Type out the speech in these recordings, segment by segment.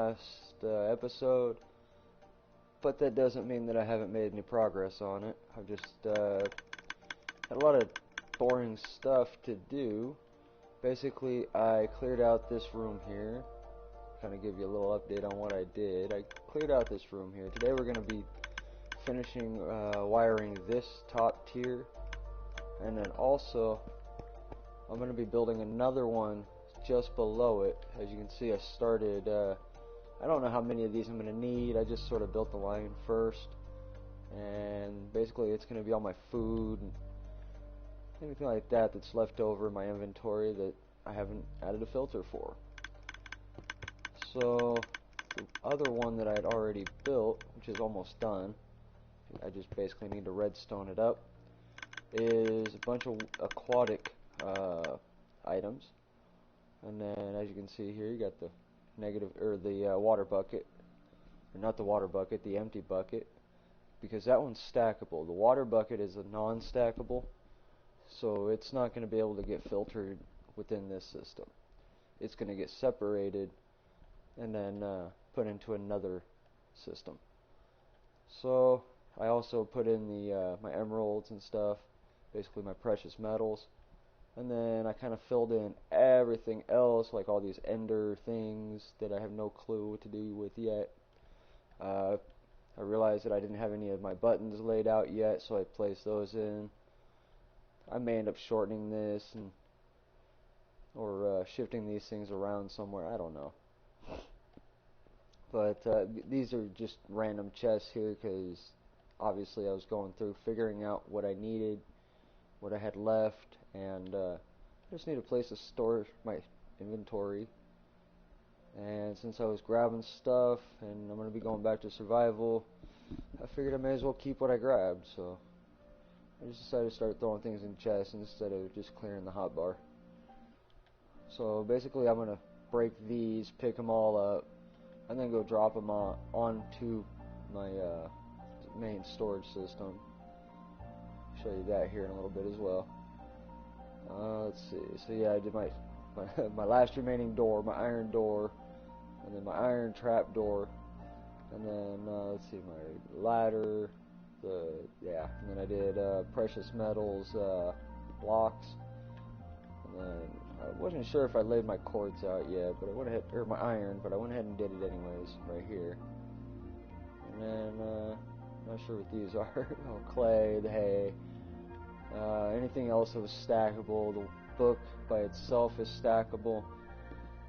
last episode, but that doesn't mean that I haven't made any progress on it. I've just had a lot of boring stuff to do. Basically, I cleared out this room here. Kind of give you a little update on what I did. I cleared out this room here. Today we're going to be finishing wiring this top tier, and then also I'm going to be building another one just below it. As you can see, I started, I don't know how many of these I'm going to need. I just sort of built the line first, and basically it's going to be all my food and anything like that that's left over in my inventory that I haven't added a filter for. So the other one that I'd already built, which is almost done, I just basically need to redstone it up, is a bunch of aquatic items. And then, as you can see here, you got the water bucket, or not the water bucket, the empty bucket, because that one's stackable. The water bucket is a non-stackable, so it's not going to be able to get filtered within this system. It's going to get separated and then put into another system. So I also put in the my emeralds and stuff, basically my precious metals. And then I kind of filled in everything else, like all these ender things that I have no clue what to do with yet. I realized that I didn't have any of my buttons laid out yet, so I placed those in. I may end up shortening this or shifting these things around somewhere. I don't know. But these are just random chests here because obviously I was going through figuring out what I needed, what I had left, and I just need a place to store my inventory. And since I was grabbing stuff and I'm going to be going back to survival, I figured I may as well keep what I grabbed, so I just decided to start throwing things in chests instead of just clearing the hotbar. So basically I'm going to break these, pick them all up, and then go drop them onto my main storage system. Show you that here in a little bit as well. Let's see. So yeah, I did my last remaining door, my iron door, and then my iron trap door, and then let's see, my ladder, and then I did precious metals blocks, and then I wasn't sure if I laid my quartz out yet, but I went ahead, or my iron, but I went ahead and did it anyways, right here. And then not sure what these are. Oh, clay, the hay. Anything else that was stackable. The book by itself is stackable.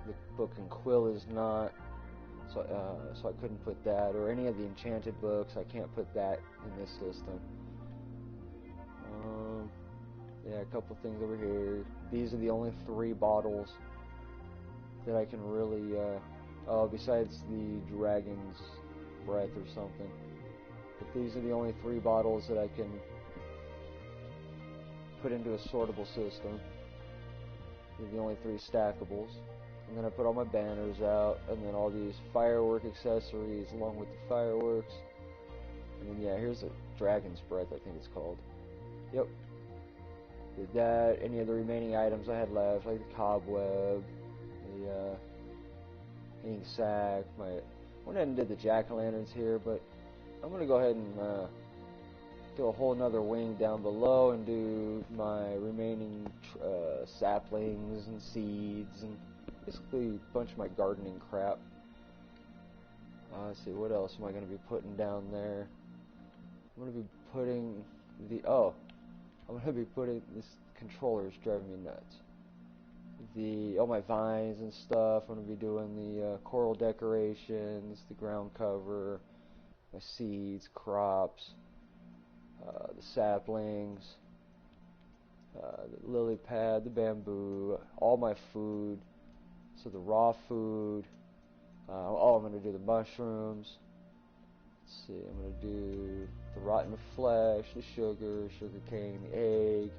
The book and quill is not. So I couldn't put that, or any of the enchanted books. I can't put that in this system. Yeah, a couple things over here. These are the only 3 bottles that I can really. Besides the dragon's breath or something. But these are the only 3 bottles that I can put into a sortable system. These are the only 3 stackables. And then I put all my banners out, and then all these firework accessories along with the fireworks. And then yeah, here's a dragon's breath, I think it's called. Yep. Did that. Any of the remaining items I had left, like the cobweb, the hanging sack. I went ahead and did the jack-o'-lanterns here, but I'm going to go ahead and do a whole nother wing down below and do my remaining saplings and seeds and basically a bunch of my gardening crap. Let's see, what else am I going to be putting down there? I'm going to be putting this controller is driving me nuts. All my vines and stuff. I'm going to be doing the coral decorations, the ground cover, my seeds, crops, the saplings, the lily pad, the bamboo, all my food. So the raw food. I'm going to do the mushrooms. Let's see, I'm going to do the rotten flesh, the sugar cane, the egg.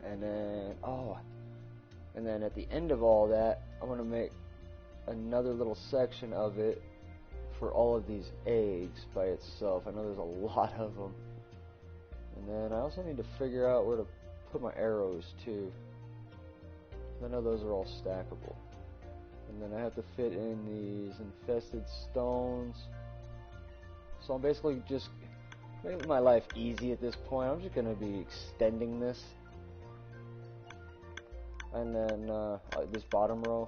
And then at the end of all that, I'm going to make another little section of it for all of these eggs by itself. I know there's a lot of them. And then I also need to figure out where to put my arrows too. I know those are all stackable. And then I have to fit in these infested stones. So I'm basically just making my life easy at this point. I'm just going to be extending this. And then this bottom row.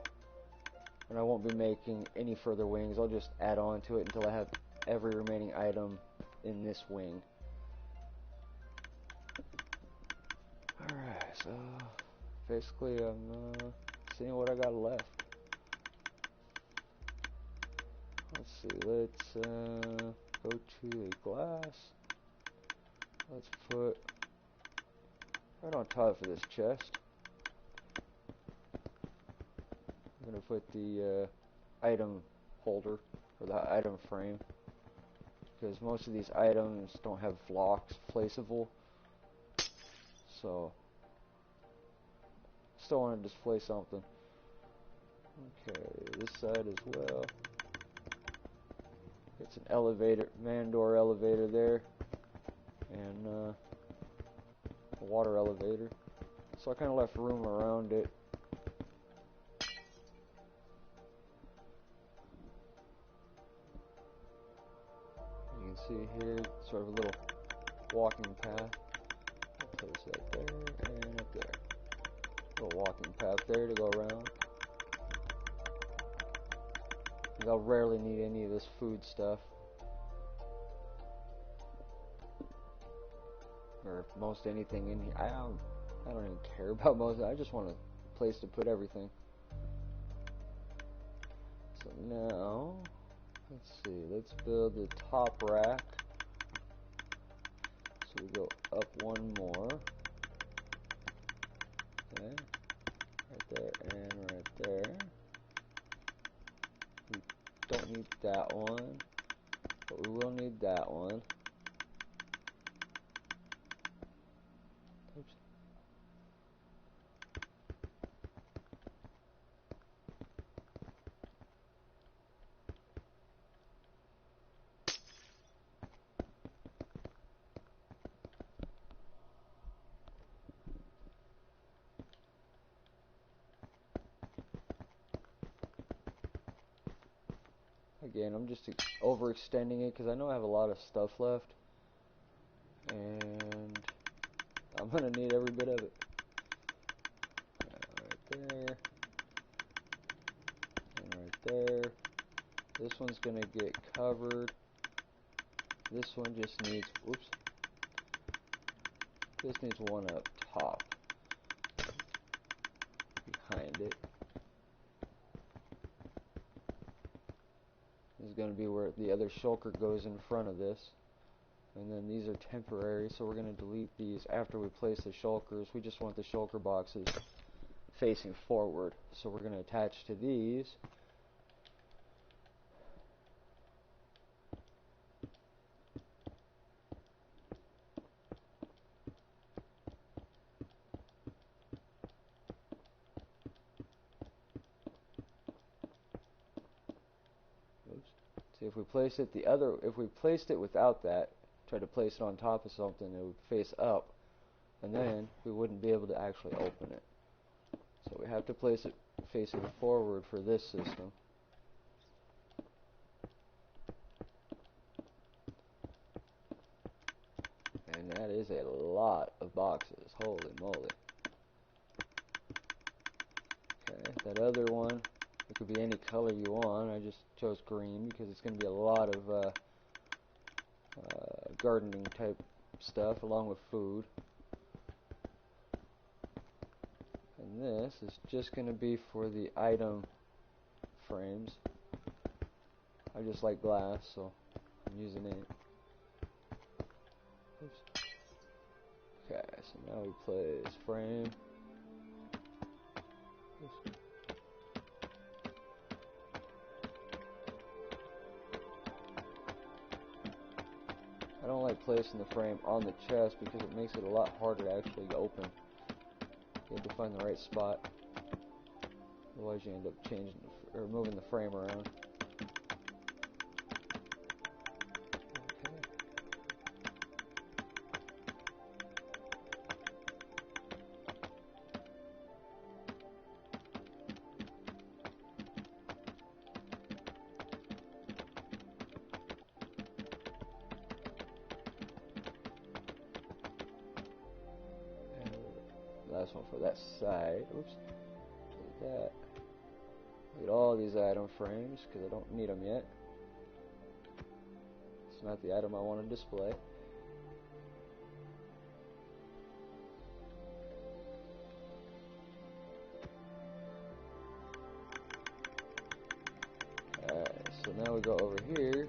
And I won't be making any further wings. I'll just add on to it until I have every remaining item in this wing. Alright, so basically I'm seeing what I got left. Let's see, let's go to the glass. Let's put right on top of this chest. I'm going to put the item holder, or the item frame, because most of these items don't have blocks placeable. So, still want to display something. Okay, this side as well. It's an elevator, man door elevator there, and a water elevator. So I kind of left room around it. You can see here, sort of a little walking path. I'll place that there and up there. Little walking path there to go around. I'll rarely need any of this food stuff, or most anything in here. I don't even care about most of it. I just want a place to put everything. So now, let's see. Let's build the top rack. So we go up one more. Okay, right there and right there. Don't need that one, but we will need that one. Oops. Again, I'm just overextending it because I know I have a lot of stuff left, and I'm going to need every bit of it. Right there, and right there. This one's going to get covered. This one just needs, whoops, this needs one up top, behind it. This is going to be where the other shulker goes in front of this. And then these are temporary, so we're going to delete these after we place the shulkers. We just want the shulker boxes facing forward. So we're going to attach to these. See, if we place it if we placed it without that, try to place it on top of something, it would face up, and then we wouldn't be able to actually open it. So we have to place it facing forward for this system. And that is a lot of boxes, holy moly. Okay, that other one, it could be any color you want. I just chose green because it's going to be a lot of gardening type stuff along with food. And this is just going to be for the item frames. I just like glass, so I'm using it. Oops. Okay, so now we place frame. Oops. I don't like placing the frame on the chest because it makes it a lot harder to actually open. You have to find the right spot. Otherwise you end up changing or moving the frame around. last one for that side. Oops. Like that. Look at all these item frames because I don't need them yet. It's not the item I want to display. Alright, so now we go over here.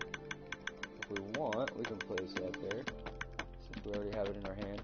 If we want, we can place that there, since we already have it in our hand.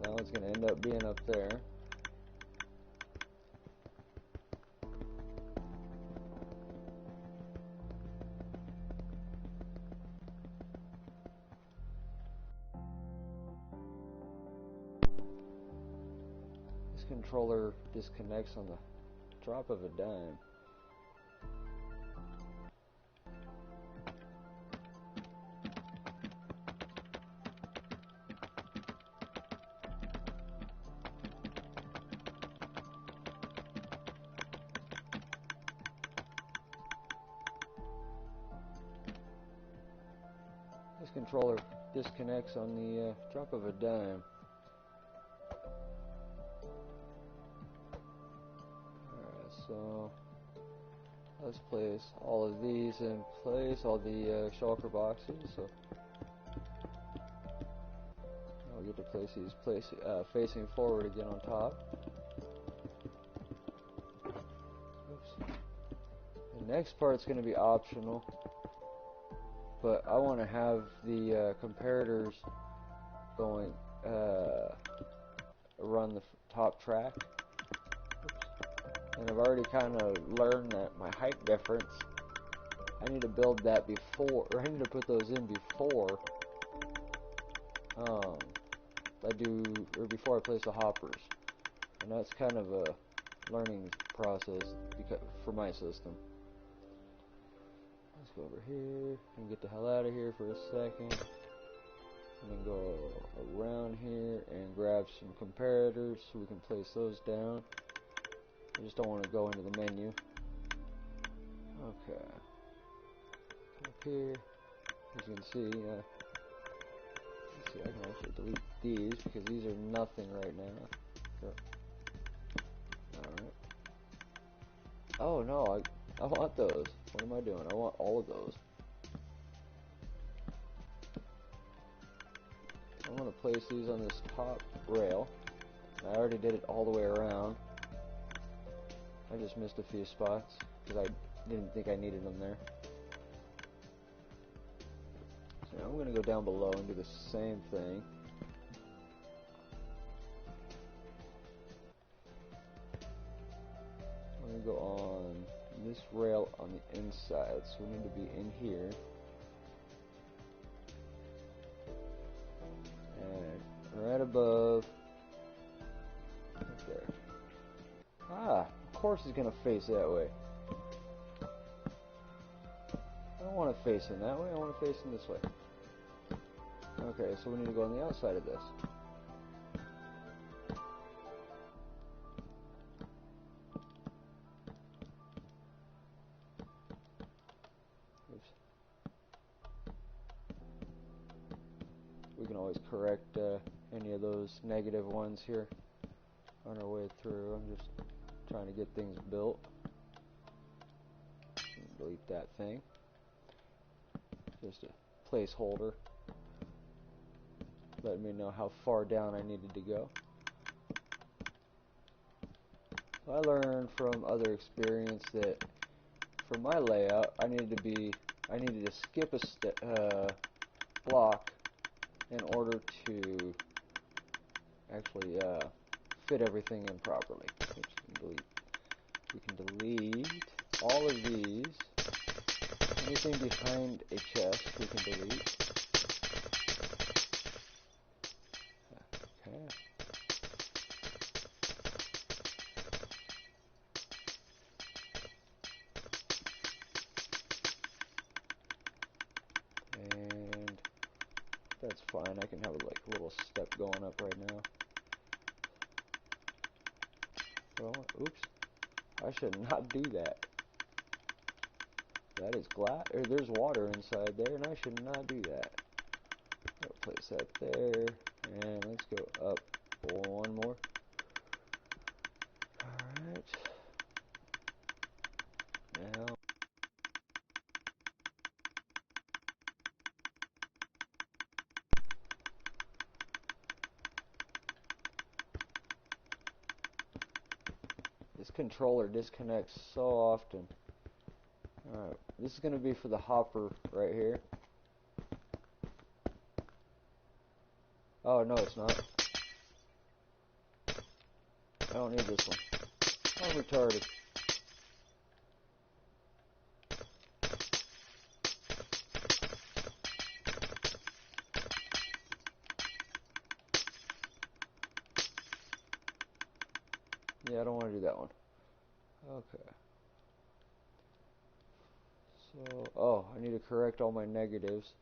Now it's going to end up being up there. This controller disconnects on the drop of a dime. This controller disconnects on the drop of a dime. Alright, so let's place all of these in place, all the shulker boxes. So now we get to place these facing forward again on top. Oops. The next part's going to be optional. But I want to have the comparators going, run the top track. Oops. And I've already kind of learned that my height difference, I need to build that before, or I need to put those in before before I place the hoppers. And that's kind of a learning process for my system. Let's go over here and get the hell out of here for a second. And then go around here and grab some comparators so we can place those down. I just don't want to go into the menu. Okay. Up here, as you can see, let's see, I can actually delete these because these are nothing right now. Alright. Oh no, I want those. What am I doing? I want all of those. I'm going to place these on this top rail. I already did it all the way around. I just missed a few spots because I didn't think I needed them there. So now I'm going to go down below and do the same thing. I'm going to go on this rail on the inside, so we need to be in here. And right above, right there. Ah, of course it's going to face that way. I don't want to face him that way, I want to face him this way. Okay, so we need to go on the outside of this. Oops. We can always correct any of those negative ones here on our way through. I'm just trying to get things built. Delete that thing. Just a placeholder, letting me know how far down I needed to go. I learned from other experience that for my layout, I needed to skip a block in order to actually fit everything in properly. Oops, we can delete all of these. Anything behind a chest we can delete. Okay. That's fine. I can have like a little step going up right now. Well, oops. I should not do that. That is glass, or there's water inside there, and I should not do that. I'll place that there, and let's go up one more. Alright. Now, this controller disconnects so often. Alright, this is going to be for the hopper right here. Oh, no, it's not. I don't need this one. I'm retarded. Yeah, I don't want to do that one. Okay. So, oh, I need to correct all my negatives.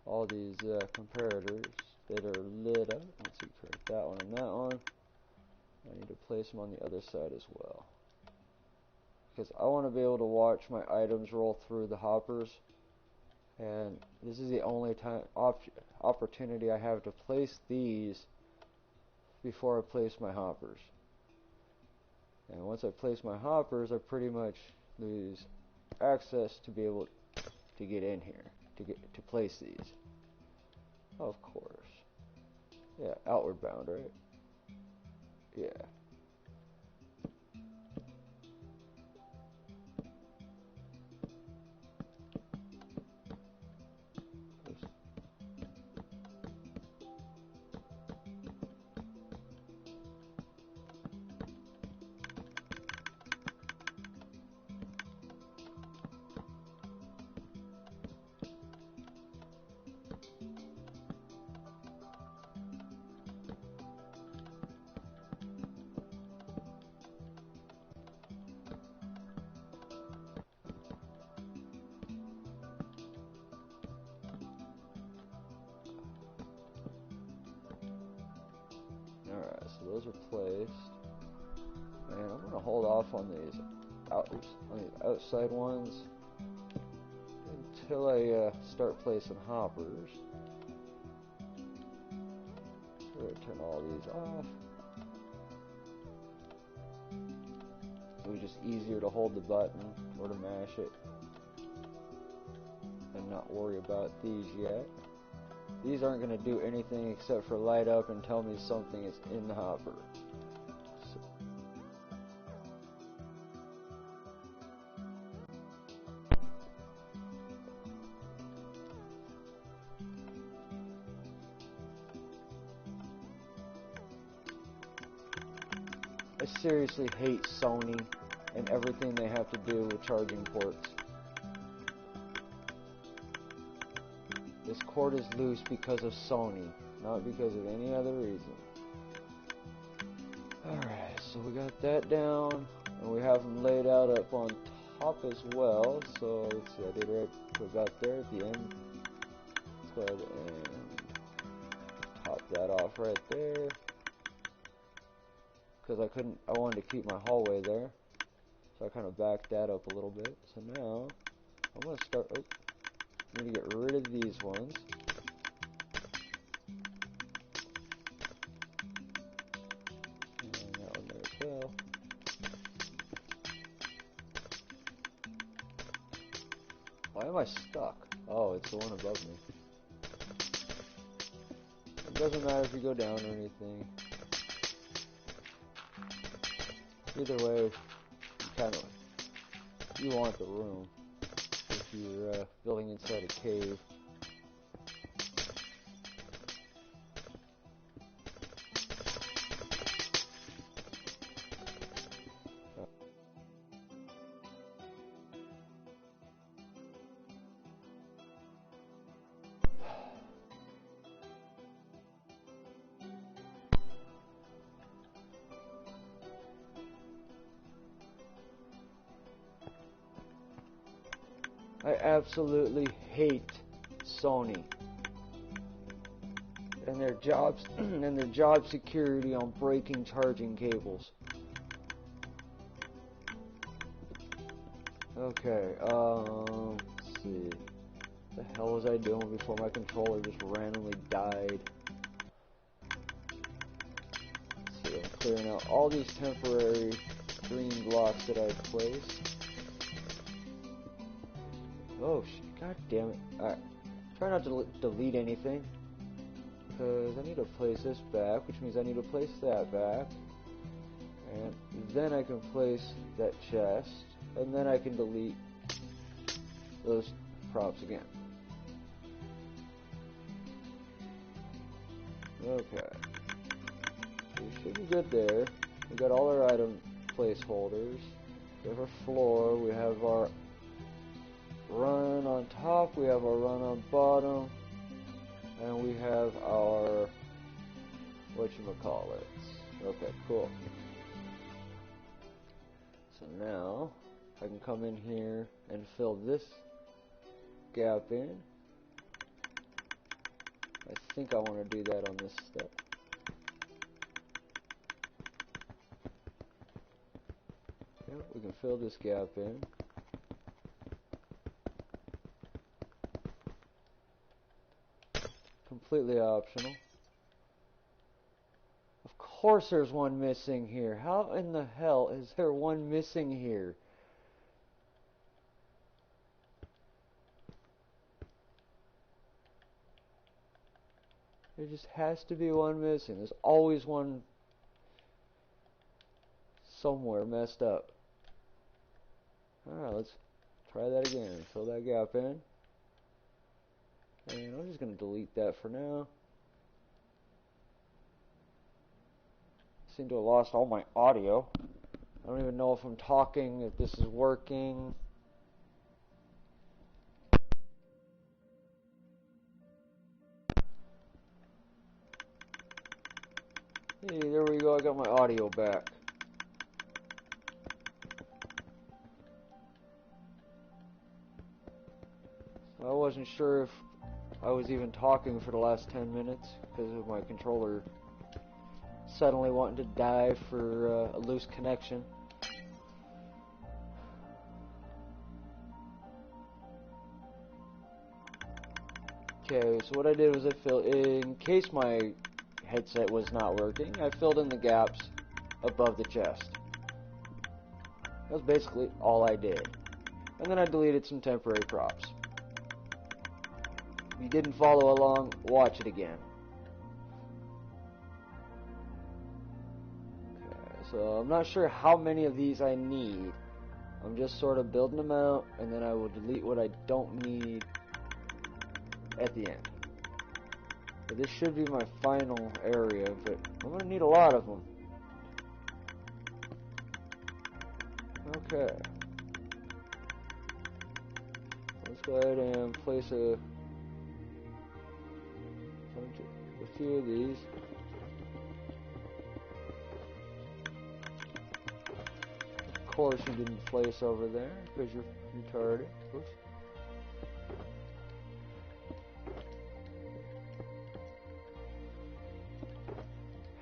All these comparators that are lit up. Let's see, correct that one and that one. I need to place them on the other side as well. Because I want to be able to watch my items roll through the hoppers. And this is the only time opportunity I have to place these before I place my hoppers. And once I place my hoppers, I pretty much lose access to be able to get in here, to place these. Of course. Yeah, outward bound, right? Yeah. Oops. Alright, so those are placed. And I'm going to hold off on these outside ones until I start placing hoppers. So we're going to turn all these off. It was just easier to hold the button or to mash it and not worry about these yet. These aren't going to do anything except for light up and tell me something is in the hopper. So I seriously hate Sony and everything they have to do with charging ports. This cord is loose because of Sony, not because of any other reason. Alright, so we got that down, and we have them laid out up on top as well. So let's see, I did right about there at the end. Let's go ahead and top that off right there. Because I wanted to keep my hallway there. So I kind of backed that up a little bit. So now, I'm going to start, I'm going to get rid of these ones. And that one there as well. Why am I stuck? Oh, it's the one above me. It doesn't matter if you go down or anything. Either way, you want the room if you're building inside a cave. I absolutely hate Sony. and their jobs and their job security on breaking charging cables. Okay, let's see. What the hell was I doing before my controller just randomly died? Let's see, I'm clearing out all these temporary green blocks that I placed. Oh, god damn it. Alright, try not to delete anything, because I need to place this back, which means I need to place that back. And then I can place that chest, and then I can delete those props again. Okay. We should be good there. We got all our item placeholders. We have our floor, we have our run on top, we have our run on bottom, and we have our whatchamacallit. Okay, cool. So now I can come in here and fill this gap in. I think I want to do that on this step. Yep, we can fill this gap in. Completely optional. Of course there's one missing here. How in the hell is there one missing here? There just has to be one missing. There's always one somewhere messed up. Alright, let's try that again. Fill that gap in. And I'm just going to delete that for now. I seem to have lost all my audio. I don't even know if I'm talking, if this is working. Hey, there we go, I got my audio back. So I wasn't sure if I was even talking for the last 10 minutes because of my controller suddenly wanting to die for a loose connection. Okay, so what I did was in case my headset was not working, I filled in the gaps above the chest. That was basically all I did. And then I deleted some temporary props. If you didn't follow along, watch it again. Okay, so I'm not sure how many of these I need. I'm just sort of building them out, and then I will delete what I don't need at the end. But this should be my final area, but I'm going to need a lot of them. Okay. Let's go ahead and place a few of these. Of course you didn't place over there because you're retarded. Oops.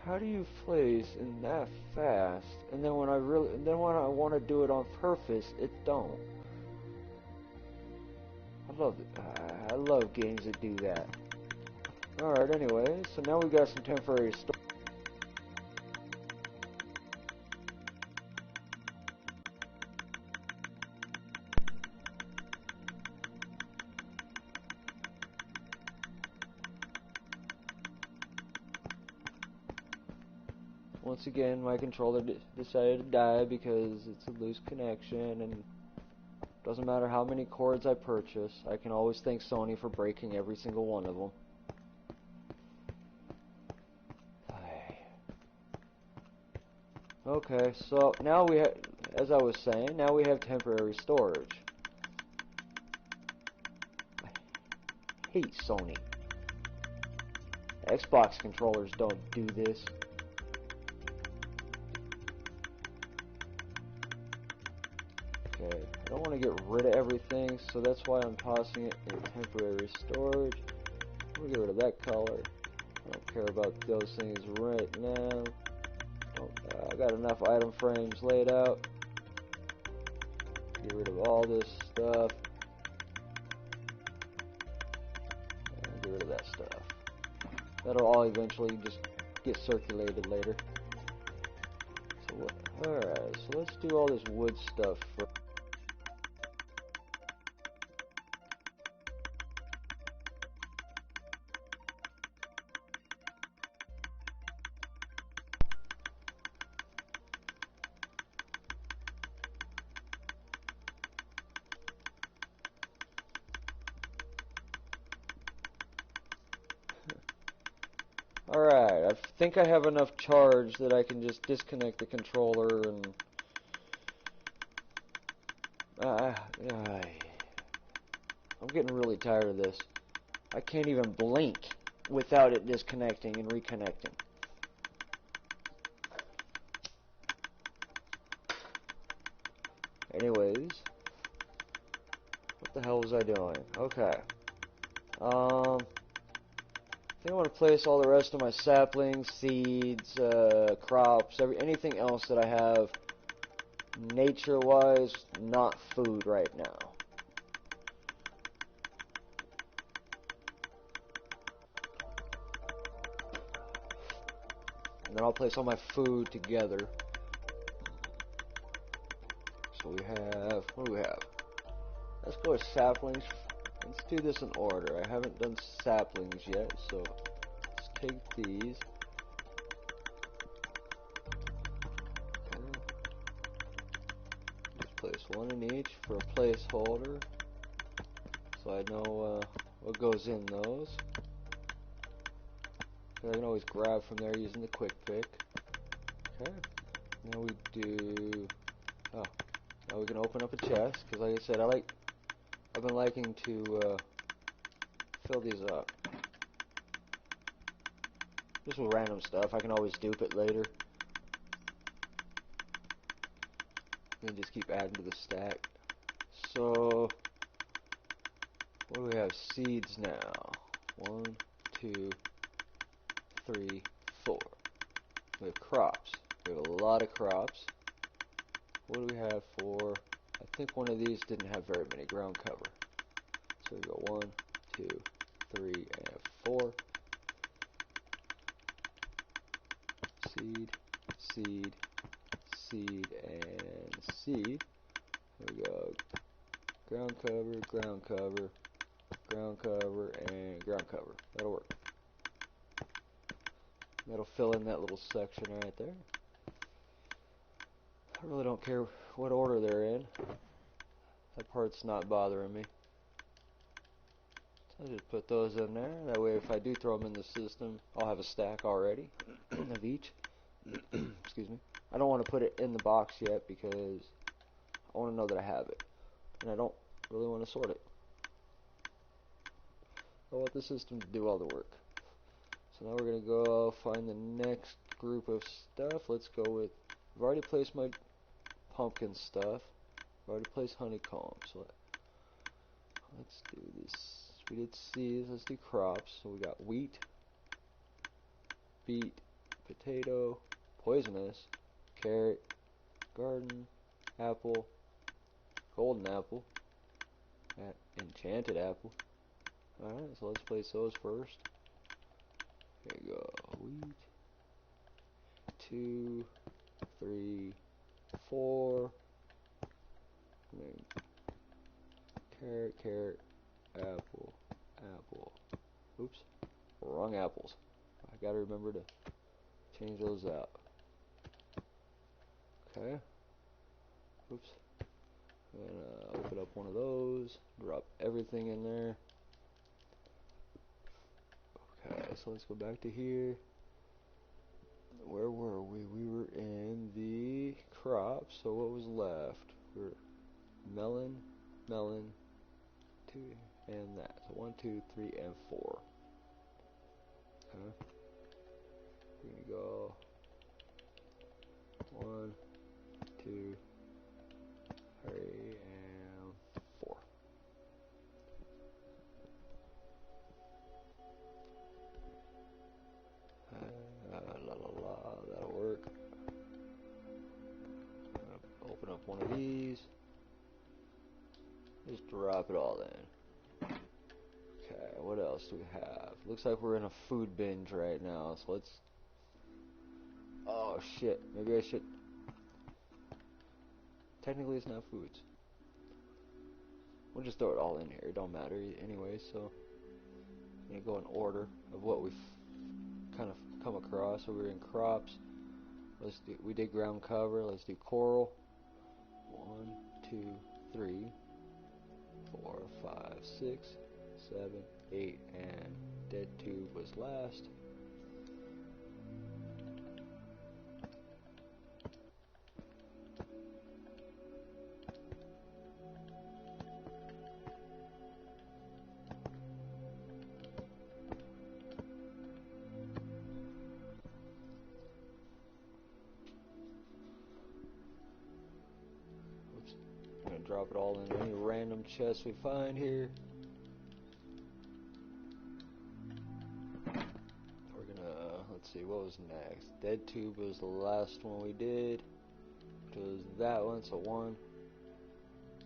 How do you place in that fast, and then when I want to do it on purpose, it don't? I love games that do that. Alright, anyway, so now we got some temporary storage. Once again, my controller decided to die because it's a loose connection, and doesn't matter how many cords I purchase, I can always thank Sony for breaking every single one of them. Okay, so now we have, as I was saying, now we have temporary storage. I hate Sony. Xbox controllers don't do this. Okay, I don't want to get rid of everything, so that's why I'm tossing it in temporary storage. We'll get rid of that color. I don't care about those things right now. I got enough item frames laid out. Get rid of all this stuff. And get rid of that stuff. That'll all eventually just get circulated later. So alright, so let's do all this wood stuff first. Alright, I think I have enough charge that I can just disconnect the controller and... I'm getting really tired of this. I can't even blink without it disconnecting and reconnecting. Anyways, what the hell was I doing? Okay. I think I want to place all the rest of my saplings, seeds, crops, anything else that I have nature-wise, not food right now. And then I'll place all my food together. So we have, what do we have? Let's go with saplings. Let's do this in order. I haven't done saplings yet, so let's take these. Okay. Just place one in each for a placeholder, so I know what goes in those. I can always grab from there using the quick pick. Okay. Now we do. Oh, now we can open up a chest because, like I said, I've been liking to fill these up. Just with random stuff. I can always dupe it later. And just keep adding to the stack. So, what do we have? Seeds now. 1, 2, 3, 4. We have crops. We have a lot of crops. What do we have for... I think one of these didn't have very many ground cover. So we go 1, 2, 3, and 4. Seed, seed, seed, and seed. There we go. Ground cover, ground cover, ground cover, and ground cover. That'll work. That'll fill in that little section right there. I really don't care what order they're in. That part's not bothering me. So I just put those in there. That way if I do throw them in the system, I'll have a stack already of each. Excuse me. I don't want to put it in the box yet because I want to know that I have it. And I don't really want to sort it. I want the system to do all the work. So now we're going to go find the next group of stuff. Let's go with... I've already placed my pumpkin stuff. I've already placed honeycomb. So let's do this. We did seeds. Let's do crops. So we got wheat, beet, potato, poisonous, carrot, garden, apple, golden apple, enchanted apple. Alright, so let's place those first. There you go. Wheat. 2, 3, 4. And then carrot, carrot, apple, apple. Oops. Wrong apples. I gotta remember to change those out. Okay. Oops. I'm gonna open up one of those. Drop everything in there. Okay, so let's go back to here. Where were we? We were in the crops. So what was left? We're melon, melon, 2, and that. So 1, 2, 3, and 4. Okay. We're gonna go 1, 2, 3, and 4. one of these. Just drop it all in. Okay, what else do we have? Looks like we're in a food binge right now, so let's... Oh shit, maybe I should... Technically it's not foods. We'll just throw it all in here, it don't matter anyway, so... I'm gonna go in order of what we've kind of come across. So we're in crops. We did ground cover. Let's do coral. 1, 2, 3, 4, 5, 6, 7, 8, and dead tube was last. Drop it all in any random chest we find here. We're gonna, let's see, what was next? Dead tube was the last one we did. It was that one, so 1,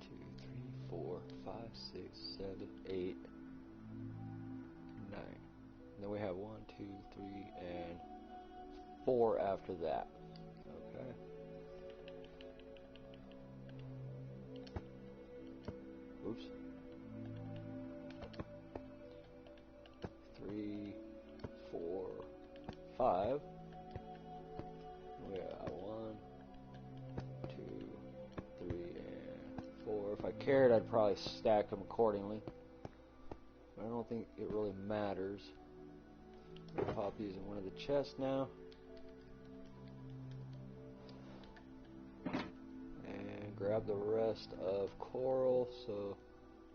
2, 3, 4, 5, 6, 7, 8, 9. And then we have 1, 2, 3, and 4 after that. Okay. Oops. 3, 4, 5. We got 1, 2, 3, and 4. If I cared, I'd probably stack them accordingly. But I don't think it really matters. I'm gonna pop these in one of the chests now. Grab the rest of coral. So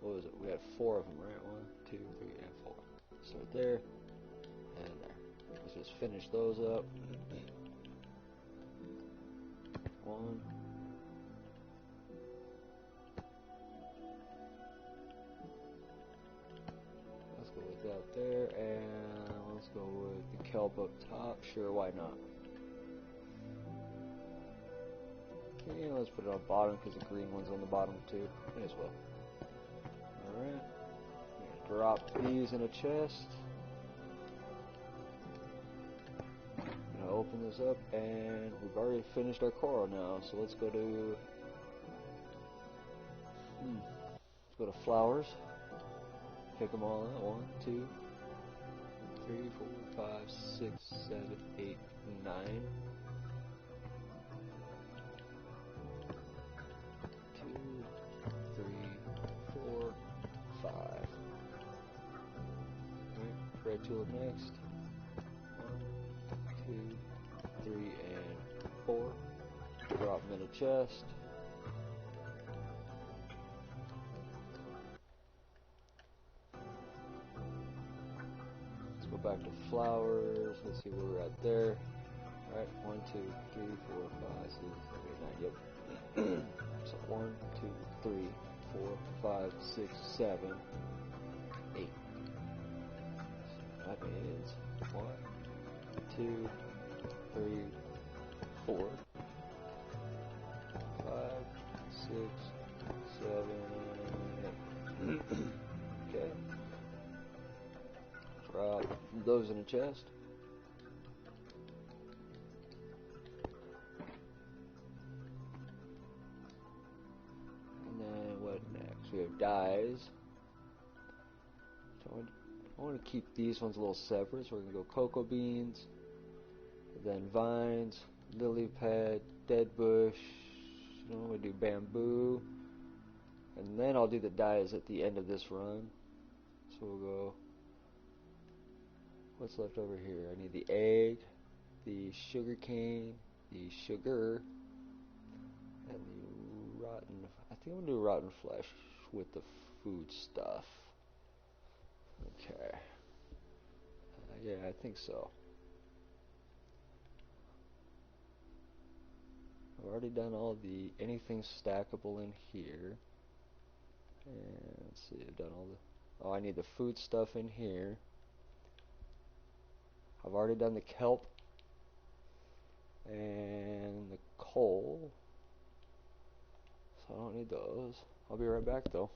what was it? We had 4 of them, right? 1, 2, 3, and 4. So there and there. Let's just finish those up. 1. Let's go with that there, and let's go with the kelp up top. Sure, why not? Okay, let's put it on the bottom because the green one's on the bottom too. May as well. Alright. Drop these in a chest. I'm gonna open this up, and we've already finished our coral now, so let's go to let's go to flowers. Pick them all out. 1, 2, 3, 4, 5, 6, 7, 8, 9. 5. Alright, red tulip next. 1, 2, 3, and 4. Drop them in a chest. Let's go back to flowers. Let's see where we're at there. Alright, 1, 2, 3, 4, 5, 6, 7, 8, 9. Yep. So 1, 2, 3, 4, 5, 6, 7, 8. So that is 1, 2, 3, 4, 5, 6, 7, 8. Okay. Drop those in a chest. We have dyes. So I want to keep these ones a little separate, so we're going to go cocoa beans, then vines, lily pad, dead bush, we do bamboo, and then I'll do the dyes at the end of this run. So we'll go, what's left over here? I need the egg, the sugar cane, the sugar, and the rotten, I think I'm going to do rotten flesh with the food stuff. Okay. Yeah, I think so. I've already done all the anything stackable in here. And let's see, I've done all the... Oh, I need the food stuff in here. I've already done the kelp and the coal. So I don't need those. I'll be right back though.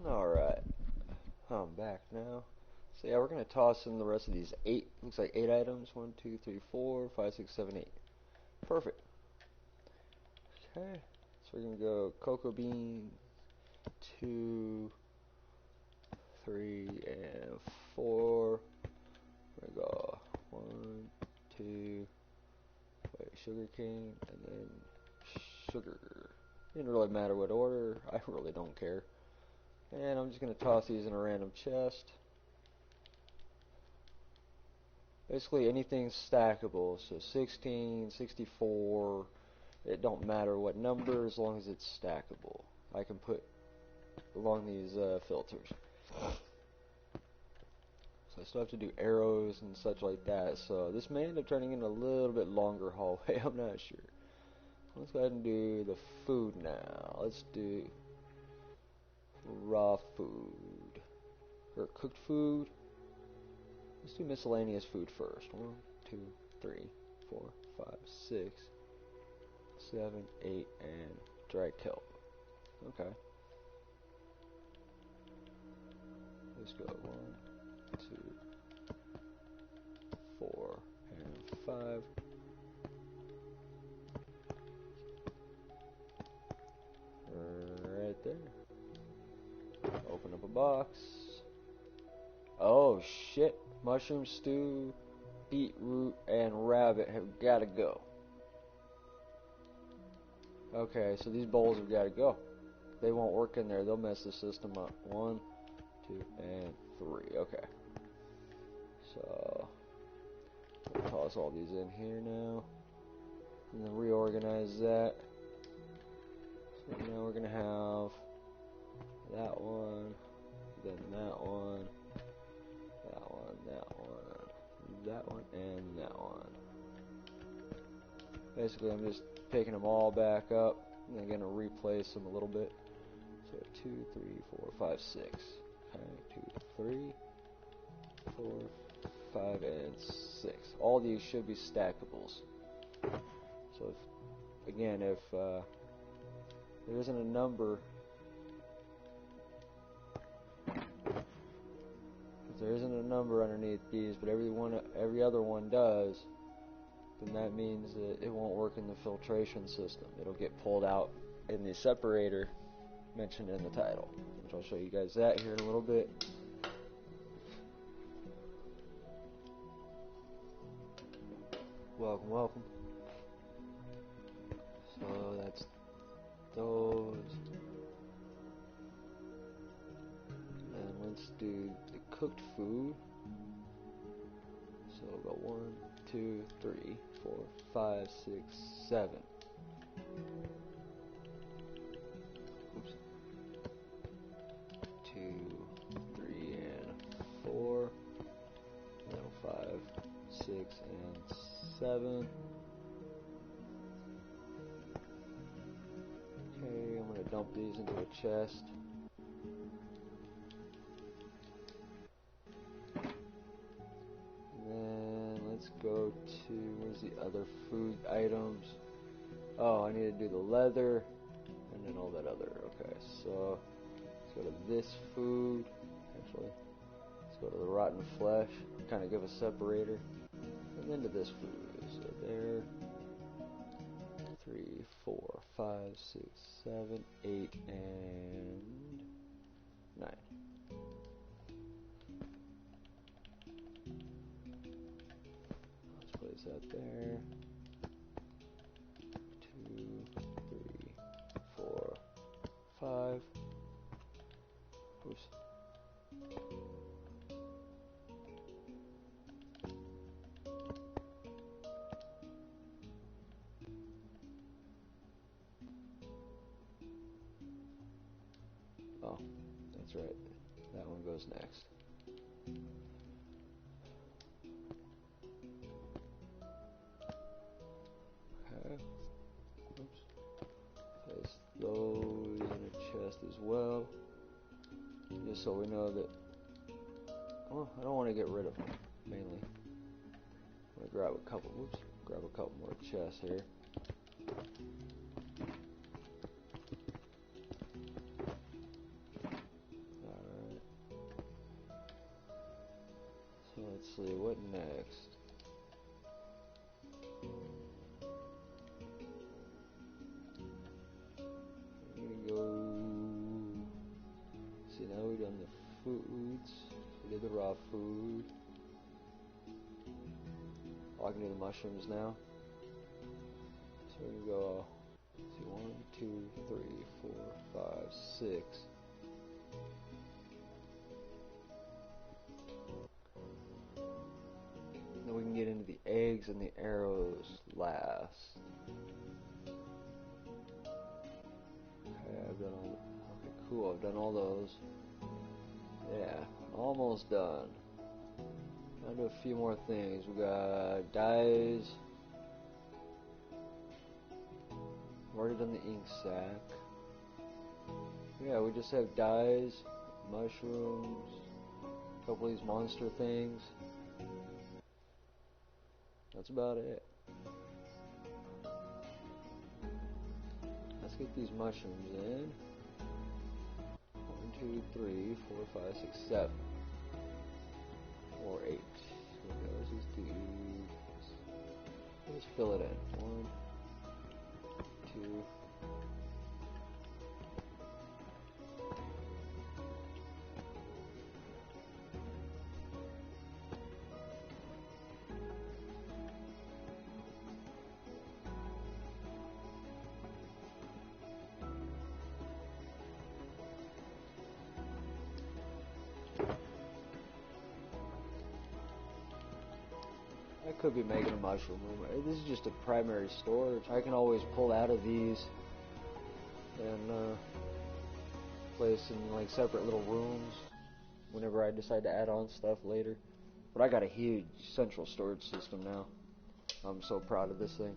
Alright, I'm back now. So yeah, we're gonna toss in the rest of these looks like 8 items. 1, 2, 3, 4, 5, 6, 7, 8. Perfect. Okay, so we're gonna go cocoa beans, 2, 3, and 4. We're gonna go 1, 2, wait, sugar cane, and then sugar. Didn't really matter what order, I really don't care. And I'm just gonna toss these in a random chest. Basically anything stackable, so 16, 64, it don't matter what number as long as it's stackable. I can put along these filters. So I still have to do arrows and such like that, so this may end up turning into a little bit longer hallway, I'm not sure. Let's go ahead and do the food now. Let's do raw food, or cooked food. Let's do miscellaneous food first. 1, 2, 3, 4, 5, 6, 7, 8, and dried kelp. Okay. Let's go 1, 2, 4, and 5. Right there. Open up a box. Oh shit. Mushroom stew, beetroot, and rabbit have got to go. Okay, so these bowls have got to go. They won't work in there. They'll mess the system up. 1, 2, and 3. Okay. So, we'll toss all these in here now. And then reorganize that. So now we're going to have that one, then that one, that one, that one, that one, and that one. Basically, I'm just picking them all back up, and I'm going to replace them a little bit. So 2, 3, 4, 5, 6. Okay, 2, 3, 4, 5, and 6. All these should be stackables. So, if there isn't a number, underneath these, but every other one does, then that means that it won't work in the filtration system. It'll get pulled out in the separator mentioned in the title, which I'll show you guys that here in a little bit. Welcome, welcome. So that's those. And let's do the cooked food. So we'll go 1, 2, 3, 4, 5, 6, 7. Oops. 2, 3, and 4. Then 5, 6, and 7. Okay, I'm going to dump these into a chest. And then let's go to, where's the other food items? Oh, I need to do the leather and then all that other. Okay, so Let's go to this food. Actually, let's go to the rotten flesh. Kind of give a separator. And then to this food. So there. 3, 4, 5, 6, 7, 8, and 9. Let's place that there. 2, 3, 4, 5. Oops. Oh, that's right. That one goes next. Okay. Oops. Place those in a chest as well. Just so we know that. Well, I don't want to get rid of them, mainly. I'm going to grab a couple. Whoops. Grab a couple more chests here. Alright. So let's see, what next? We're gonna go. See, now we've done the foods. We did the raw food. Oh, I can do the mushrooms now. So we're gonna go. Let's see, 1, 2, 3, 4, 5, 6. Then we can get into the eggs and the arrows last. Okay, I've done all. Okay, cool. I've done all those. Yeah, almost done. I'll do a few more things. We got dyes. I've already done the ink sac. Yeah, we just have dyes, mushrooms, a couple of these monster things. That's about it. Let's get these mushrooms in. 1, 2, 3, 4, 5, 6, 7. Or 8. Okay, let's just do. Let's fill it in. 1, 2. I could be making a mushroom room. This is just a primary storage. I can always pull out of these and place in like separate little rooms whenever I decide to add on stuff later. But I got a huge central storage system now. I'm so proud of this thing.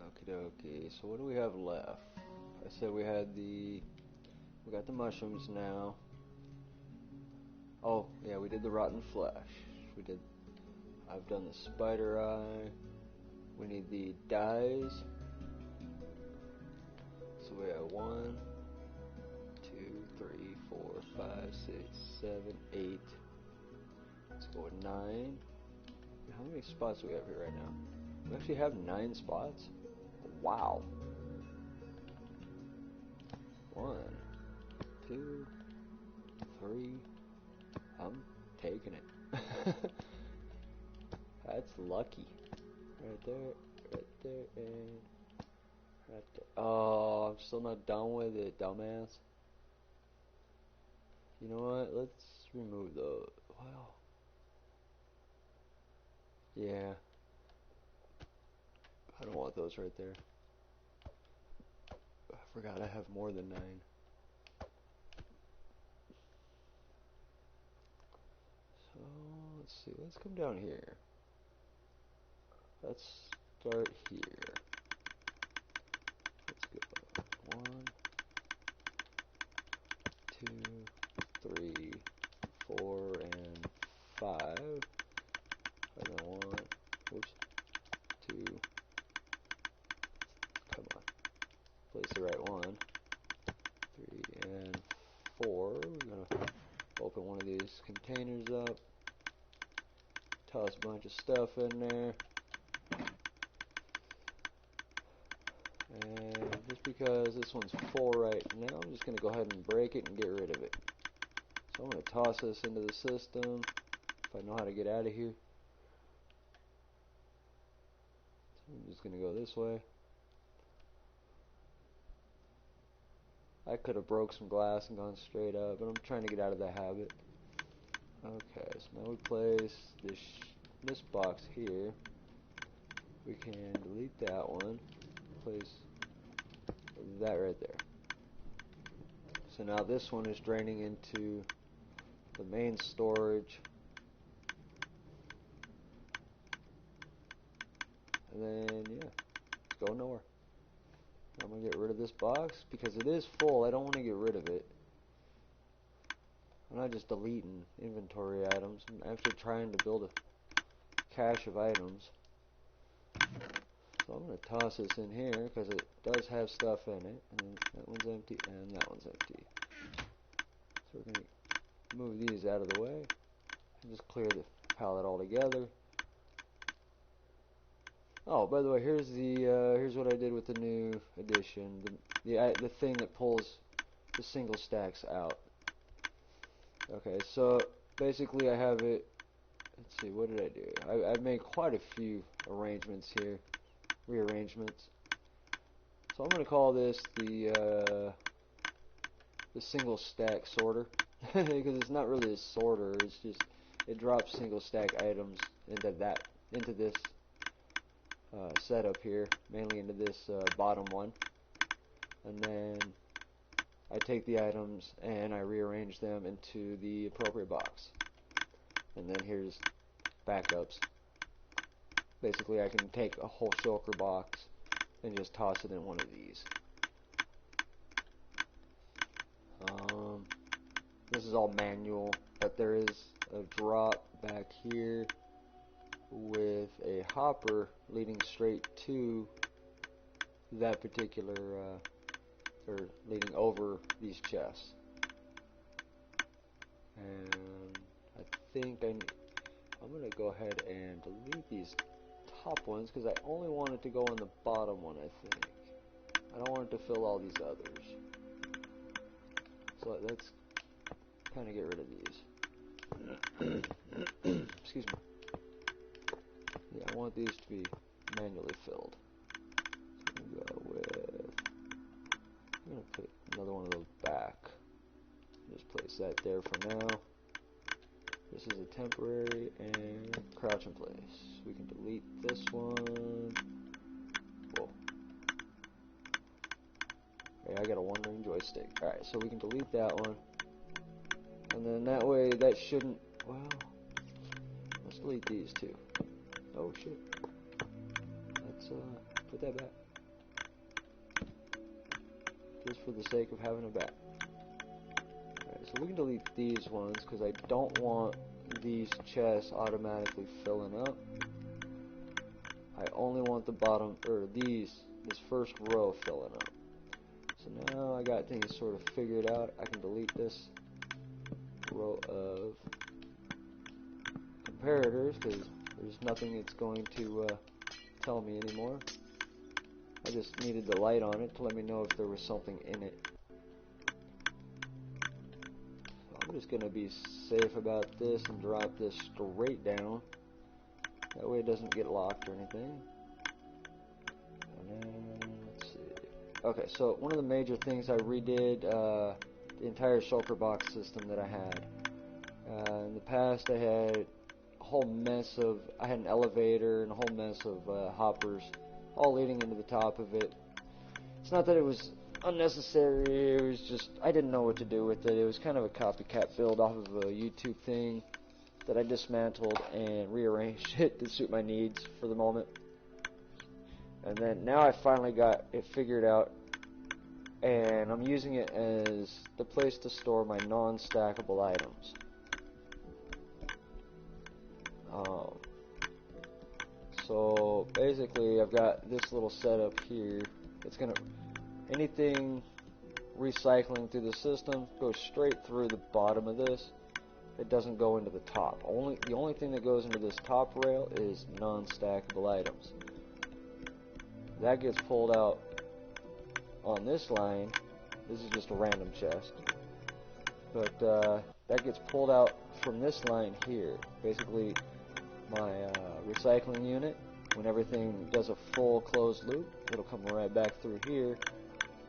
Okie dokie. So what do we have left? I said we got the mushrooms now. Oh, yeah, we did the rotten flesh. I've done the spider eye. We need the dyes. So we have 1, 2, 3, 4, 5, 6, 7, 8. Let's go with 9. How many spots do we have here right now? We actually have 9 spots? Wow. 1, 2, 3. I'm taking it. That's lucky. Right there, and right there. Oh, I'm still not done with it, dumbass. You know what? Let's remove those. Wow. Yeah. I don't want those right there. I forgot I have more than 9. So, let's see. Let's come down here. Let's start here. Let's go 1, 2, 3, 4, and 5. And then 1, these containers up, toss a bunch of stuff in there, and just because this one's full right now, I'm just going to go ahead and break it and get rid of it. So I'm going to toss this into the system if I know how to get out of here. So I'm just going to go this way. I could have broke some glass and gone straight up, but I'm trying to get out of the habit. Okay, so now we place this box here. We can delete that one, place that right there. So now this one is draining into the main storage. And then, yeah, it's going nowhere. I'm going to get rid of this box because it is full. I don't want to get rid of it. I'm not just deleting inventory items. I'm actually trying to build a cache of items. So I'm going to toss this in here because it does have stuff in it. And that one's empty and that one's empty. So we're going to move these out of the way and just clear the palette altogether. Oh, by the way, here's what I did with the new edition, the thing that pulls the single stacks out. Okay, so basically I have it. Let's see, what did I do? I've made quite a few arrangements here, rearrangements. So I'm going to call this the single stack sorter because it's not really a sorter. It's just it drops single stack items into this. Setup here, mainly into this bottom one, and then I take the items and I rearrange them into the appropriate box, and then here's backups. Basically I can take a whole shulker box and just toss it in one of these. This is all manual, but there is a drop back here with a hopper leading straight to that particular, or leading over these chests. And I think I'm going to go ahead and delete these top ones because I only want it to go in the bottom one, I think. I don't want it to fill all these others. So let's kind of get rid of these. Excuse me. Yeah, I want these to be manually filled. So I'm going to put another one of those back. Just place that there for now. This is a temporary, and crouch in place. We can delete this one. Whoa. Okay, I got a one-ring joystick. Alright, so we can delete that one. And then that way, that shouldn't, well, let's delete these too. Oh shit. Let's put that back. Just for the sake of having it back. Alright, so we can delete these ones because I don't want these chests automatically filling up. I only want the bottom, or this first row filling up. So now I got things sort of figured out. I can delete this row of comparators because there's nothing it's going to tell me anymore. I just needed the light on it to let me know if there was something in it. So I'm just going to be safe about this and drop this straight down. That way it doesn't get locked or anything. And then, let's see. Okay, so one of the major things I redid the entire shulker box system that I had. In the past I had I had an elevator and a whole mess of hoppers all leading into the top of it. It's not that it was unnecessary, it was just I didn't know what to do with it. It was kind of a copycat build off of a YouTube thing that I dismantled and rearranged it to suit my needs for the moment. And then now I finally got it figured out, and I'm using it as the place to store my non-stackable items. So basically I've got this little setup here. It's gonna, anything recycling through the system goes straight through the bottom of this, it doesn't go into the top. The only thing that goes into this top rail is non-stackable items. That gets pulled out on this line. This is just a random chest, but that gets pulled out from this line here. Basically, my recycling unit, when everything does a full closed loop, it'll come right back through here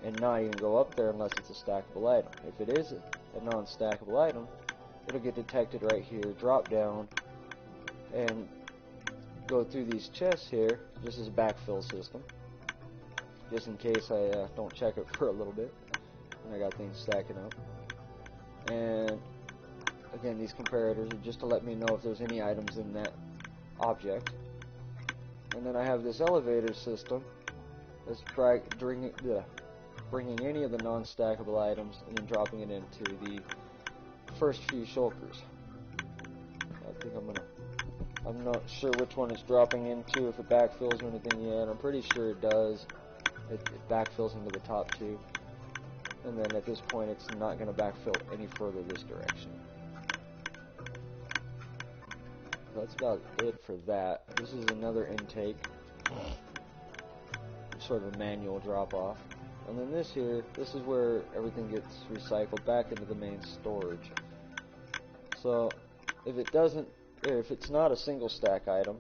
and not even go up there unless it's a stackable item. If it is a non-stackable item, it'll get detected right here, drop down, and go through these chests here, just as a backfill system, just in case I don't check it for a little bit and I got things stacking up. And again, these comparators are just to let me know if there's any items in that object. And then I have this elevator system that's bringing any of the non-stackable items and then dropping it into the first few shulkers. I think I'm not sure which one it's dropping into, if it backfills or anything yet. I'm pretty sure it does. It backfills into the top two. And then at this point it's not going to backfill any further this direction. That's about it for that. This is another intake. Sort of a manual drop off. And then this here, this is where everything gets recycled back into the main storage. So if it's not a single stack item,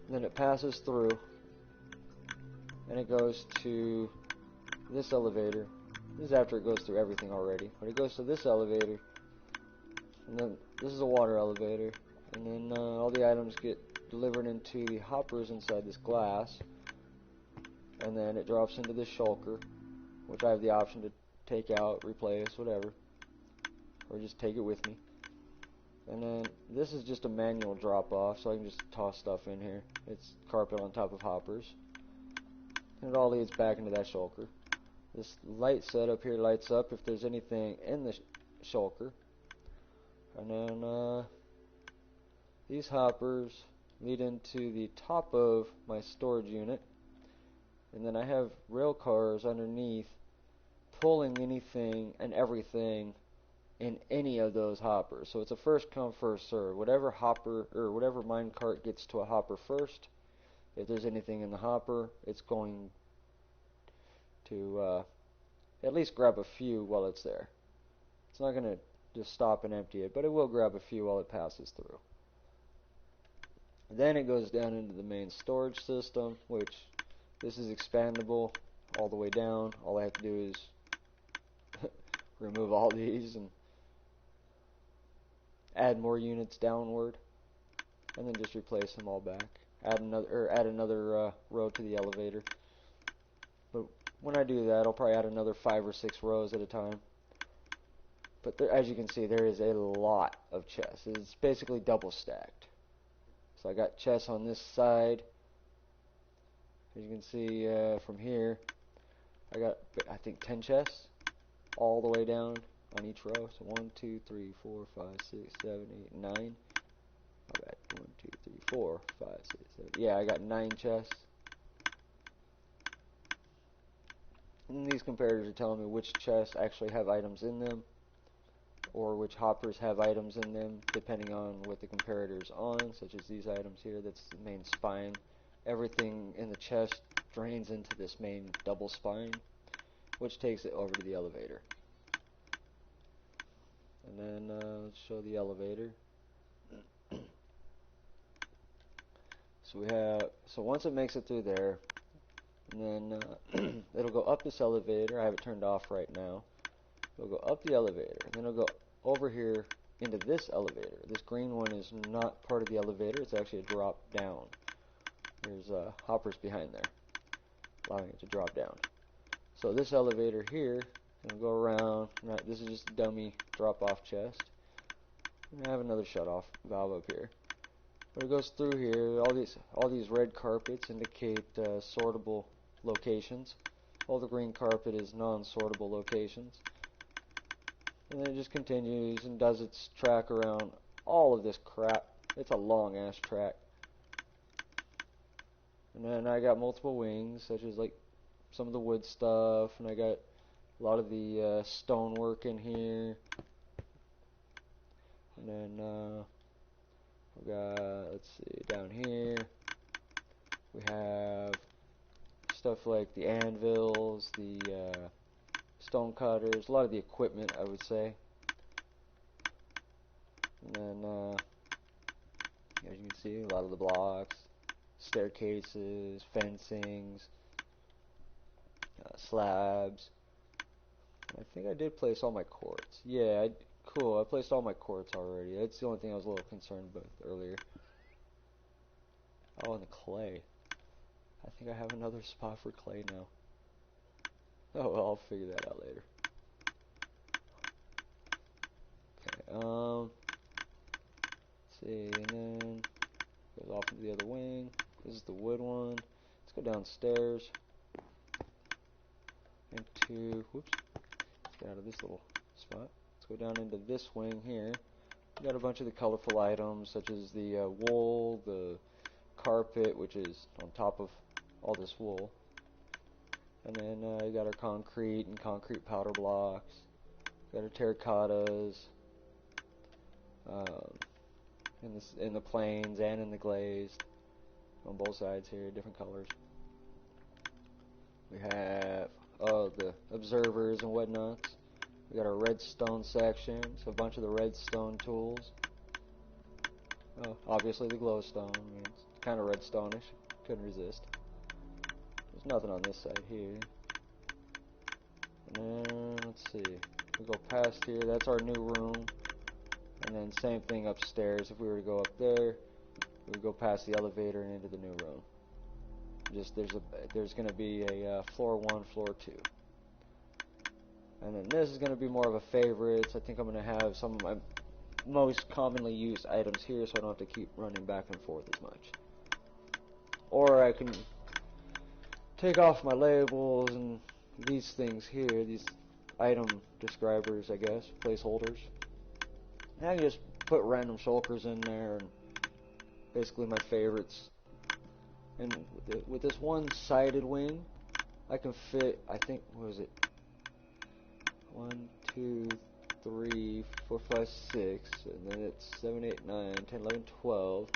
then it passes through and it goes to this elevator. This is after it goes through everything already, but it goes to this elevator, and then this is a water elevator, and then all the items get delivered into the hoppers inside this glass, and then it drops into this shulker, which I have the option to take out, replace, whatever, or just take it with me. And then this is just a manual drop off, so I can just toss stuff in here. It's carpet on top of hoppers, and it all leads back into that shulker. This light setup here lights up if there's anything in the shulker. And then these hoppers lead into the top of my storage unit. And then I have rail cars underneath pulling anything and everything in any of those hoppers. So it's a first come, first serve. Whatever hopper or whatever minecart gets to a hopper first, if there's anything in the hopper, it's going to at least grab a few while it's there. It's not going to just stop and empty it, but it will grab a few while it passes through. Then it goes down into the main storage system, which this is expandable all the way down. All I have to do is remove all these and add more units downward, and then just replace them all back. Add another row to the elevator. But when I do that, I'll probably add another 5 or 6 rows at a time. But there, as you can see, there is a lot of chests. It's basically double stacked. So I got chests on this side. As you can see from here, I got, I think, 10 chests all the way down on each row. So 1, 2, 3, 4, 5, 6, 7, 8, 9. My bad. 1, 2, 3, 4, 5, 6, 7. Yeah, I got 9 chests. And these comparators are telling me which chests actually have items in them, or which hoppers have items in them, depending on what the comparator is on, such as these items here. That's the main spine. Everything in the chest drains into this main double spine, which takes it over to the elevator. And then let's show the elevator. So once it makes it through there, and then it'll go up this elevator. I have it turned off right now. It'll go up the elevator, and then it'll go over here into this elevator. This green one is not part of the elevator. It's actually a drop down. There's hoppers behind there, allowing it to drop down. So this elevator here, it'll go around. Right, this is just a dummy drop-off chest. And I have another shut-off valve up here. But it goes through here. All these red carpets indicate sortable locations. All the green carpet is non-sortable locations. And then it just continues and does its track around all of this crap. It's a long ass track. And then I got multiple wings, such as like some of the wood stuff, and I got a lot of the stonework in here. And then we got, let's see, down here we have stuff like the anvils, the stone cutters, a lot of the equipment, I would say. And then as you can see, a lot of the blocks, staircases, fencings, slabs. I think I did place all my quartz. Yeah, cool. I placed all my quartz already. That's the only thing I was a little concerned about earlier. Oh, and the clay. I think I have another spot for clay now. Oh, well, I'll figure that out later. Okay, let's see, and then goes off into the other wing. This is the wood one. Let's go downstairs into, whoops, let's get out of this little spot. Let's go down into this wing here. We got a bunch of the colorful items, such as the wool, the carpet, which is on top of all this wool. And then you got our concrete and concrete powder blocks. Got our terracottas in the plains and in the glazed on both sides here, different colors. We have the observers and whatnots. We got our redstone section, so a bunch of the redstone tools. Obviously the glowstone. I mean, it's kind of redstone-ish. Couldn't resist. There's nothing on this side here. And then, let's see. We go past here. That's our new room. And then same thing upstairs. If we were to go up there, we would go past the elevator and into the new room. Just there's going to be a floor 1, floor 2. And then this is going to be more of a favorites. I think I'm going to have some of my most commonly used items here, so I don't have to keep running back and forth as much. Or I can take off my labels and these things here, these item describers, I guess, placeholders. And I can just put random shulkers in there and basically my favorites. And with this one-sided wing, I can fit, I think, what was it? 1, 2, 3, 4, 5, 6, and then it's 7, 8, 9, 10, 11, 12,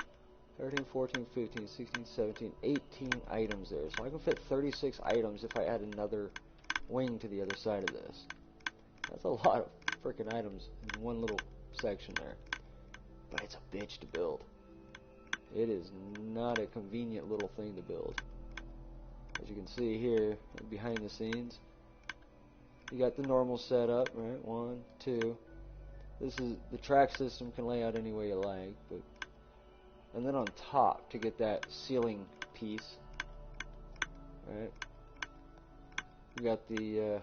13, 14, 15, 16, 17, 18 items there. So I can fit 36 items if I add another wing to the other side of this. That's a lot of freaking items in one little section there. But it's a bitch to build. It is not a convenient little thing to build. As you can see here, behind the scenes, you got the normal setup, right? 1, 2. This is the track system, can lay out any way you like, but and then on top to get that ceiling piece, right? We got the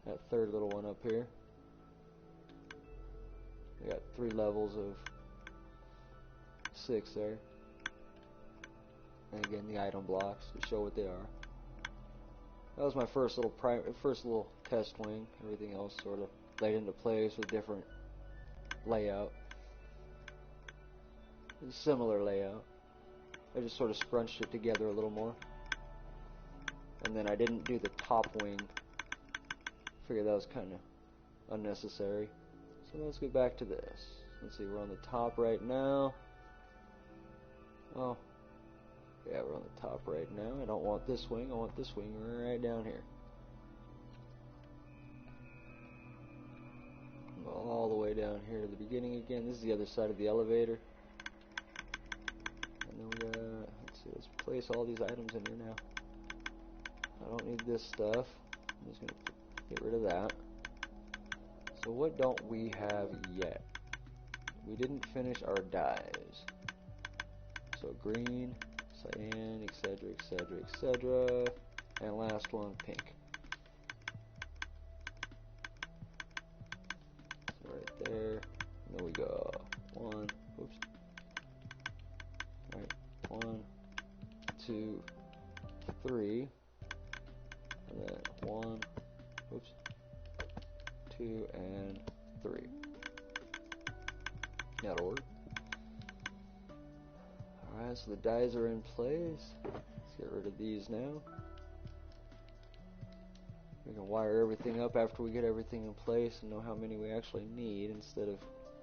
that third little one up here. We got 3 levels of 6 there. And again, the item blocks to show what they are. That was my first little test wing. Everything else sort of laid into place with different layout. Similar layout. I just sort of scrunched it together a little more. And then I didn't do the top wing. Figured that was kind of unnecessary. So let's get back to this. Let's see, we're on the top right now. Oh, yeah, we're on the top right now. I don't want this wing. I want this wing right down here. All the way down here to the beginning again. This is the other side of the elevator. And then we got, let's see, let's place all these items in here now. I don't need this stuff. I'm just going to get rid of that. So what don't we have yet? We didn't finish our dyes. So green, cyan, etc., etc., etc. And last one, pink. So right there. And then we go 1, oops. Right, 1, 2, 3. And then 1, oops, 2, and 3. That'll work. Alright, so the dyes are in place. Let's get rid of these now. We can wire everything up after we get everything in place and know how many we actually need instead of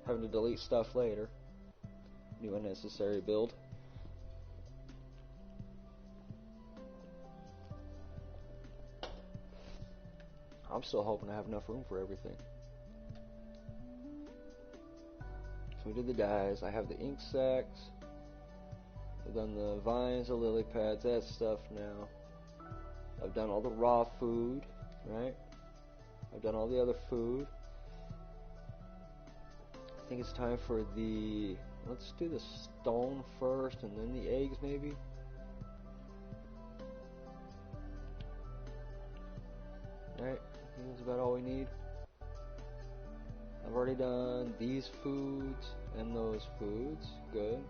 having to delete stuff later. New unnecessary build. I'm still hoping to have enough room for everything. So we did the dyes. I have the ink sacks. I've done the vines, the lily pads, that stuff now. I've done all the raw food, right? I've done all the other food. I think it's time for the... Let's do the stone first and then the eggs maybe. Right, I think that's about all we need. I've already done these foods and those foods. Good.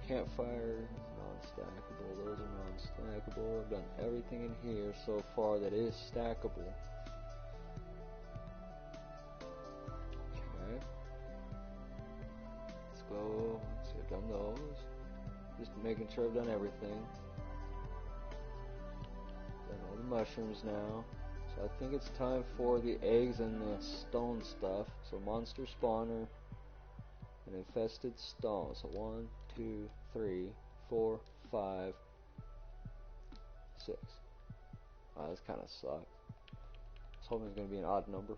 Campfire, non-stackable. Those are non-stackable. I've done everything in here so far that is stackable. Okay. Let's go. Let's see, I've done those. Just making sure I've done everything. Done all the mushrooms now. So I think it's time for the eggs and the stone stuff. So monster spawner, an infested stone. So 1, 2, 3, 4, 5, 6. Oh, this kind of sucks. I was hoping it was going to be an odd number.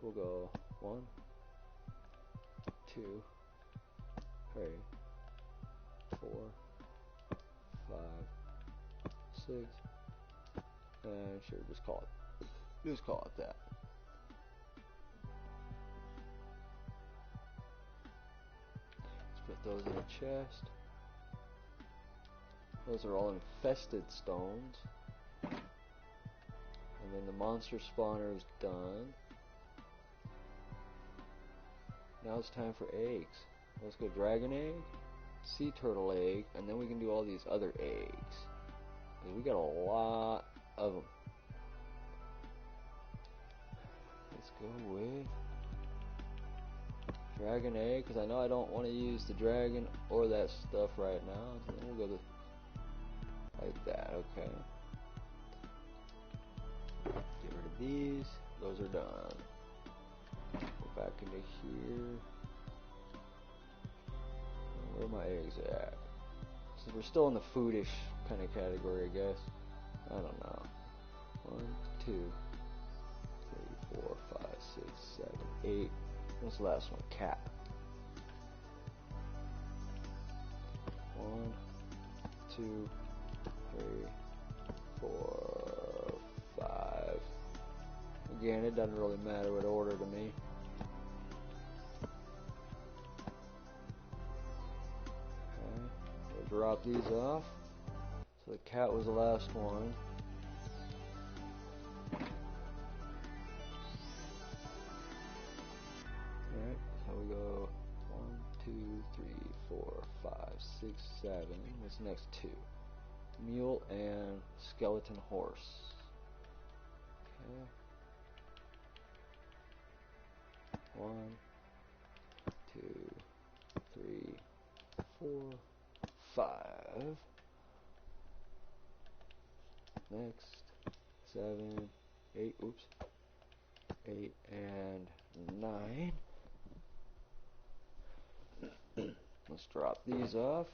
We'll go 1, 2, 3, 4, 5, 6. And sure, just call it that. Let's put those in a chest. Those are all infested stones. And then the monster spawner is done. Now it's time for eggs. Let's go dragon egg, sea turtle egg, and then we can do all these other eggs. We got a lot of them. Let's go with dragon egg, because I know I don't want to use the dragon or that stuff right now. So then we'll go like that. Okay. Get rid of these. Those are done. Go back into here. Where are my eggs at? So we're still in the foodish kind of category, I guess. I don't know. 1, 2, 3, 4, 5, 6, 7, 8. What's the last one? Cat. 1, 2, 3, 4, 5. Again, it doesn't really matter what order to me. Okay. We'll drop these off. So the cat was the last one. Alright, so we go 1, 2, 3, 4, 5, 6, 7. What's next? 2. Mule and skeleton horse. Okay. 1, 2, 3, 4, 5. Next, 7, 8, oops, 8 and 9. Let's drop these off.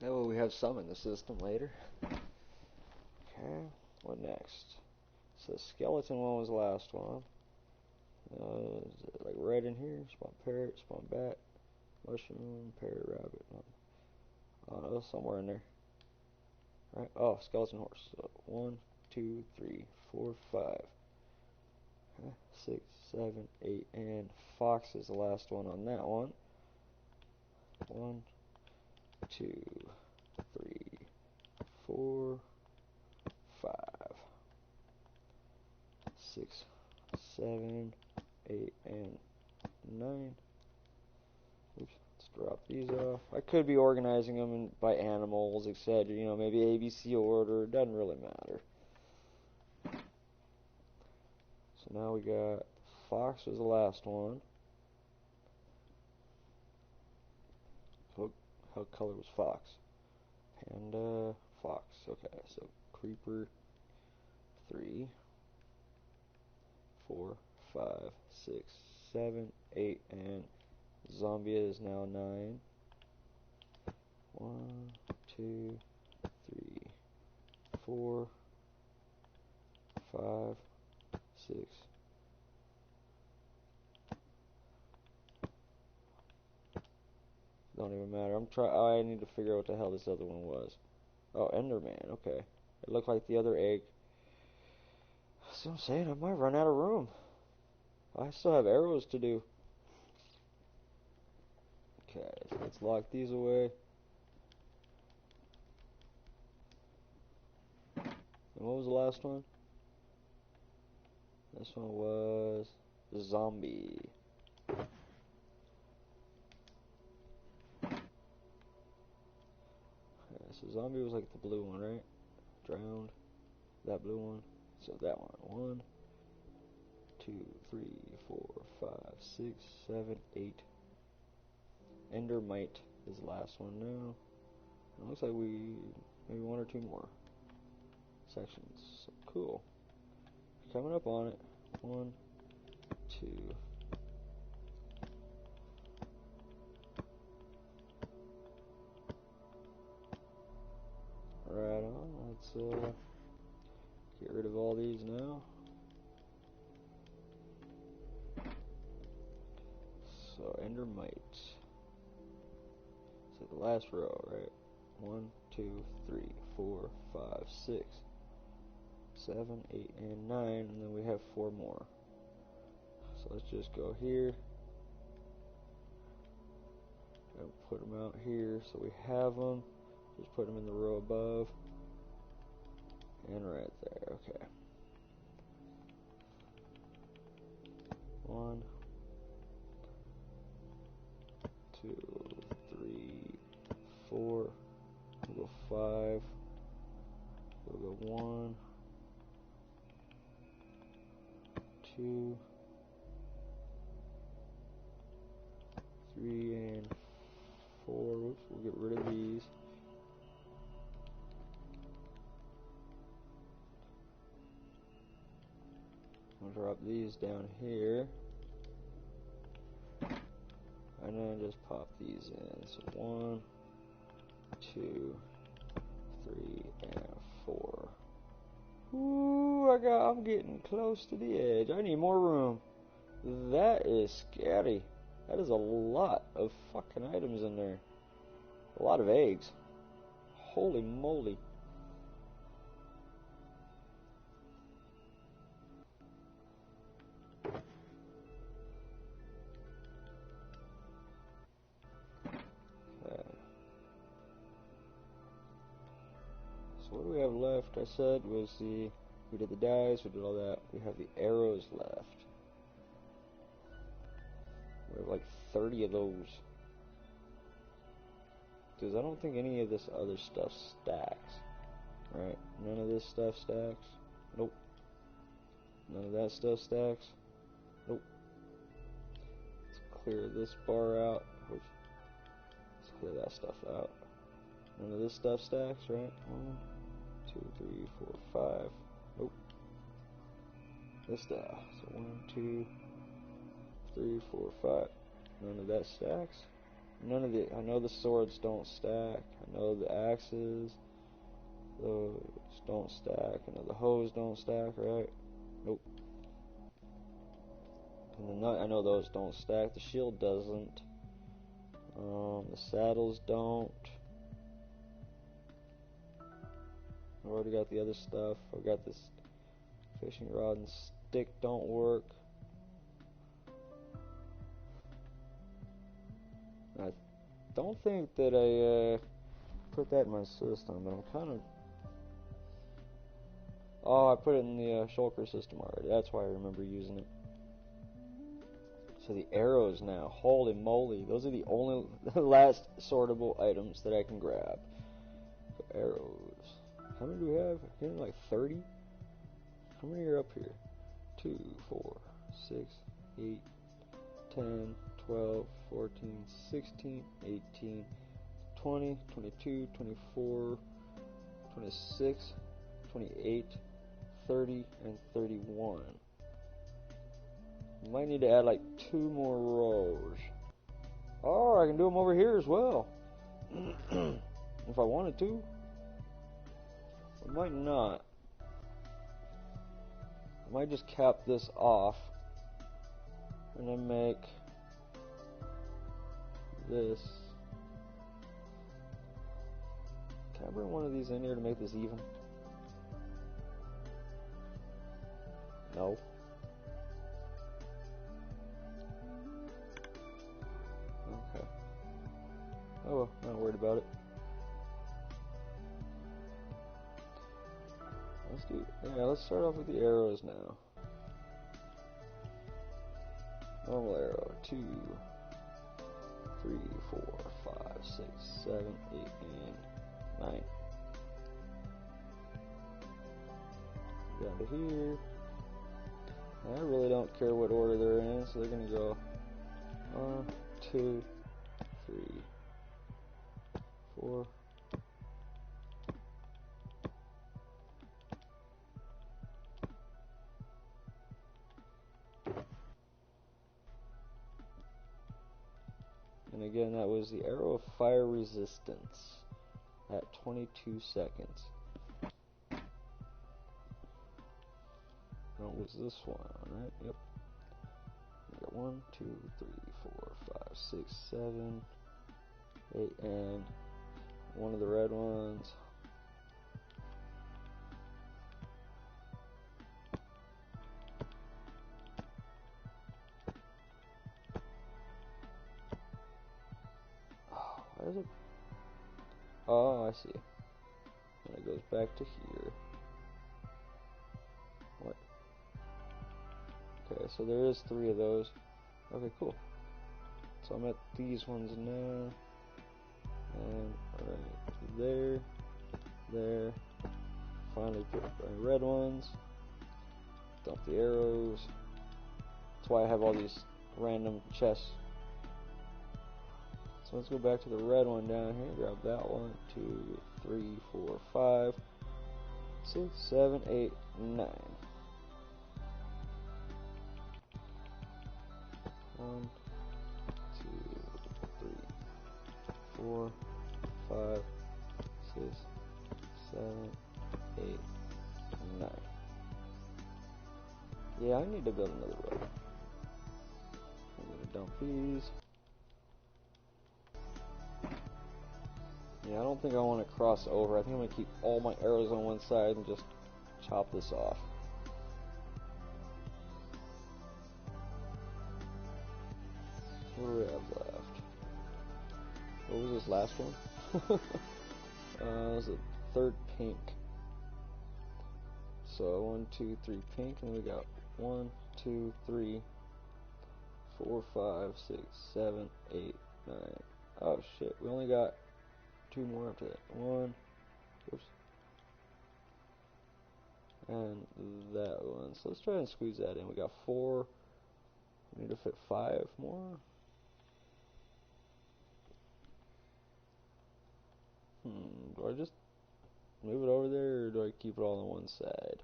That way we have some in the system later. Okay, what next? So skeleton one was the last one. Is it like right in here? Spawn parrot, spawn bat, mushroom, parrot, rabbit. Oh no, somewhere in there. Right? Oh, skeleton horse. So 1, 2, 3, 4, 5. 6, 7, 8, and fox is the last one on that one. 1, 2, 3, 4, 5, 6, 7, 8, and 9. Oops, let's drop these off. I could be organizing them by animals, etc. You know, maybe ABC order. It doesn't really matter. So now we got fox was the last one. What color was fox? Panda, fox. Okay, so creeper 3. 5, 6, 7, 8, and zombie is now 9. 1, 2, 3, 4, 5, 6. Don't even matter. I need to figure out what the hell this other one was. Oh, Enderman. Okay. It looked like the other egg. That's what I'm saying. I might run out of room. I still have arrows to do. Okay, so let's lock these away. And what was the last one? This one was zombie. Okay, so zombie was like the blue one, right? Drowned. That blue one. So that one. 1, 2, 3, 4, 5, 6, 7, 8. Endermite is the last one now. It looks like we maybe 1 or 2 more sections. So cool. Coming up on it. 1, 2. Right on. Let's get rid of all these now. So Endermite. So the last row, right? 1, 2, 3, 4, 5, 6, 7, 8, and 9, and then we have 4 more. So let's just go here and put them out here so we have them. Just put them in the row above and right there. Okay. 1, 2, 3, 4. We'll go 5. We'll go 1, 2, 3, and 4. Whoops, we'll get rid of these. I'll drop these down here. And then just pop these in. So 1, 2, 3, and 4. Ooh, I'm getting close to the edge. I need more room. That is scary. That is a lot of fucking items in there. A lot of eggs. Holy moly. So what do we have left? I said was we did the dice, we did all that. We have the arrows left. We have like 30 of those. Because I don't think any of this other stuff stacks. Right? None of this stuff stacks. Nope. None of that stuff stacks. Nope. Let's clear this bar out. Let's clear that stuff out. None of this stuff stacks, right? 1, 2, 3, 4, 5. Nope. This stuff. So 1, 2, 3, 4, 5. None of that stacks. None of the. I know the swords don't stack. I know the axes. Those don't stack. I know the hoes don't stack, right? Nope. And I know those don't stack. The shield doesn't. The saddles don't. I've already got the other stuff. I've got this fishing rod and stick don't work. I don't think that I put that in my system, but I'm kind of... Oh, I put it in the shulker system already. That's why I remember using it. So the arrows now, holy moly, those are the only last sortable items that I can grab. So arrows. How many do we have? Again, like 30? How many are up here? 2, 4, 6, 8, 10, 12, 14, 16, 18, 20, 22, 24, 26, 28, 30, and 31. Might need to add like 2 more rows. Oh, I can do them over here as well. If I wanted to. I might not. I might just cap this off and then make this. Can I bring one of these in here to make this even? No. Okay. Oh well, not worried about it. Let's start off with the arrows now. Normal arrow, 2, 3, 4, 5, 6, 7, 8, and 9. Down to here. I really don't care what order they're in, so they're gonna go 1, 2, 3, 4. And again, that was the arrow of fire resistance at 22 seconds. What was this one, right? Yep. We got 1, 2, 3, 4, 5, 6, 7, 8, and one of the red ones. Oh, why is it? Oh, I see. And it goes back to here. What? Okay, so there is 3 of those. Okay, cool. So I'm at these ones now. And right there, there. Finally put my red ones. Dump the arrows. That's why I have all these random chests. So let's go back to the red one down here. Grab that one. 2, 3, 4, 5, 6, 7, 8, 9. 1, 2, 3, 4, 5, 6, 7, 8, 9. Yeah, I need to build another road. I'm gonna dump these. Yeah, I don't think I want to cross over. I think I'm gonna keep all my arrows on one side and just chop this off. What do we have left? What was this last one? It was the third pink. So 1, 2, 3 pink, and then we got 1, 2, 3, 4, 5, 6, 7, 8, 9. Oh shit, we only got 2 more after that. 1, oops, and that one. So let's try and squeeze that in. We got 4. We need to fit 5 more. Do I just move it over there, or do I keep it all on one side?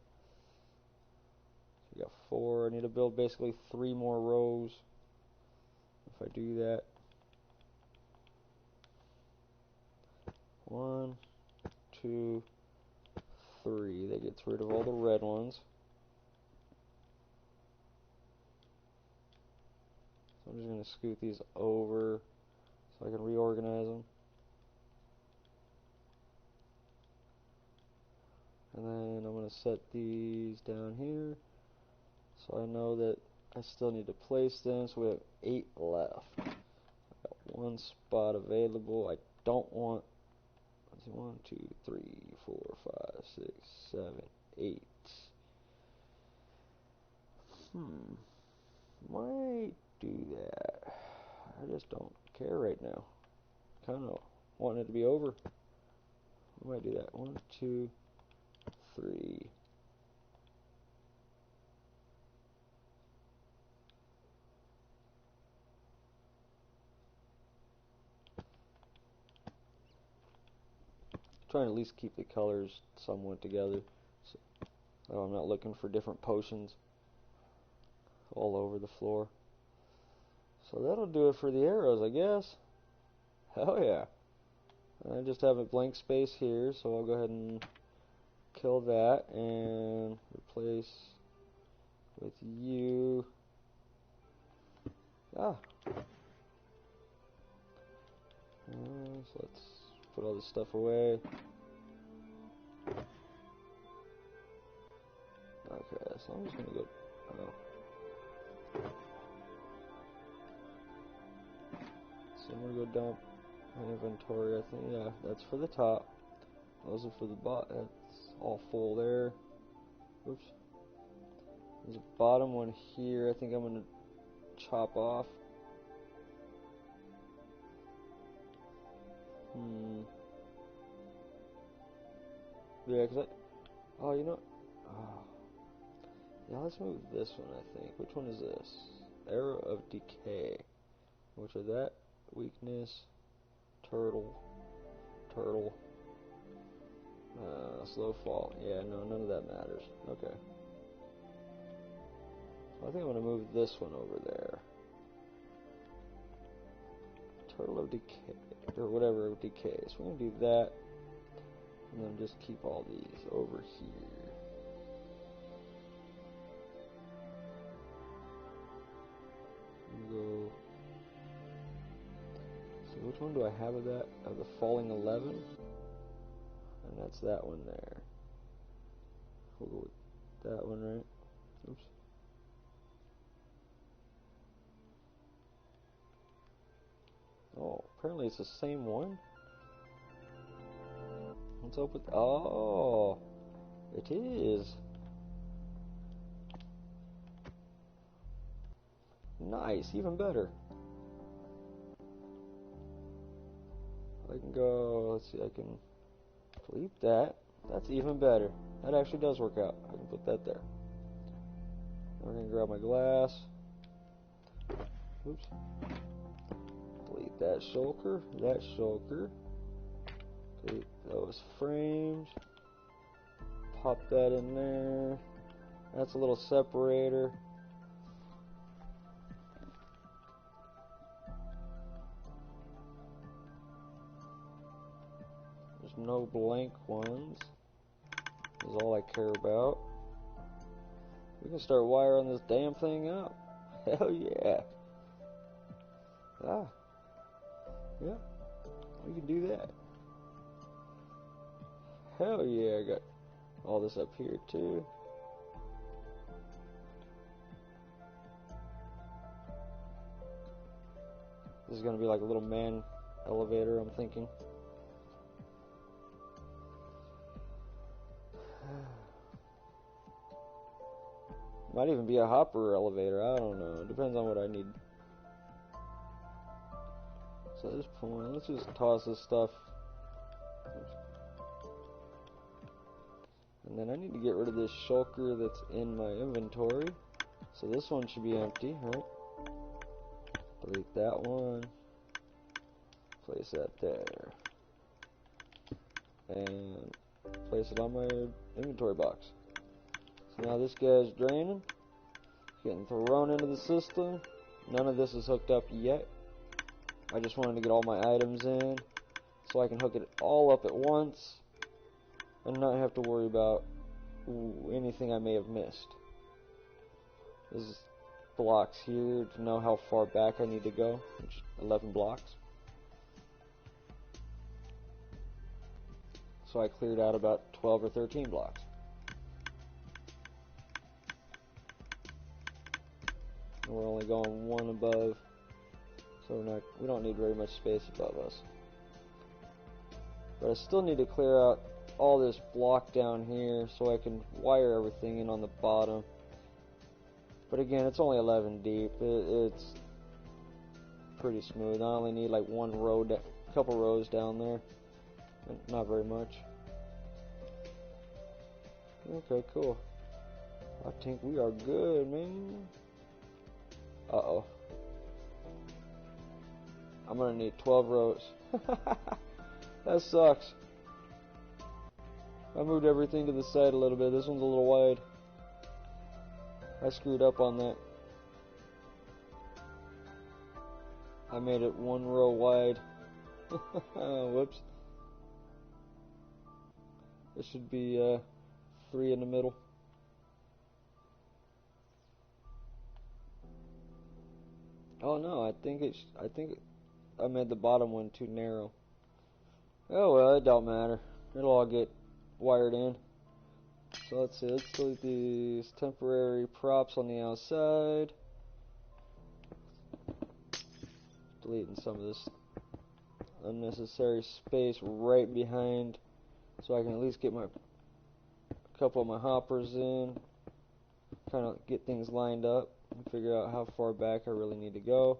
So we got 4. I need to build basically 3 more rows. If I do that, 1, 2, 3. That gets rid of all the red ones. So I'm just going to scoot these over so I can reorganize them. And then I'm going to set these down here so I know that I still need to place them. So we have 8 left. I got 1 spot available. I don't want, let's see, 1, 2, 3, 4, 5, 6, 7, 8. Might do that. I just don't care right now. Kind of want it to be over. I might do that. 1, 2, 3. Trying to at least keep the colors somewhat together, so I'm not looking for different potions all over the floor. So that'll do it for the arrows, I guess. Hell yeah. I just have a blank space here, so I'll go ahead and kill that and replace with you. So let's put all this stuff away. Okay, so I'm just gonna go. So I'm gonna go dump my inventory. I think, yeah, that's for the top. Those are for the bottom. That's all full there. Oops. There's a bottom one here. I think I'm gonna chop off. Yeah, cause oh, you know. Oh. Yeah, let's move this one, I think. Which one is this? Arrow of Decay. Which are that? Weakness. Turtle. Slow fall. Yeah, no, none of that matters. Okay. So I think I'm going to move this one over there. Turtle of Decay. Or whatever of Decay. So we're going to do that. And then just keep all these over here. Go. So which one do I have of that? Of the falling 11? And that's that one there. We'll go with that one, right? Oops. Oh, apparently it's the same one. Let's open. Oh, it is. Nice, even better. I can go, let's see, I can delete that. That's even better. That actually does work out. I can put that there. We're going to grab my glass. Oops. Delete that shulker. Delete those frames. Pop that in there. That's a little separator. There's no blank ones. Is all I care about. We can start wiring this damn thing up. Hell yeah. Yeah. We can do that. Hell yeah, I got all this up here too. This is gonna be like a little man elevator, I'm thinking. Might even be a hopper elevator, I don't know. It depends on what I need. So at this point, let's just toss this stuff. And then I need to get rid of this shulker that's in my inventory. So this one should be empty, right? Delete that one. Place that there. And place it on my inventory box. So now this guy's draining. Getting thrown into the system. None of this is hooked up yet. I just wanted to get all my items in so I can hook it all up at once and not have to worry about anything I may have missed. There's blocks here to know how far back I need to go, which is 11 blocks. So I cleared out about 12 or 13 blocks. And we're only going one above, so we don't need very much space above us. But I still need to clear out all this block down here so I can wire everything in on the bottom. But again, it's only 11 deep. It's pretty smooth. I only need like one row, couple rows down there. Not very much. Okay, cool. I think we are good, man. Uh-oh. I'm gonna need 12 rows. That sucks. I moved everything to the side a little bit. This one's a little wide. I screwed up on that. I made it one row wide. Whoops. There should be 3 in the middle. Oh no, I think I made the bottom one too narrow. Oh well, it don't matter. It'll all get wired in. So let's see, let's delete these temporary props on the outside. Deleting some of this unnecessary space right behind, so I can at least get a couple of my hoppers in, kind of get things lined up and figure out how far back I really need to go.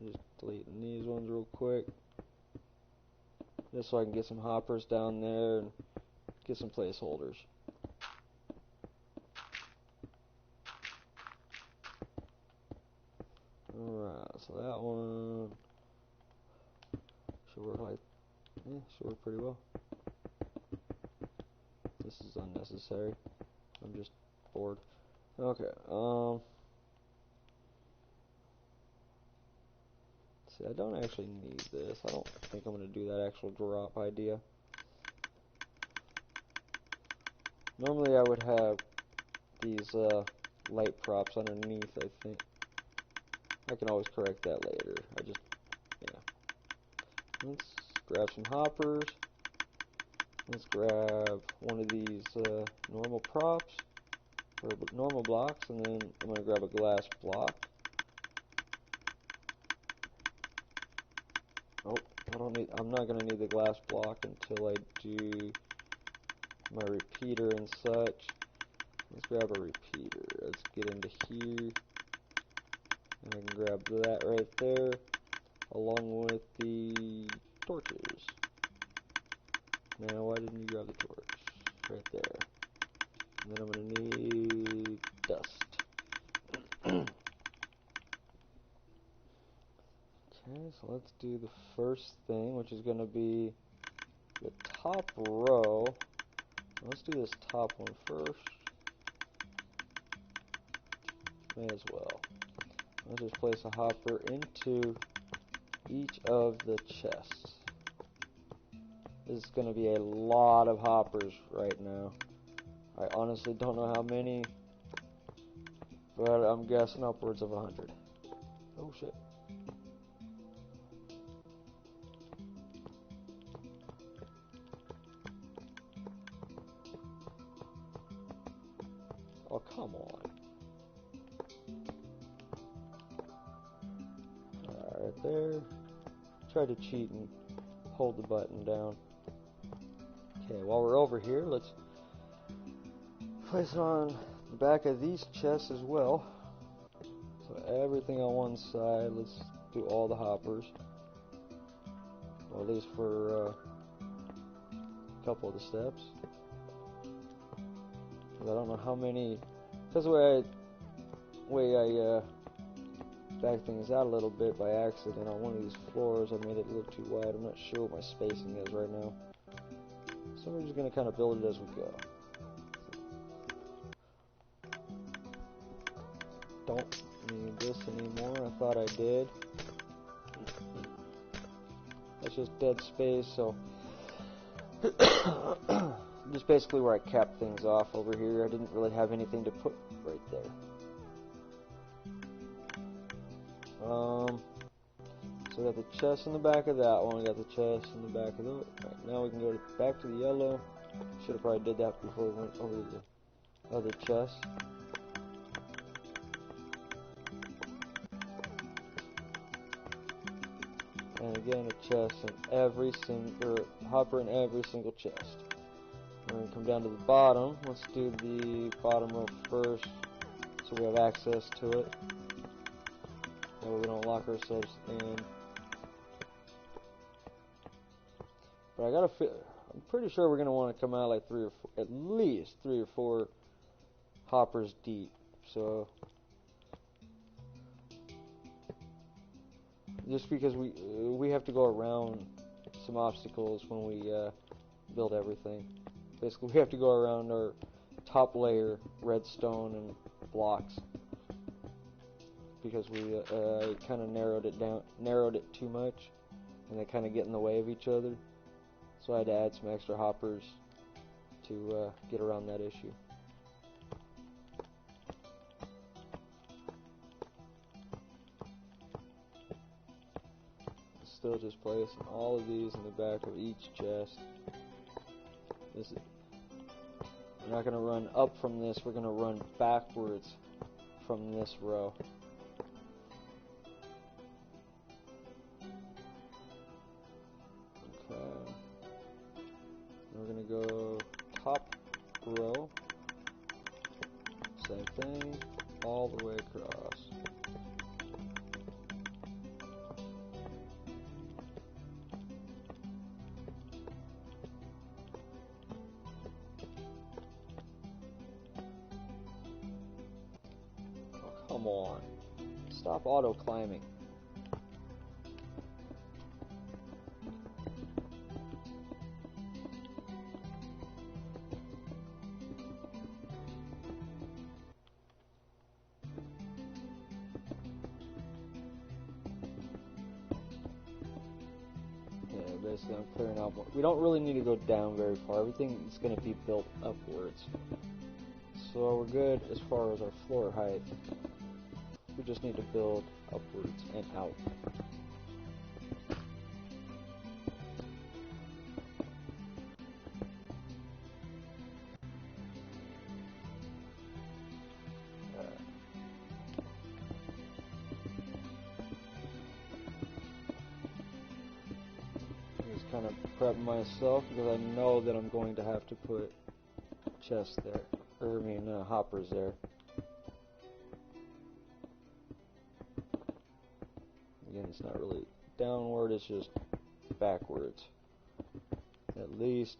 Just deleting these ones real quick, just so I can get some hoppers down there and get some placeholders. Alright, so that one should work should work pretty well. This is unnecessary. I'm just bored. Okay, see, I don't actually need this. I don't think I'm going to do that actual drop idea. Normally I would have these light props underneath, I think. I can always correct that later. Yeah. Let's grab some hoppers. Let's grab one of these normal props, or normal blocks, and then I'm going to grab a glass block. Oh, I'm not going to need the glass block until I do my repeater and such. Let's grab a repeater. Let's get into here. And I can grab that right there, along with the torches. Now, why didn't you grab the torch? Right there. And then I'm going to need dust. Okay, so let's do the first thing, which is going to be the top row. Let's do this top one first. May as well. Let's just place a hopper into each of the chests. This is going to be a lot of hoppers right now. I honestly don't know how many, but I'm guessing upwards of 100. Oh shit. Oh, come on. Alright, there. Try to cheat and hold the button down. Okay, while we're over here, let's place it on the back of these chests as well. So everything on one side, let's do all the hoppers. Or at least for a couple of the steps. Because I don't know how many, because the way I back things out a little bit by accident on one of these floors, I made it a little too wide. I'm not sure what my spacing is right now. So we're just going to kind of build it as we go. Don't need this anymore. I thought I did. That's just dead space, so just basically where I capped things off over here. I didn't really have anything to put right there. So we got the chest in the back of that one. We got the chest in the back of the. Right, now we can go back to the yellow. Should have probably did that before we went over to the other chest. And again, a chest in every single, hopper in every single chest. We're going to come down to the bottom. Let's do the bottom row first, so we have access to it. That way we don't lock ourselves in. But I gotta feel, I'm pretty sure we're going to want to come out like at least three or four hoppers deep. So just because we have to go around some obstacles when we build everything. Basically, we have to go around our top layer redstone and blocks. because we kind of narrowed it too much, and they kind of get in the way of each other. So I had to add some extra hoppers to get around that issue. Still just placing all of these in the back of each chest. We're not going to run up from this, we're going to run backwards from this row. Okay. We're going to go top row. Same thing, all the way across. Come on. Stop auto climbing. Yeah, basically I'm clearing out more. We don't really need to go down very far. Everything is going to be built upwards. So we're good as far as our floor height. We just need to build upwards and out. Just kind of prep myself because I know that I'm going to have to put chests there, or I mean hoppers there. Again, it's not really downward, it's just backwards. At least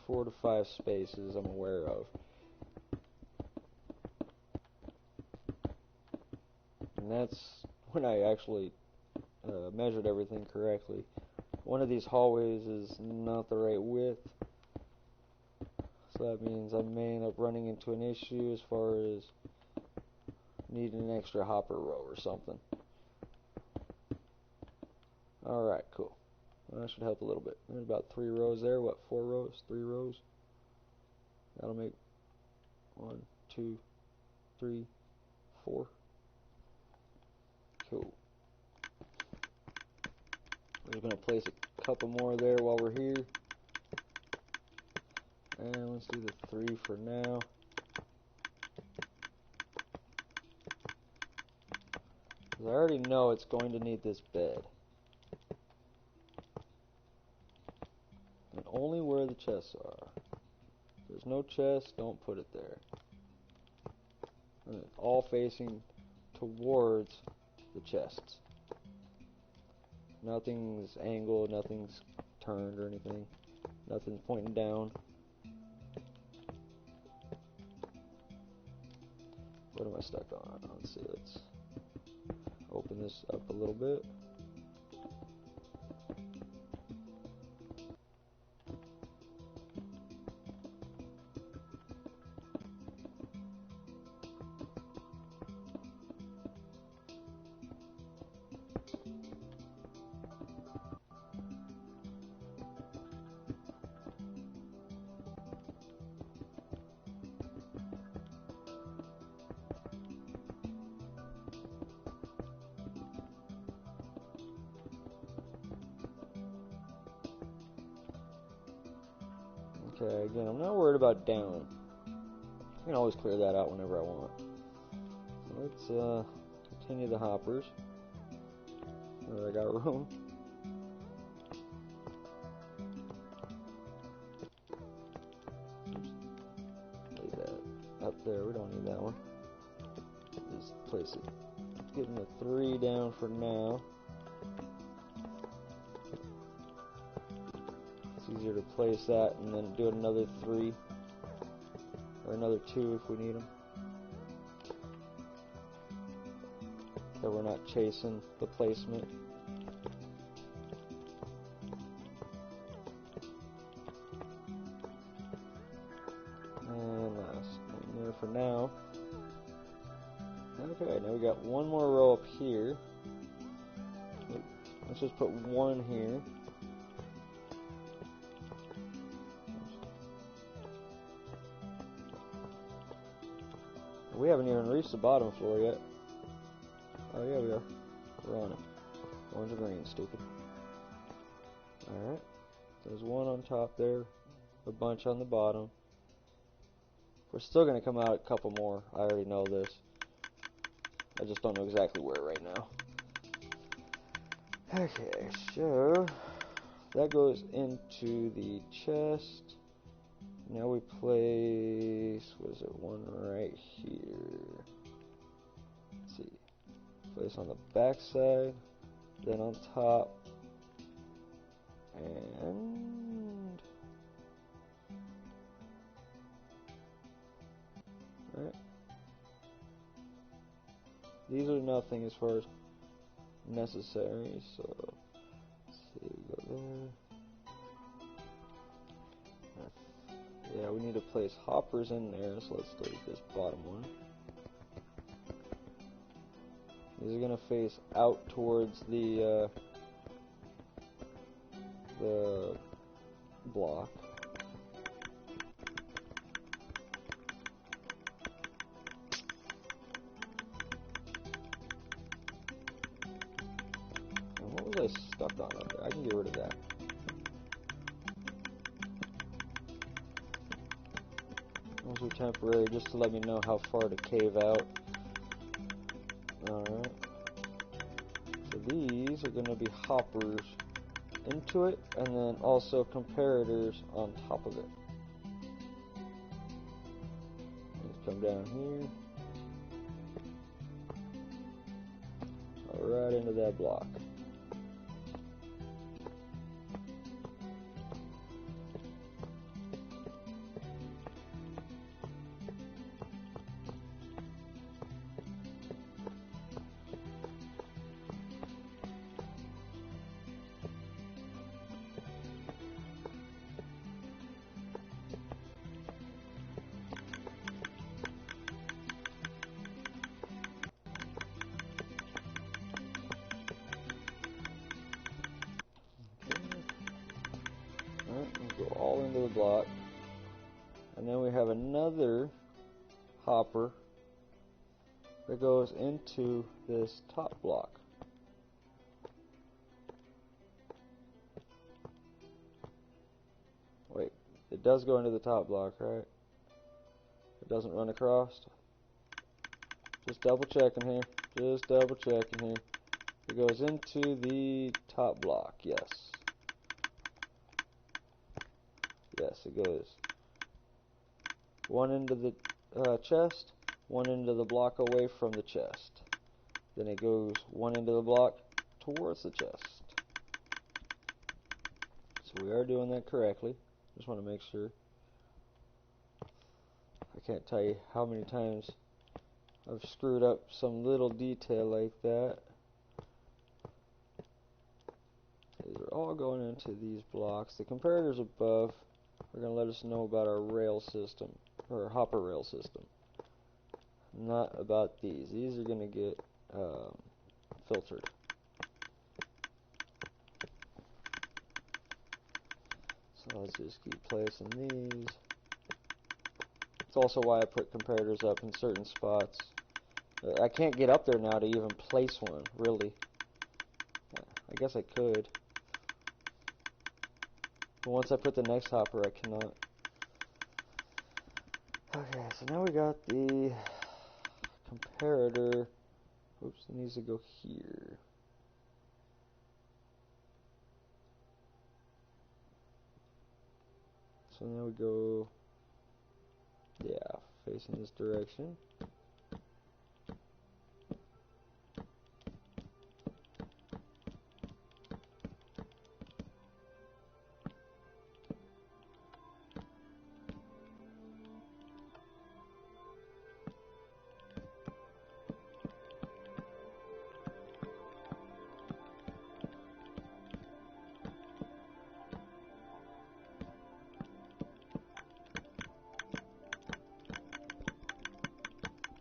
4 to 5 spaces I'm aware of. And that's when I actually measured everything correctly. One of these hallways is not the right width, so that means I may end up running into an issue as far as needing an extra hopper row or something. Alright, cool. That should help a little bit. There's about 3 rows there. What, 4 rows? 3 rows? That'll make 1, 2, 3, 4. Cool. We're going to place a couple more there while we're here. And let's do the 3 for now. Because I already know it's going to need this bed. And only where the chests are. If there's no chest, don't put it there. And it's all facing towards the chests. Nothing's angled, nothing's turned or anything. Nothing's pointing down. What am I stuck on? Let's see, let's open this up a little bit. Okay, again, I'm not worried about down. I can always clear that out whenever I want. So let's continue the hoppers. I got room. Leave that up there. We don't need that one. Just place it. Getting the 3 down for now. It's easier to place that and then do another 3 or another 2 if we need them. So we're not chasing the placement. And last one there for now. Okay, now we got one more row up here. Let's just put one here. We haven't even reached the bottom floor yet. Oh yeah, we are. We're on it. Orange and green, stupid. Alright. There's one on top there. A bunch on the bottom. We're still going to come out a couple more. I already know this. I just don't know exactly where right now. Okay, so that goes into the chest. Now we place, what is it, one right here. Let's see. Place on the back side, then on top, and right. These are nothing as far as necessary, so let's see, we go there. Yeah, we need to place hoppers in there, so let's start with this bottom one. These are going to face out towards the block. And what was I stuck on up there? I can get rid of that. Those are temporary, just to let me know how far to cave out. Alright. So these are going to be hoppers into it, and then also comparators on top of it. Let's come down here. Right into that block. Go all into the block, and then we have another hopper that goes into this top block. Wait, it does go into the top block, right? It doesn't run across? Just double checking here. Just double checking here. It goes into the top block, yes. Yes, it goes one into the chest, one into the block away from the chest. Then it goes one into the block towards the chest. So we are doing that correctly. Just want to make sure. I can't tell you how many times I've screwed up some little detail like that. These are all going into these blocks. The comparators above are going to let us know about our rail system, or hopper rail system. Not about these. These are going to get filtered. So let's just keep placing these. It's also why I put comparators up in certain spots. I can't get up there now to even place one, really. I guess I could. But once I put the next hopper, I cannot. Okay, so now we got the comparator. Oops, it needs to go here. So now we go, yeah, facing this direction.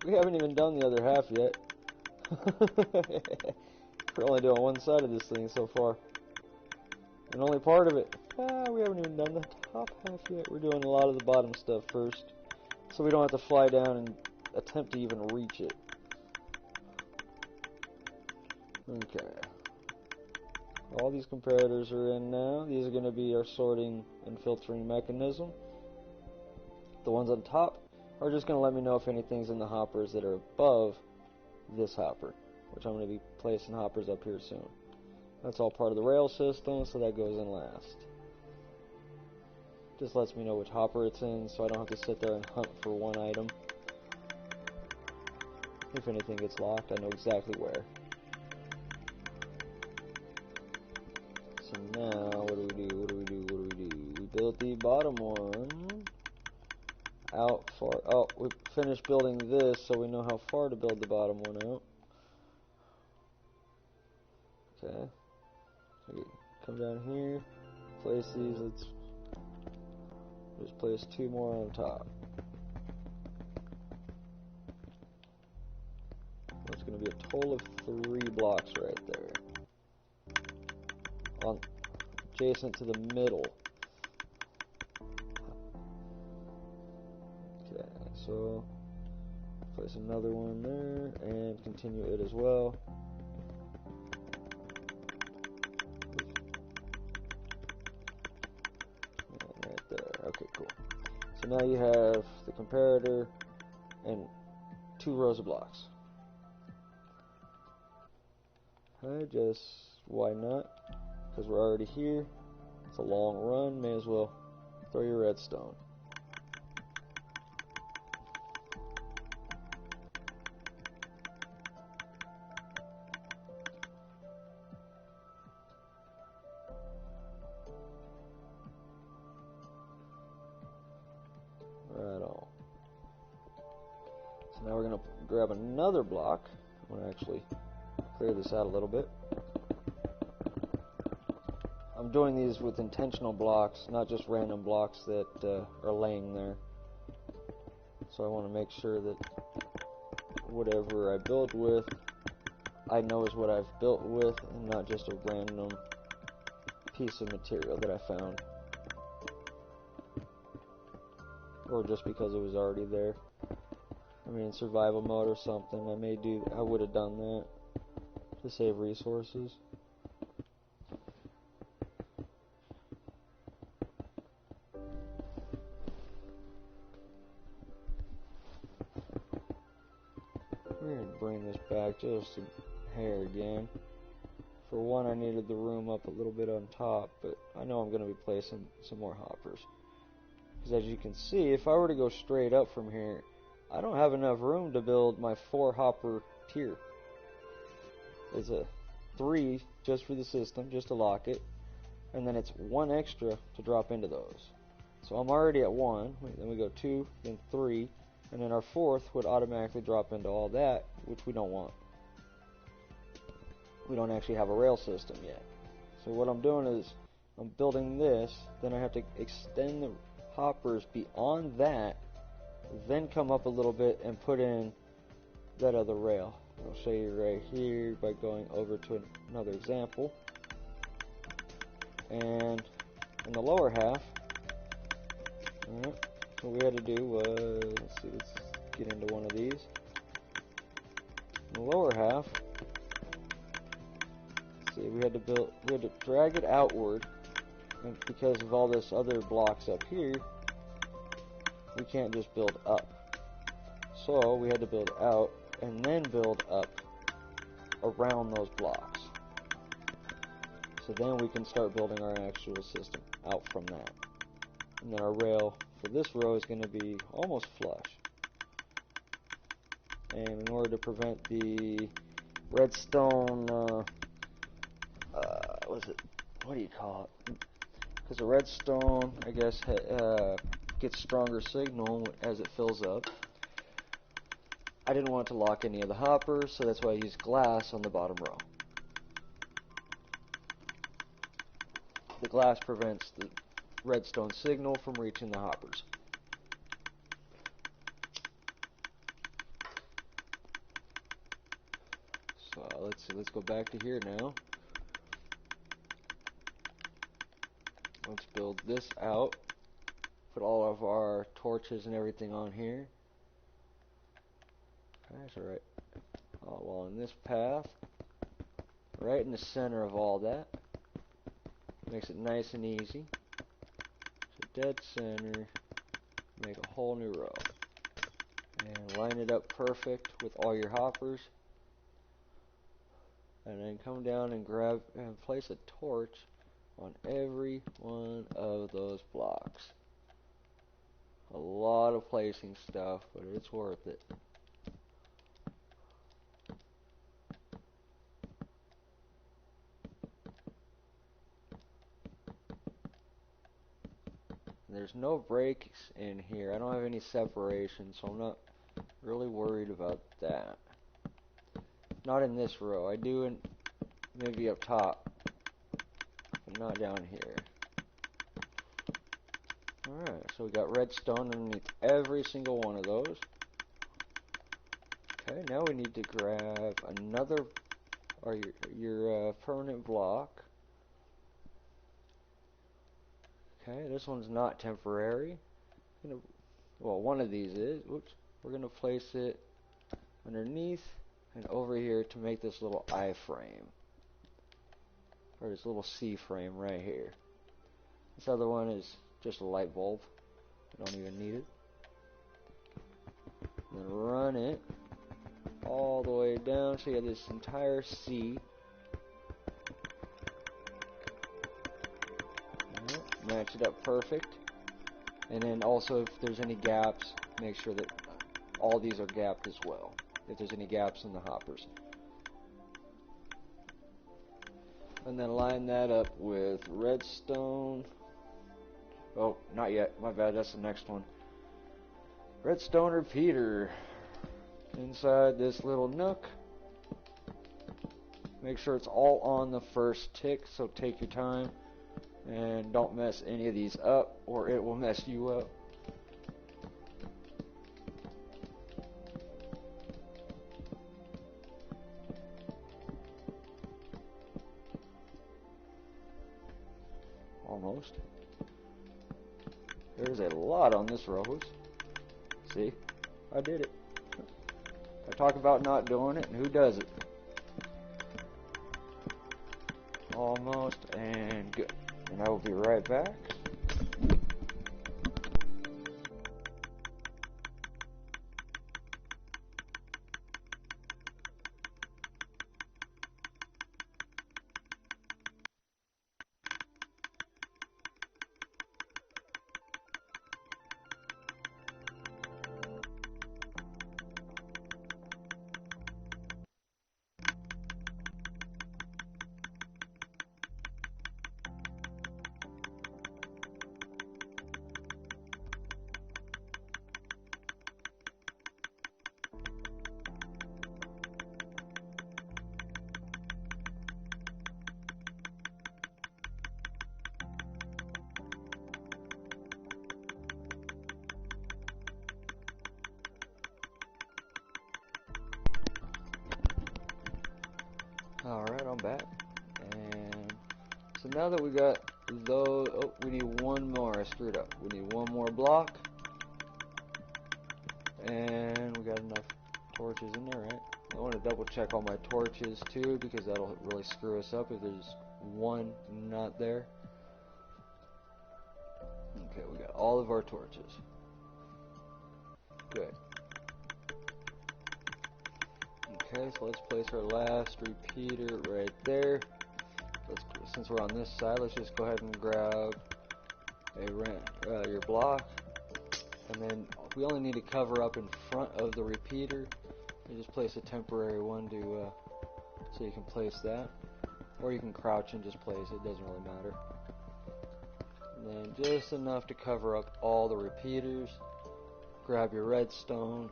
We haven't even done the other half yet. We're only doing one side of this thing so far. And only part of it. We haven't even done the top half yet. We're doing a lot of the bottom stuff first. So we don't have to fly down and attempt to even reach it. Okay. All these comparators are in now. These are going to be our sorting and filtering mechanism. The ones on top are just going to let me know if anything's in the hoppers that are above this hopper, which I'm going to be placing hoppers up here soon. That's all part of the rail system, so that goes in last. Just lets me know which hopper it's in, so I don't have to sit there and hunt for one item. If anything gets locked, I know exactly where. So now, what do we do? We built the bottom one out far. Oh, we finished building this, so we know how far to build the bottom one out. Okay. So we come down here, place these. Let's just place 2 more on top. That's going to be a total of 3 blocks right there. Adjacent to the middle. Okay, so place another one there and continue it as well. And right there. Okay, cool. So now you have the comparator and 2 rows of blocks. Why not? Because we're already here. It's a long run, may as well throw your redstone. Right on. So now we're going to grab another block. I'm going to actually clear this out a little bit. I'm doing these with intentional blocks, not just random blocks that are laying there. So I want to make sure that whatever I build with, I know is what I've built with, and not just a random piece of material that I found. Or just because it was already there. I mean, in survival mode or something, I would have done that to save resources. We're going to bring this back just a hair again. For one, I needed the room up a little bit on top, but I know I'm going to be placing some more hoppers. Because as you can see, if I were to go straight up from here, I don't have enough room to build my 4 hopper tier. There's a 3 just for the system, just to lock it, and then it's 1 extra to drop into those. So I'm already at 1, then we go 2, then 3, and then our 4th would automatically drop into all that, which we don't want. We don't actually have a rail system yet. So what I'm doing is I'm building this, then I have to extend the hoppers beyond that, then come up a little bit and put in that other rail. I'll show you right here by going over to another example. And in the lower half, alright, what we had to do was, let's get into one of these. In the lower half, see, we had to drag it outward, and because of all this other blocks up here, we can't just build up. So we had to build out and then build up around those blocks. So then we can start building our actual system out from that. And then our rail for this row is going to be almost flush. And in order to prevent the redstone, what do you call it? Because the redstone, I guess, gets stronger signal as it fills up. I didn't want to lock any of the hoppers, so that's why I used glass on the bottom row. The glass prevents the redstone signal from reaching the hoppers. let's see, let's go back to here now. Let's build this out. Put all of our torches and everything on here. That's alright. All along this path. Right in the center of all that. Makes it nice and easy. So dead center. Make a whole new row. And line it up perfect with all your hoppers. And then come down and grab and place a torch on every one of those blocks. A lot of placing stuff, but it's worth it. There's no breaks in here. I don't have any separation, so I'm not really worried about that. Not in this row. I do in maybe up top, but not down here. Alright, so we got redstone underneath every single one of those. Okay, now we need to grab another, or your permanent block. Okay, this one's not temporary. Well, one of these is. Oops. We're going to place it underneath and over here to make this little I-frame. Or this little C-frame right here. This other one is just a light bulb. You don't even need it. Then run it all the way down so you have this entire C. Match it up perfect. And then also if there's any gaps, make sure that all these are gapped as well. If there's any gaps in the hoppers. And then line that up with redstone. Oh, not yet. My bad. That's the next one. Redstone repeater. Inside this little nook. Make sure it's all on the first tick, so take your time. And don't mess any of these up, or it will mess you up. Almost. There's a lot on this rose. See? I did it. I talk about not doing it, and who does it? Almost, and good. And I will be right back. Alright, I'm back. And so now that we got those, oh, we need one more. I screwed up. We need one more block. And we got enough torches in there, right? I want to double check all my torches too, because that'll really screw us up if there's one not there. Okay, we got all of our torches. Good. Okay, so let's place our last repeater right there. Since we're on this side, let's just go ahead and grab your block, and then we only need to cover up in front of the repeater. You just place a temporary one to so you can place that, or you can crouch and just place it. Doesn't really matter. And then just enough to cover up all the repeaters. Grab your redstone.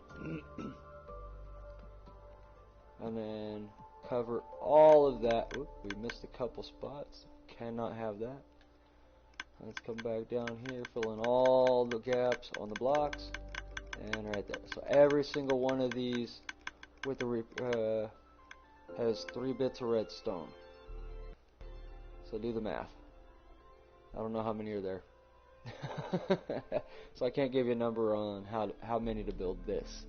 And then cover all of that. Oop, we missed a couple spots. Cannot have that. Let's come back down here, fill in all the gaps on the blocks, and right there. So every single one of these with the has 3 bits of redstone. So do the math. I don't know how many are there. So I can't give you a number on how many to build this.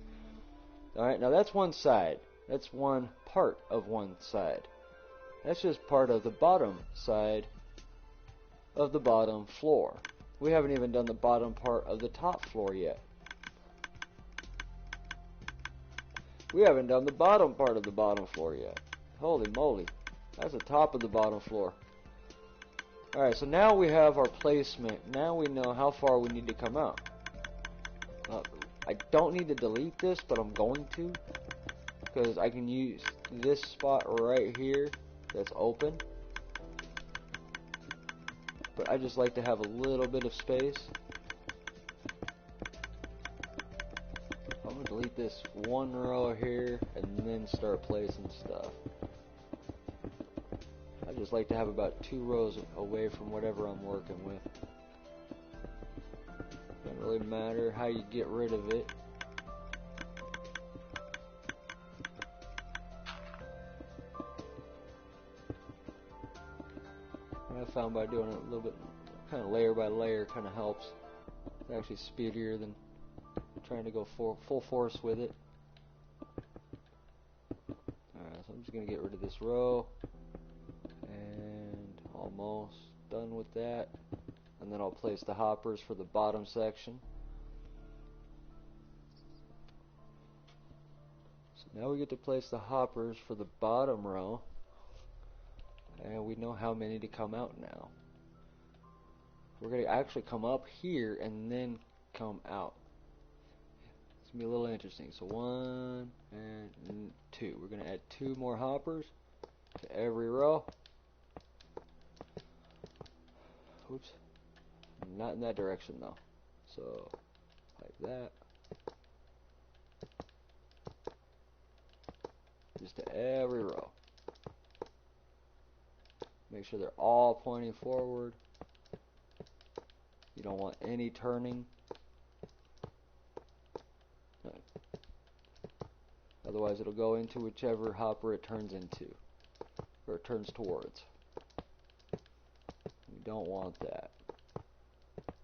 Alright, now that's one side. That's one part of one side. That's just part of the bottom side of the bottom floor. We haven't even done the bottom part of the top floor yet. We haven't done the bottom part of the bottom floor yet. Holy moly. That's the top of the bottom floor. Alright, so now we have our placement. Now we know how far we need to come out. I don't need to delete this, but I'm going to. Because I can use this spot right here that's open. But I just like to have a little bit of space. I'm going to delete this one row here and then start placing stuff. I just like to have about 2 rows away from whatever I'm working with. Doesn't really matter how you get rid of it. I found by doing it a little bit kind of layer by layer kind of helps. It's actually speedier than trying to go full force with it. Alright, so I'm just going to get rid of this row. And almost done with that. And then I'll place the hoppers for the bottom section. So now we get to place the hoppers for the bottom row. And we know how many to come out now. We're going to actually come up here and then come out. It's going to be a little interesting. So 1 and 2. We're going to add 2 more hoppers to every row. Oops. Not in that direction though. So, like that. Just to every row. Make sure they're all pointing forward. You don't want any turning. Otherwise it'll go into whichever hopper it turns into. Or it turns towards. We don't want that.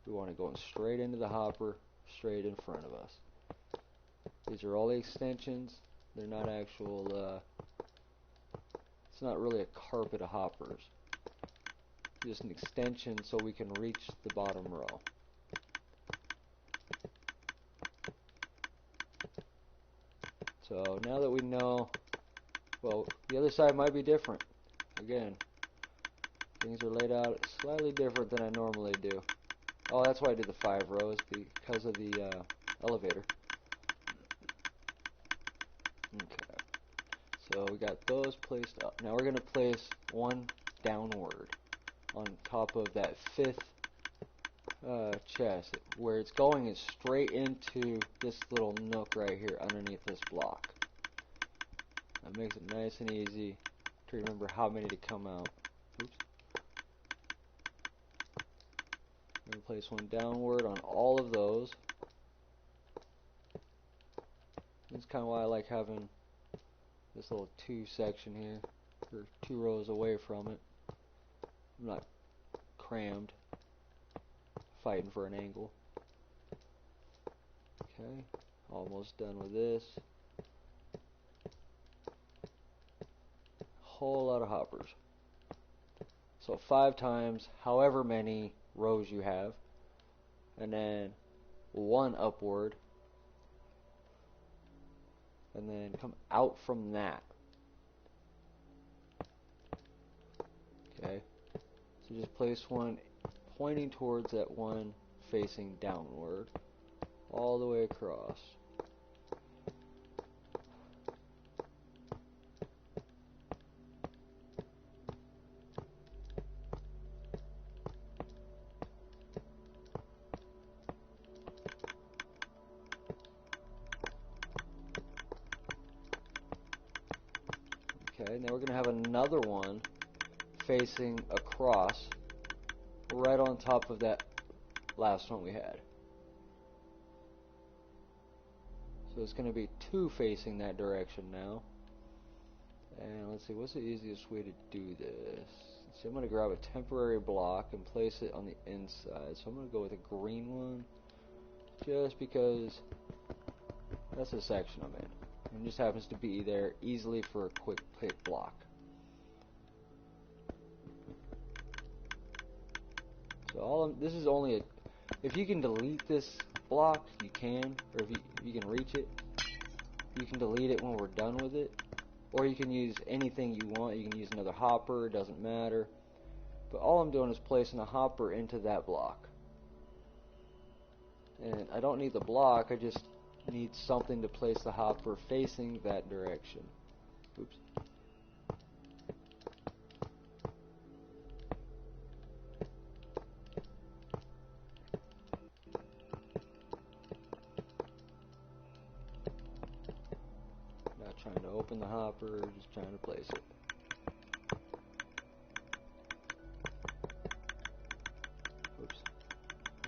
We want it going straight into the hopper, straight in front of us. These are all the extensions. They're not actual, it's not really a carpet of hoppers. Just an extension so we can reach the bottom row. So now that we know, well, the other side might be different. Again, things are laid out slightly different than I normally do. Oh, that's why I did the 5 rows, because of the elevator. Okay. So we got those placed up. Now we're going to place one downward on top of that 5th chest. Where it's going is straight into this little nook right here underneath this block. That makes it nice and easy to remember how many to come out. Oops. I'm going to place one downward on all of those. That's kind of why I like having this little 2 section here, or 2 rows away from it. I'm not crammed fighting for an angle. Okay, almost done with this. Whole lot of hoppers. So 5 times however many rows you have, and then 1 upward, and then come out from that. Okay, so just place one pointing towards that one facing downward all the way across. Okay, now we're going to have another one facing across right on top of that last one we had. So it's going to be 2 facing that direction now. And let's see, what's the easiest way to do this? Let's see, I'm going to grab a temporary block and place it on the inside. So I'm going to go with a green one, just because that's the section I'm in. It just happens to be there easily for a quick hit block. So this is only a, if you can delete this block, you can, or if you can reach it, you can delete it when we're done with it. Or you can use anything you want. You can use another hopper, it doesn't matter. But all I'm doing is placing a hopper into that block. And I don't need the block, I just need something to place the hopper facing that direction. Oops. Not trying to open the hopper, just trying to place it. Oops.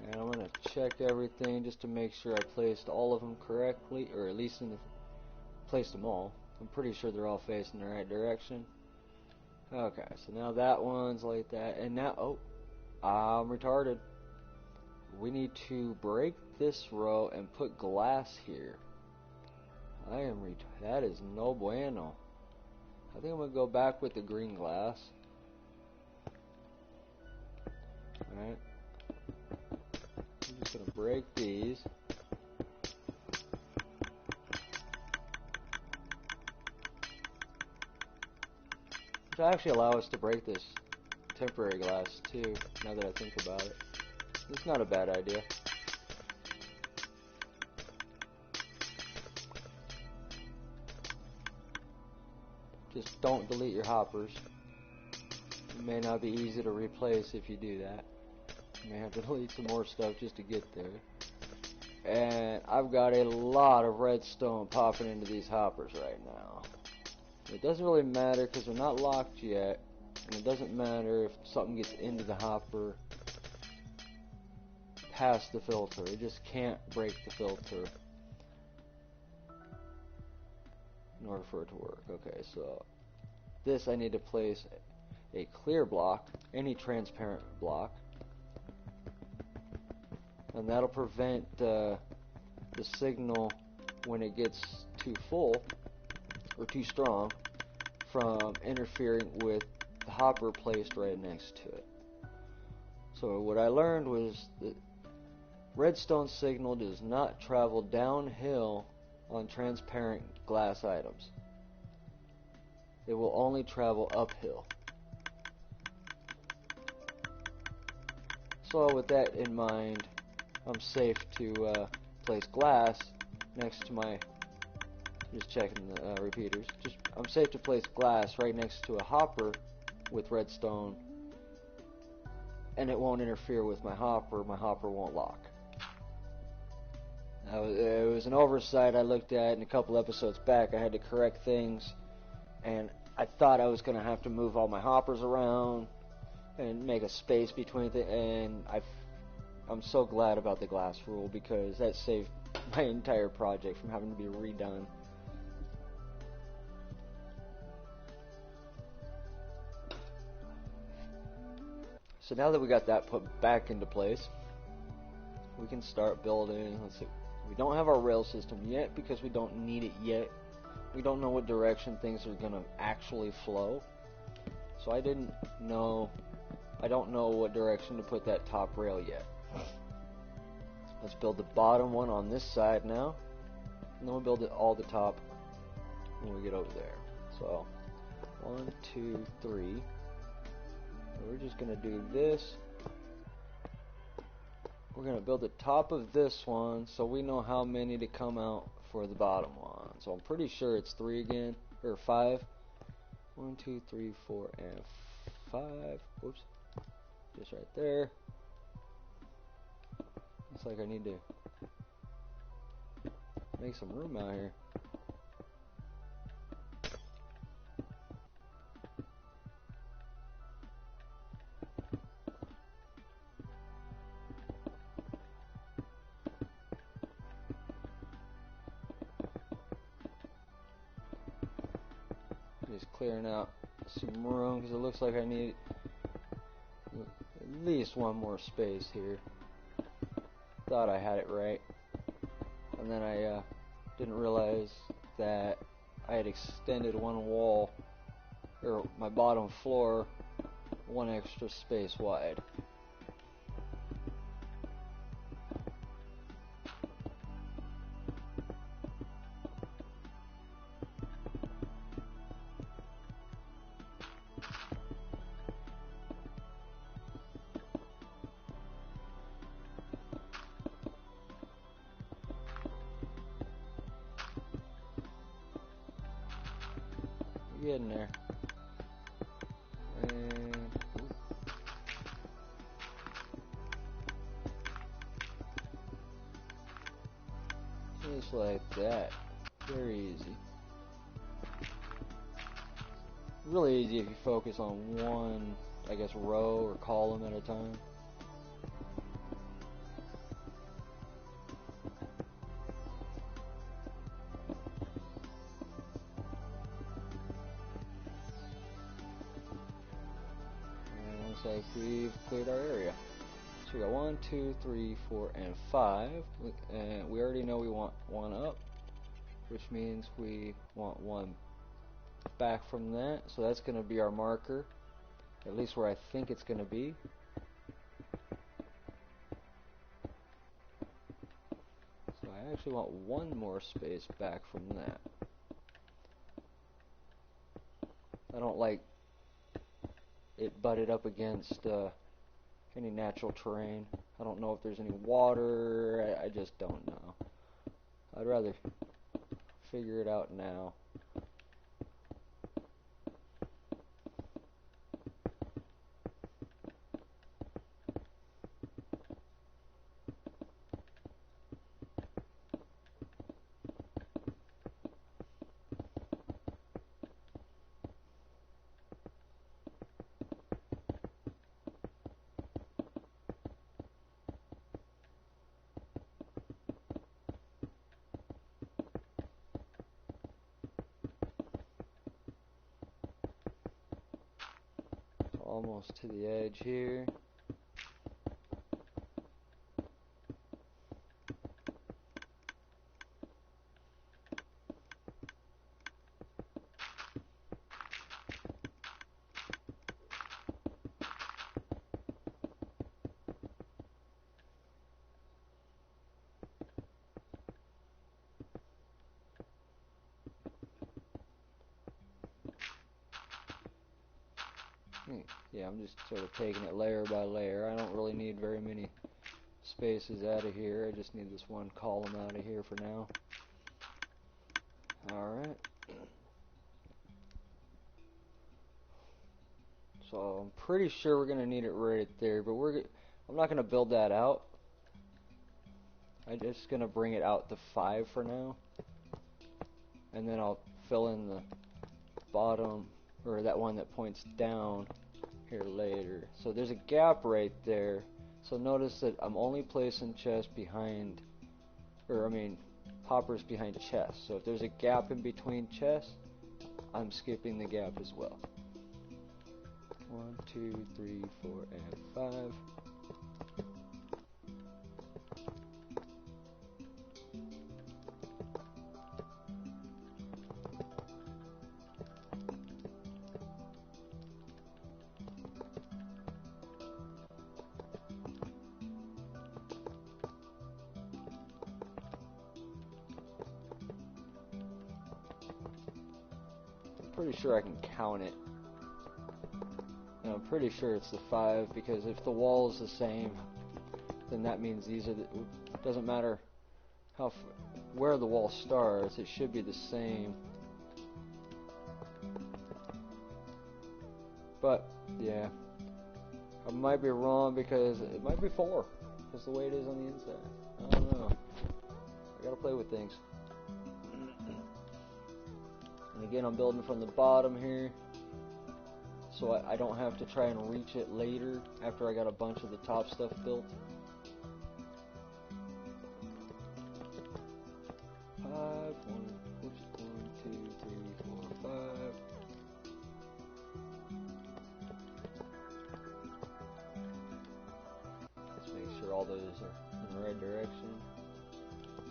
And I'm going to check everything just to make sure I placed all of them correctly, or at least placed them all. I'm pretty sure they're all facing the right direction. Okay, so now that one's like that, and now, oh, I'm retarded. We need to break this row and put glass here. That is no bueno. I think I'm going to go back with the green glass. Alright. I'm just going to break these. Which actually allow us to break this temporary glass too, now that I think about it. It's not a bad idea. Just don't delete your hoppers. It may not be easy to replace if you do that. You may have to delete some more stuff just to get there. And I've got a lot of redstone popping into these hoppers right now. It doesn't really matter because they're not locked yet. And it doesn't matter if something gets into the hopper past the filter. It just can't break the filter in order for it to work. Okay, so this I need to place a clear block, any transparent block, and that'll prevent the signal when it gets too full or too strong from interfering with the hopper placed right next to it. So what I learned was that redstone signal does not travel downhill on transparent glass items. It will only travel uphill. So with that in mind, I'm safe to place glass next to my, just checking the repeaters, I'm safe to place glass right next to a hopper with redstone, and it won't interfere with my hopper won't lock. It was an oversight I looked at in a couple episodes back. I had to correct things, and I thought I was going to have to move all my hoppers around and make a space between them, and I'm so glad about the glass rule because that saved my entire project from having to be redone. So now that we got that put back into place, we can start building. Let's see. We don't have our rail system yet because we don't need it yet. We don't know what direction things are going to actually flow. So I don't know what direction to put that top rail yet. Let's build the bottom one on this side now. And then we'll build it all the top when we get over there. So 1, 2, 3. We're just going to do this. We're going to build the top of this one so we know how many to come out for the bottom one. So I'm pretty sure it's 3 again, or 5. 1, 2, 3, 4, and 5. Whoops. Just right there. Looks like I need to make some room out here. Just clearing out some room because it looks like I need at least one more space here. Thought I had it right, and then I didn't realize that I had extended one wall, or my bottom floor, one extra space wide. Getting there. And just like that. Very easy. Really easy if you focus on one, I guess, row or column at a time. Looks like we've cleared our area. So we got 1, 2, 3, 4, and 5. And we already know we want one up, which means we want one back from that. So that's going to be our marker, at least where I think it's going to be. So I actually want one more space back from that. I don't like it butted up against any natural terrain. I don't know if there's any water. I just don't know. I'd rather figure it out now. Almost to the edge here. Yeah, I'm just sort of taking it layer by layer. I don't really need very many spaces out of here. I just need this one column out of here for now. Alright. So I'm pretty sure we're going to need it right there, but I'm not going to build that out. I'm just going to bring it out to 5 for now. And then I'll fill in the bottom, or that one that points down here later. So there's a gap right there. So notice that I'm only placing chests behind, hoppers behind chests. So if there's a gap in between chests, I'm skipping the gap as well. 1, 2, 3, 4, and 5. Pretty sure I can count it. And I'm pretty sure it's the 5, because if the wall is the same, then that means these are doesn't matter where the wall starts, it should be the same. But yeah, I might be wrong, because it might be 4, because the way it is on the inside. I don't know. I gotta play with things. And again, I'm building from the bottom here, so I don't have to try and reach it later after I got a bunch of the top stuff built. 5, 1, 2, 3, 4, 5. all those are in the right direction.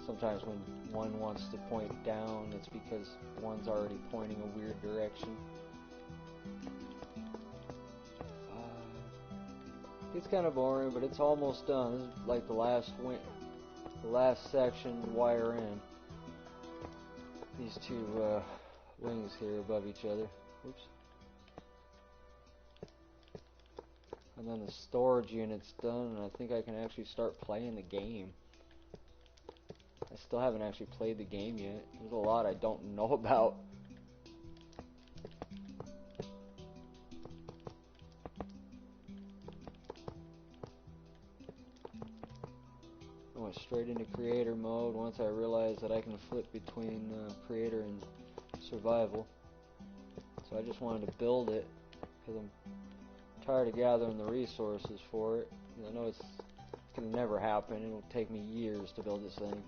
Sometimes when one wants to point down, it's because one's already pointing a weird direction. It's kind of boring, but it's almost done. This is like the last section to wire in. These two wings here above each other. Oops. And then the storage unit's done, and I think I can actually start playing the game. I still haven't actually played the game yet. There's a lot I don't know about. I went straight into creator mode once I realized that I can flip between creator and survival. So I just wanted to build it because I'm tired of gathering the resources for it. I know it's going to never happen. It'll take me years to build this thing.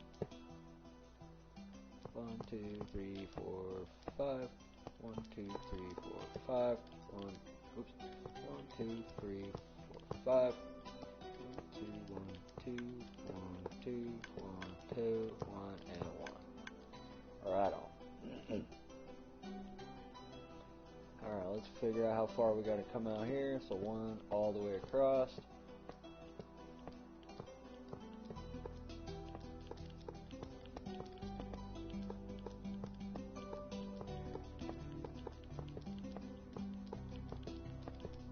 1, 2, 3, 4, 5. 1, 2, 3, 4, 5. 1, oops. 1, 2, 3, 4, 5. 1, 2, 1, 2, 1, 2, 1, 2, 1, and 1. Alright on. Alright, let's figure out how far we gotta come out here. So 1 all the way across.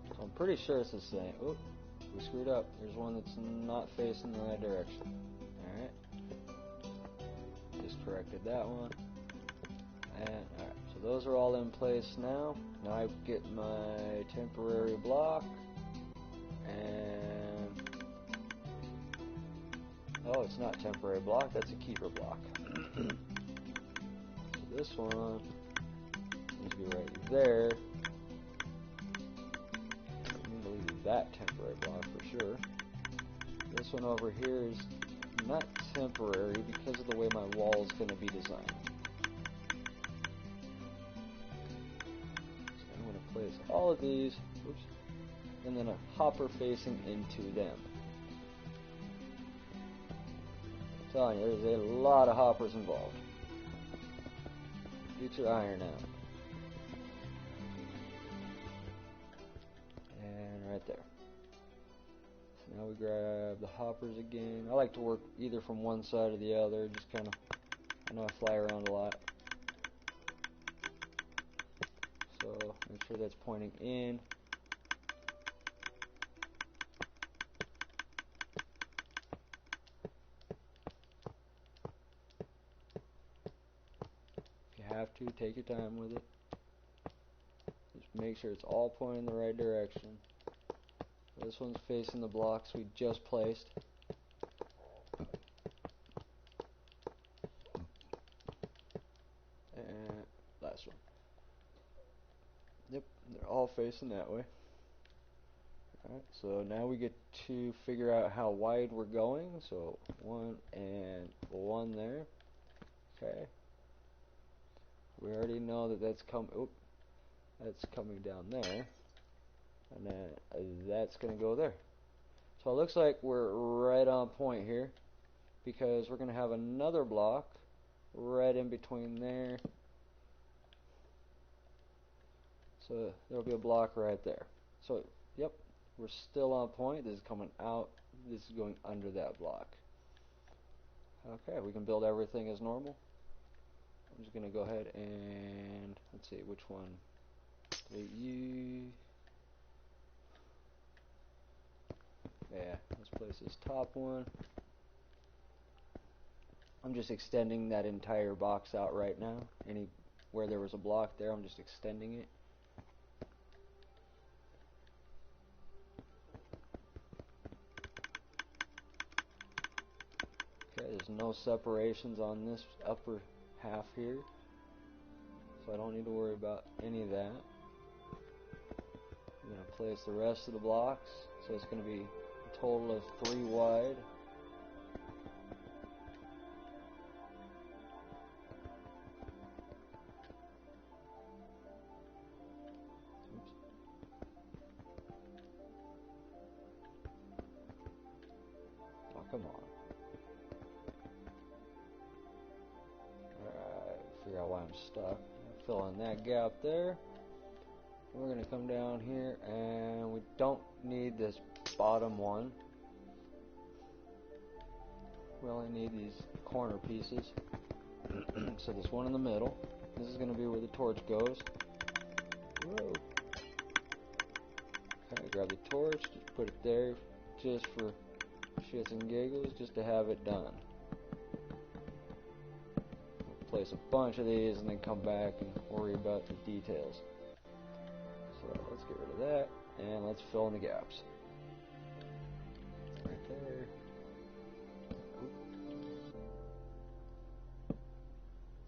So I'm pretty sure it's the same. Oop, we screwed up. There's one that's not facing the right direction. Alright. Just corrected that one. And alright, so those are all in place now. Now I get my temporary block. And oh, it's not temporary block, that's a keeper block. So this one needs to be right there. I'm going to leave that temporary block for sure. This one over here is not temporary because of the way my wall is going to be designed. So I'm going to place all of these, oops, and then a hopper facing into them. I'm telling you, there's a lot of hoppers involved. Get your iron out. And right there. So now we grab the hoppers again. I like to work either from one side or the other, just kind of, I know I fly around a lot. So make sure that's pointing in. Have to take your time with it. Just make sure it's all pointing in the right direction. This one's facing the blocks we just placed. And last one. Yep, they're all facing that way. Alright, so now we get to figure out how wide we're going. So 1 and 1 there. Okay. We already know that that's that's coming down there, and then that's going to go there. So it looks like we're right on point here, because we're going to have another block right in between there. So there'll be a block right there. So yep, we're still on point. This is coming out. This is going under that block. Okay, we can build everything as normal. I'm just going to go ahead and let's see which one. Yeah, let's place this top one. I'm just extending that entire box out right now. Where there was a block there, I'm just extending it. Okay, there's no separations on this upper half here, so I don't need to worry about any of that. I'm going to place the rest of the blocks, so it's going to be a total of 3 wide. figure out why I'm stuck. Fill in that gap there. We're going to come down here, and we don't need this bottom one. We only need these corner pieces. So there's one in the middle. This is going to be where the torch goes. Whoa. Okay, grab the torch, just put it there just for shits and giggles, just to have it done. We'll place a bunch of these and then come back and worry about the details. So let's get rid of that, and let's fill in the gaps. Right there.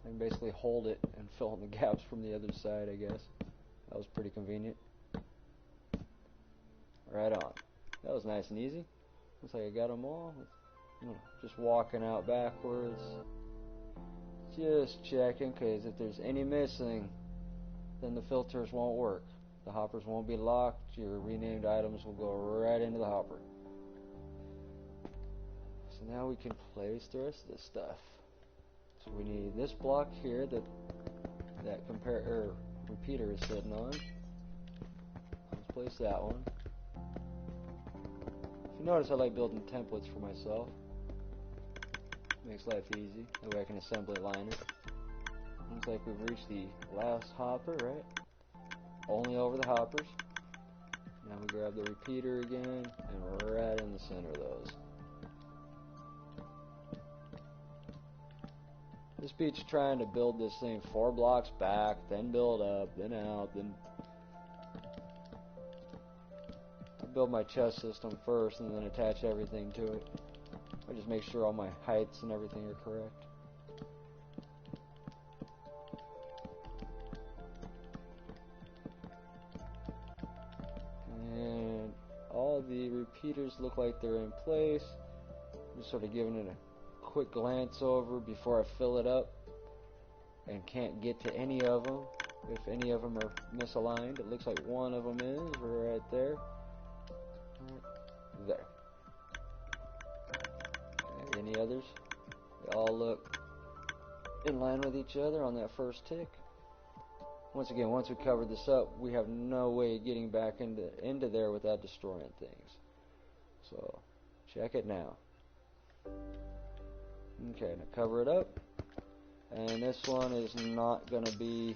And basically hold it and fill in the gaps from the other side, I guess. That was pretty convenient. Right on. That was nice and easy. Looks like I got them all. Just walking out backwards. Just checking, because if there's any missing, then the filters won't work. The hoppers won't be locked. Your renamed items will go right into the hopper. So now we can place the rest of this stuff. So we need this block here that repeater is sitting on. Let's place that one. If you notice, I like building templates for myself. Makes life easy. That way I can assembly line it. Looks like we've reached the last hopper, right? Only over the hoppers. Now we grab the repeater again, and we're right in the center of those. This beats trying to build this thing 4 blocks back, then build up, then out, then I build my chest system first and then attach everything to it. I just make sure all my heights and everything are correct. And all the repeaters look like they're in place. Just sort of giving it a quick glance over before I fill it up, and can't get to any of them. If any of them are misaligned, it looks like one of them is right there. Right there. Okay, any others? They all look in line with each other on that first tick. Once again, once we cover this up, we have no way of getting back into there without destroying things. So check it now. Okay, now cover it up. And this one is not going to be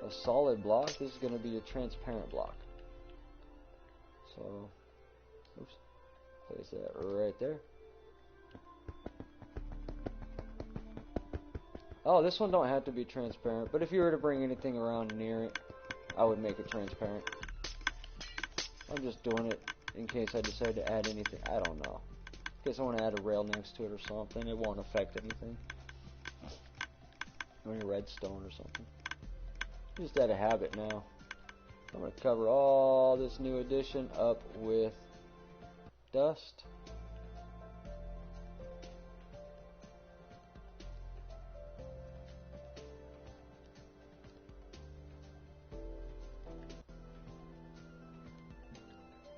a solid block. This is going to be a transparent block. So, oops, place that right there. Oh, this one don't have to be transparent, but if you were to bring anything around near it, I would make it transparent. I'm just doing it in case I decide to add anything. I don't know. In case I want to add a rail next to it or something, it won't affect anything. Or any redstone or something. Just out of habit now. I'm going to cover all this new addition up with dust.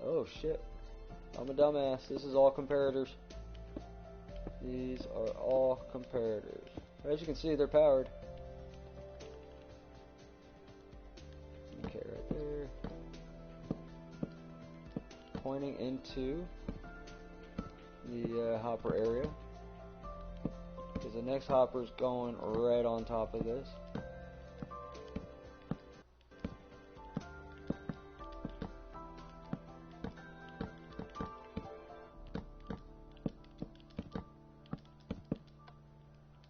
Oh shit. I'm a dumbass. This is all comparators. These are all comparators. As you can see, they're powered. Okay, right there. Pointing into the hopper area. Because the next hopper is going right on top of this.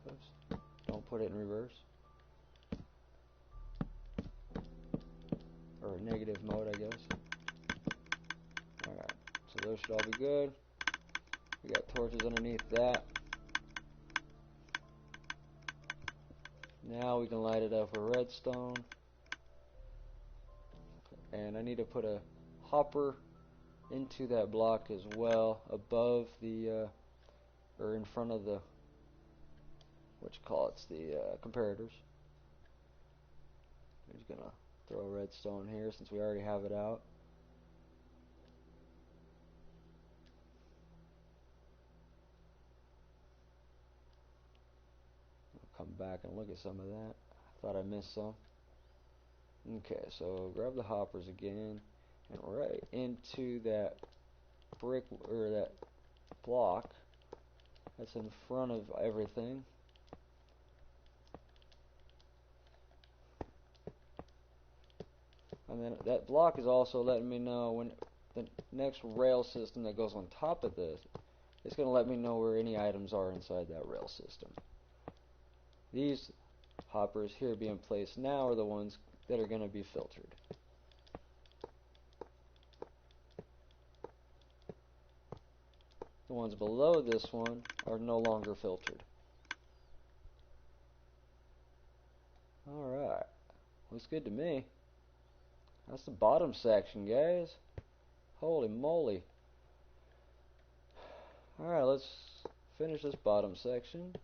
Oops. Don't put it in reverse. Or negative mode, I guess. Alright, so those should all be good. We got torches underneath that. Now we can light it up with redstone. And I need to put a hopper into that block as well, above the, or in front of the, what you call it's the comparators. I'm just gonna throw redstone here since we already have it out. I'll come back and look at some of that. Thought I missed some. Okay, so grab the hoppers again, and right into that brick, or that block that's in front of everything. And then that block is also letting me know when the next rail system that goes on top of this, it's going to let me know where any items are inside that rail system. These hoppers here being placed now are the ones that are going to be filtered. The ones below this one are no longer filtered. Alright, looks good to me. That's the bottom section, guys. Holy moly. Alright, let's finish this bottom section.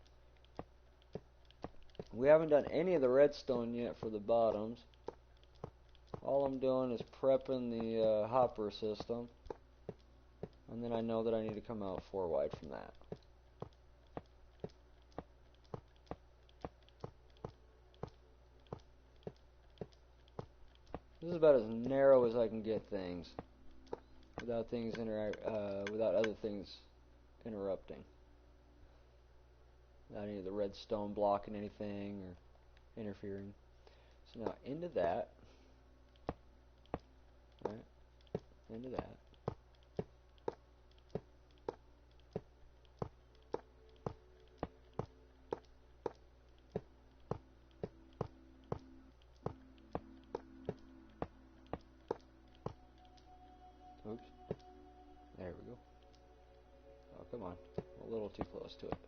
We haven't done any of the redstone yet for the bottoms. All I'm doing is prepping the hopper system. And then I know that I need to come out 4 wide from that. This is about as narrow as I can get things without without other things interrupting. Not any of the redstone blocking anything or interfering. So now into that, right? Into that. Oops. There we go. Oh, come on. A little too close to it.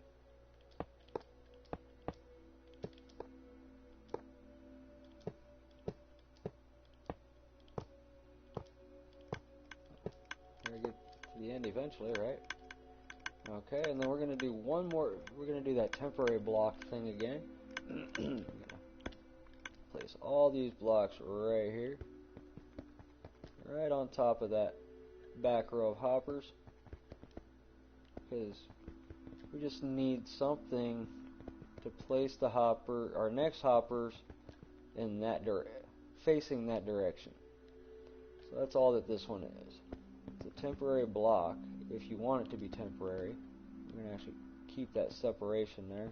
We're gonna get to the end eventually, right? Okay, and then we're gonna do one more. We're gonna do that temporary block thing again. I'm gonna place all these blocks right here, right on top of that back row of hoppers, because we just need something to place the hopper, our next hoppers, in that facing that direction. So that's all that this one is. It's a temporary block. If you want it to be temporary, we're going to actually keep that separation there.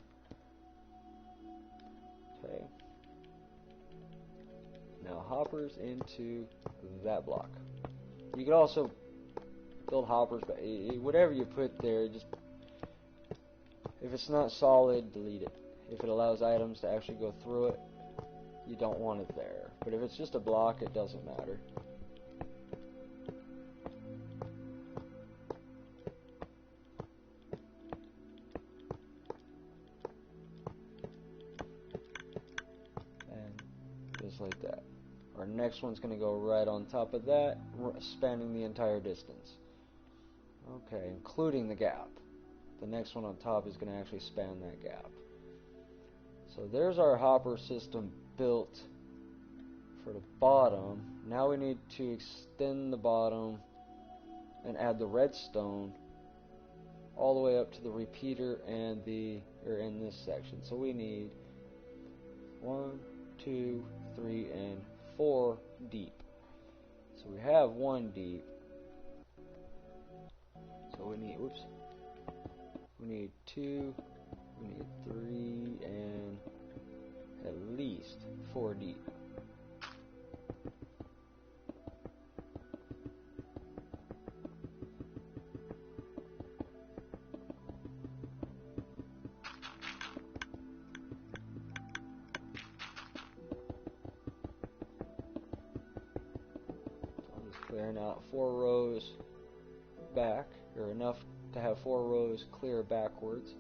Okay. Now hoppers into that block. You could also build hoppers, but whatever you put there, just if it's not solid, delete it. If it allows items to actually go through it, you don't want it there. But if it's just a block, it doesn't matter. Just like that. Our next one's going to go right on top of that, spanning the entire distance. Okay, including the gap. The next one on top is going to actually span that gap. So there's our hopper system built for the bottom. Now we need to extend the bottom and add the redstone all the way up to the repeater and in this section. So we need 1, 2, 3, and 4 deep. So we have 1 deep. So we need, we need 2, we need 3, and at least 4 deep. Clearing out 4 rows back, or enough to have 4 rows clear backwards.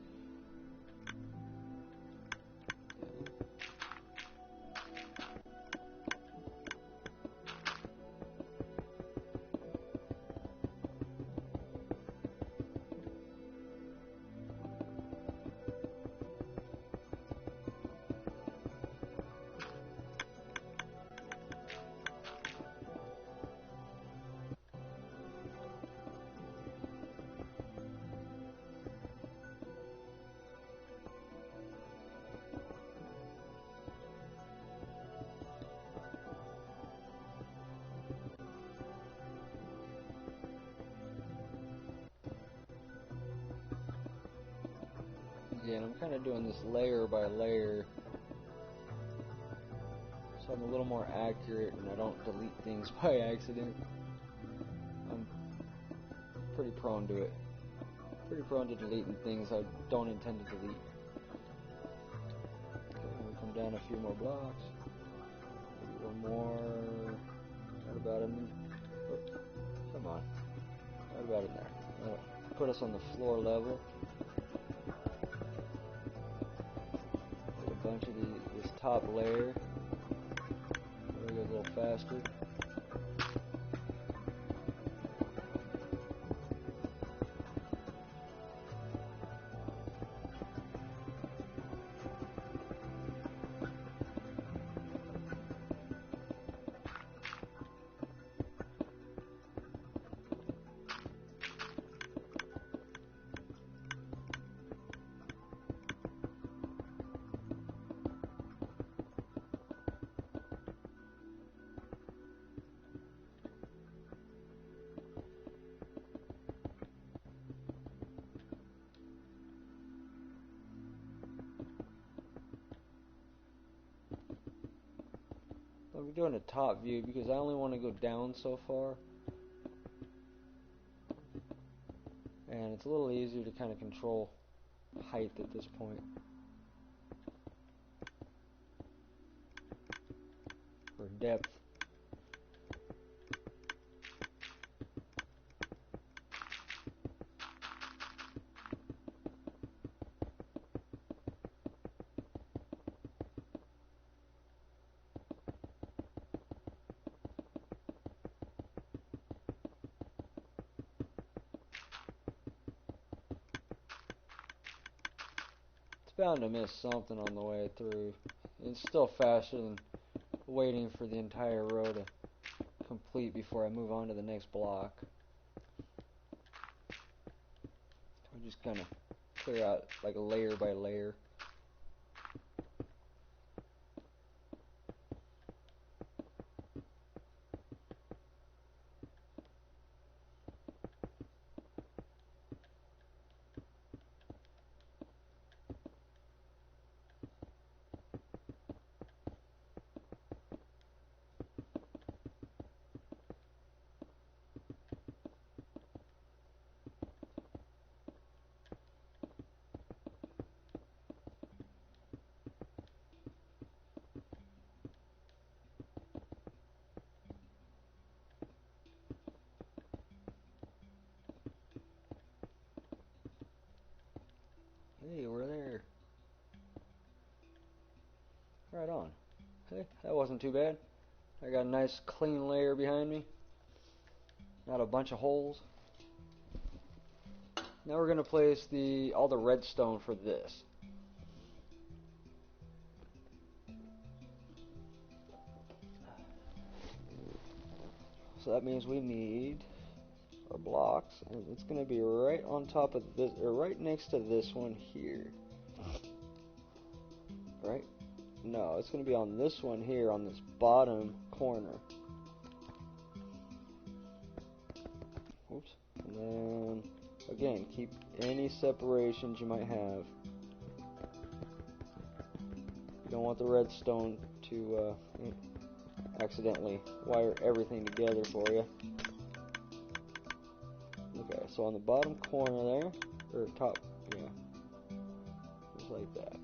again. I'm kind of doing this layer by layer, so I'm a little more accurate and I don't delete things by accident. I'm pretty prone to it. Pretty prone to deleting things I don't intend to delete. Okay, we come down a few more blocks. Maybe one more. Right about in. Oh, come on. Right about in there. Put us on the floor level. Get a bunch of this top layer. Go a little faster. I'm doing a top view because I only want to go down so far, and it's a little easier to kind of control height at this point, or depth. Bound to miss something on the way through. It's still faster than waiting for the entire row to complete before I move on to the next block. I'm just gonna clear out like layer by layer. Hey, we're there. Right on. Hey, that wasn't too bad. I got a nice clean layer behind me. Not a bunch of holes. Now we're going to place all the redstone for this. So that means we need our blocks, and it's going to be right on top of this, or right next to this one here. Right? No, it's going to be on this one here, on this bottom corner. Oops. And then, again, keep any separations you might have. You don't want the redstone to accidentally wire everything together for you. Okay, so on the bottom corner there, or top, yeah, just like that.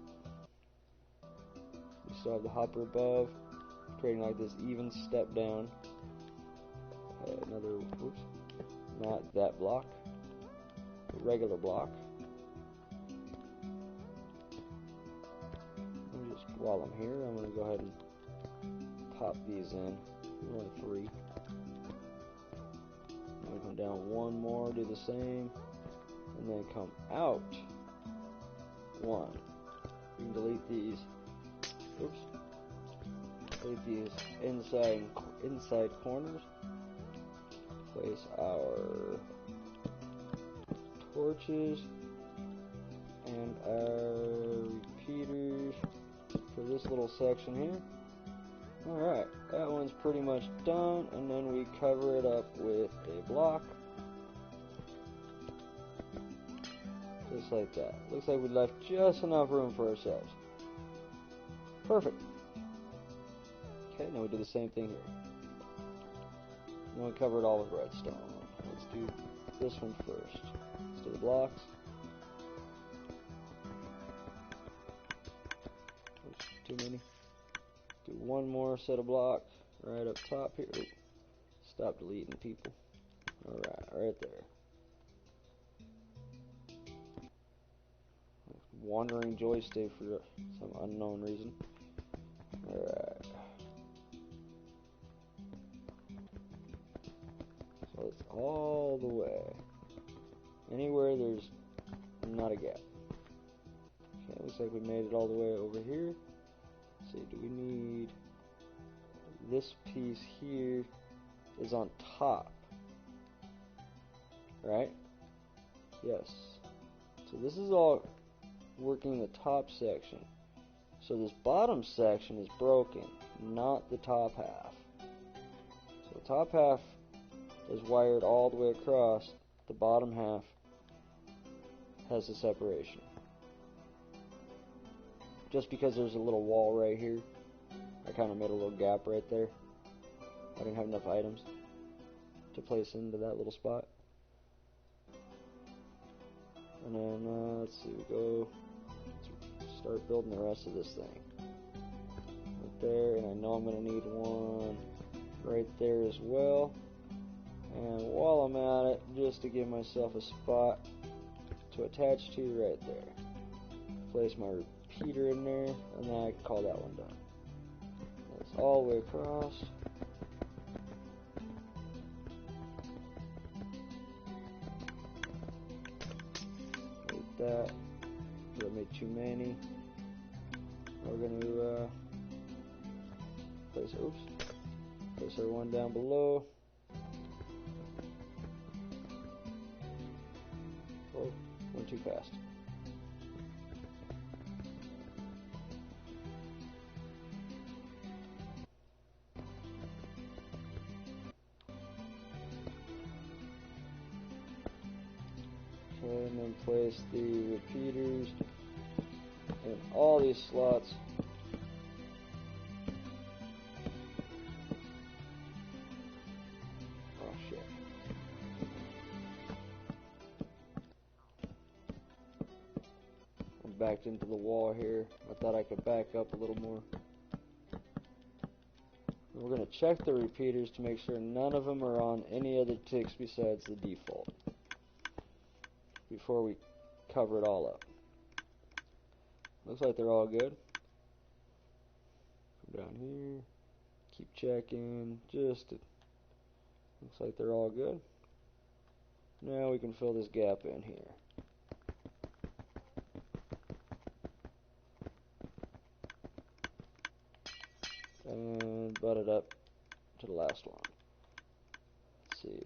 You still have the hopper above, creating like this even step down. Another, oops, not that block, the regular block. And just while I'm here, I'm going to go ahead and pop these in. Only 3. I'm going to come down one more, do the same, and then come out 1. You can delete these. Oops. Delete these inside corners. Place our torches and our repeaters for this little section here. Alright, that one's pretty much done, and then we cover it up with a block. Just just like that. Looks like we left just enough room for ourselves. Perfect. Okay, now we do the same thing here. Now we cover it all with redstone. Let's do this one first. Let's do the blocks. Oops, too many. Do one more set of blocks right up top here. Ooh, stop deleting, people. Alright, right there. Wandering joystick for some unknown reason. Alright. So it's all the way. Anywhere there's not a gap. Okay, looks like we made it all the way over here. Let's see, do we need this piece here is on top, right? Yes. So this is all working the top section. So this bottom section is broken, not the top half. So the top half is wired all the way across. The bottom half has a separation. Just because there's a little wall right here, I kind of made a little gap right there. I didn't have enough items to place into that little spot. And then, let's see, let's start building the rest of this thing. Right there, and I know I'm going to need one right there as well. And while I'm at it, just to give myself a spot to attach to right there. Place my repeater in there, and then I can call that one done. That's all the way across. Like that. I made too many. We're going to place our one down below. Oh, went too fast. Okay, and then place the repeaters in all these slots. Oh shit. I'm backed into the wall here. I thought I could back up a little more. And we're going to check the repeaters to make sure none of them are on any other ticks besides the default before we cover it all up. Looks like they're all good. Come down here, keep checking, looks like they're all good. Now we can fill this gap in here. And butt it up to the last one. Let's see,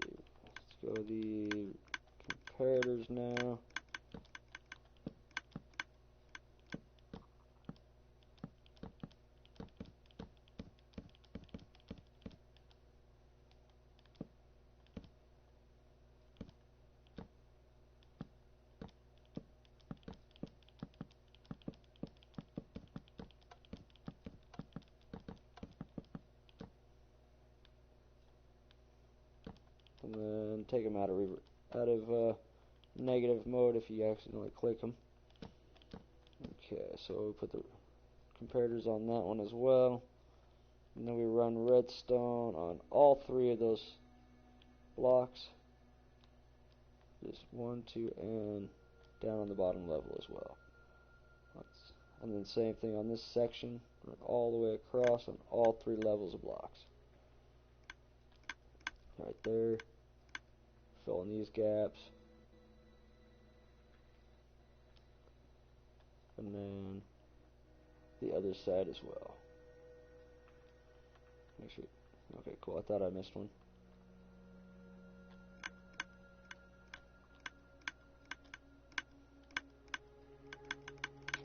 let's go the comparators now. And then take them out of negative mode if you accidentally click them. Okay, so we put the comparators on that one as well. And then we run redstone on all three of those blocks. Just 1, 2, and down on the bottom level as well. And then same thing on this section, run all the way across on all three levels of blocks. Right there. Fill in these gaps. And then the other side as well. Make sure. Okay, cool. I thought I missed one.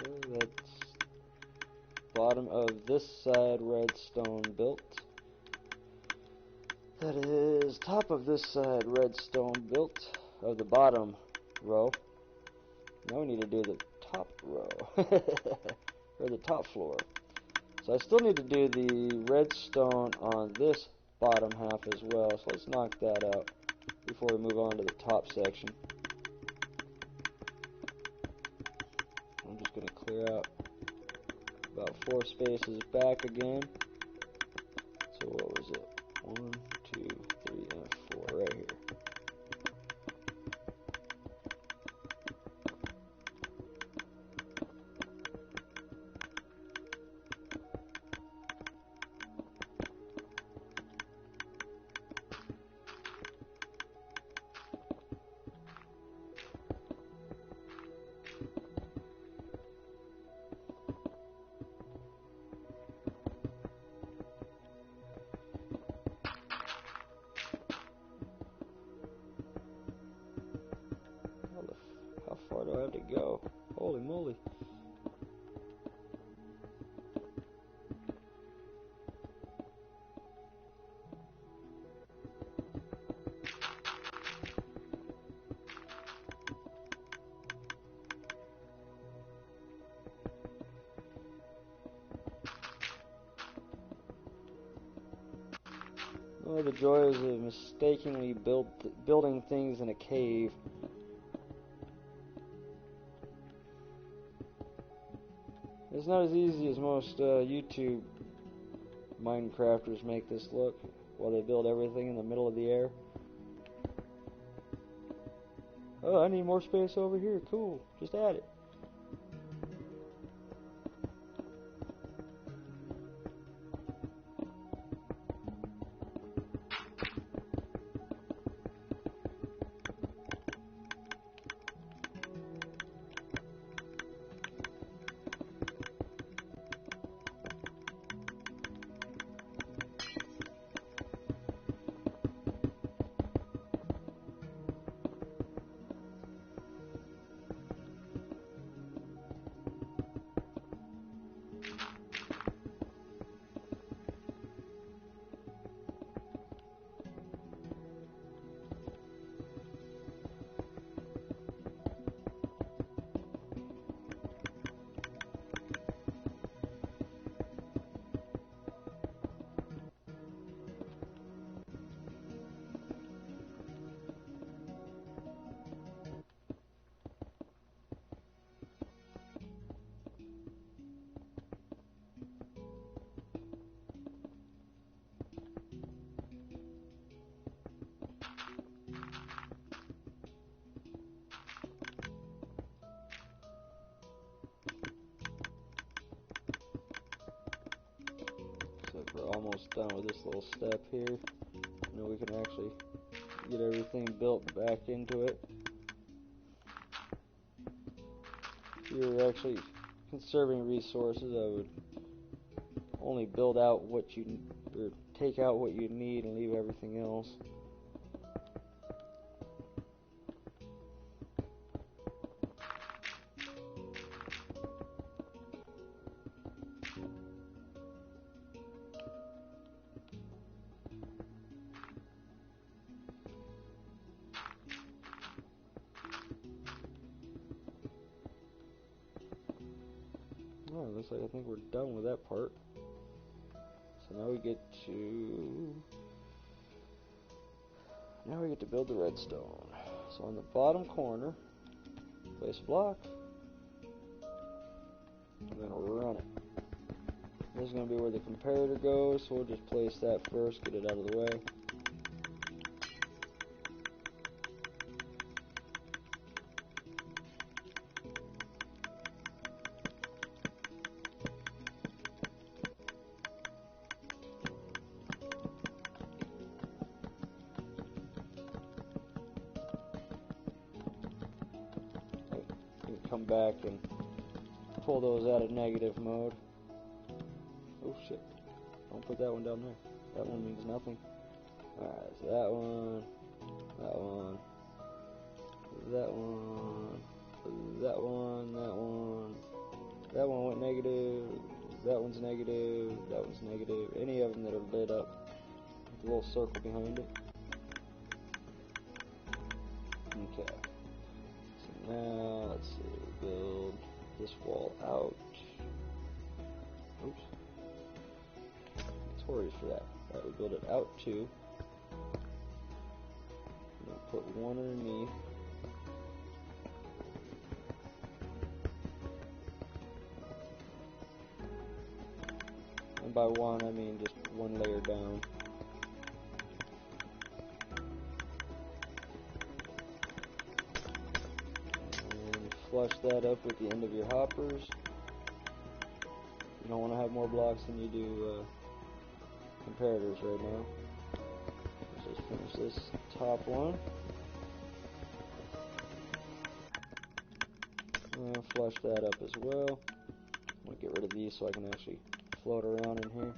Okay, that's bottom of this side redstone built. That is top of this side redstone built of the bottom row. Now we need to do the top row, or the top floor. So I still need to do the redstone on this bottom half as well, so let's knock that out before we move on to the top section. I'm just going to clear out about 4 spaces back again. So what was it? 1, 2, 3, and 4 right here. How far do I have to go? Holy moly. Oh, the joys of mistakenly building things in a cave. It's not as easy as most YouTube Minecrafters make this look, while they build everything in the middle of the air. Oh, I need more space over here. Cool. Just add it. We're almost done with this little step here. Now we can actually get everything built back into it. If you were actually conserving resources, I would only build out what you, or take out what you need and leave everything else. Oh, it looks like I think we're done with that part. So now we get to build the redstone. So on the bottom corner, place a block, and then run it. This is going to be where the comparator goes, so we'll just place that first, get it out of the way. Come back and pull those out of negative mode. Oh shit, don't put that one down there. That one means nothing. Alright, so that one, that one, that one, that one, that one. That one went negative, that one's negative, that one's negative. Any of them that are lit up with a little circle behind it. Okay. So now, let's see, build this wall out. Oops. Notorious for that. Alright, we build it out too. I'm gonna put one underneath. And by one, I mean just one layer down. And flush that up with the end of your hoppers. You don't want to have more blocks than you do comparators right now. Let's just finish this top one. And flush that up as well. I'm going to get rid of these so I can actually float around in here.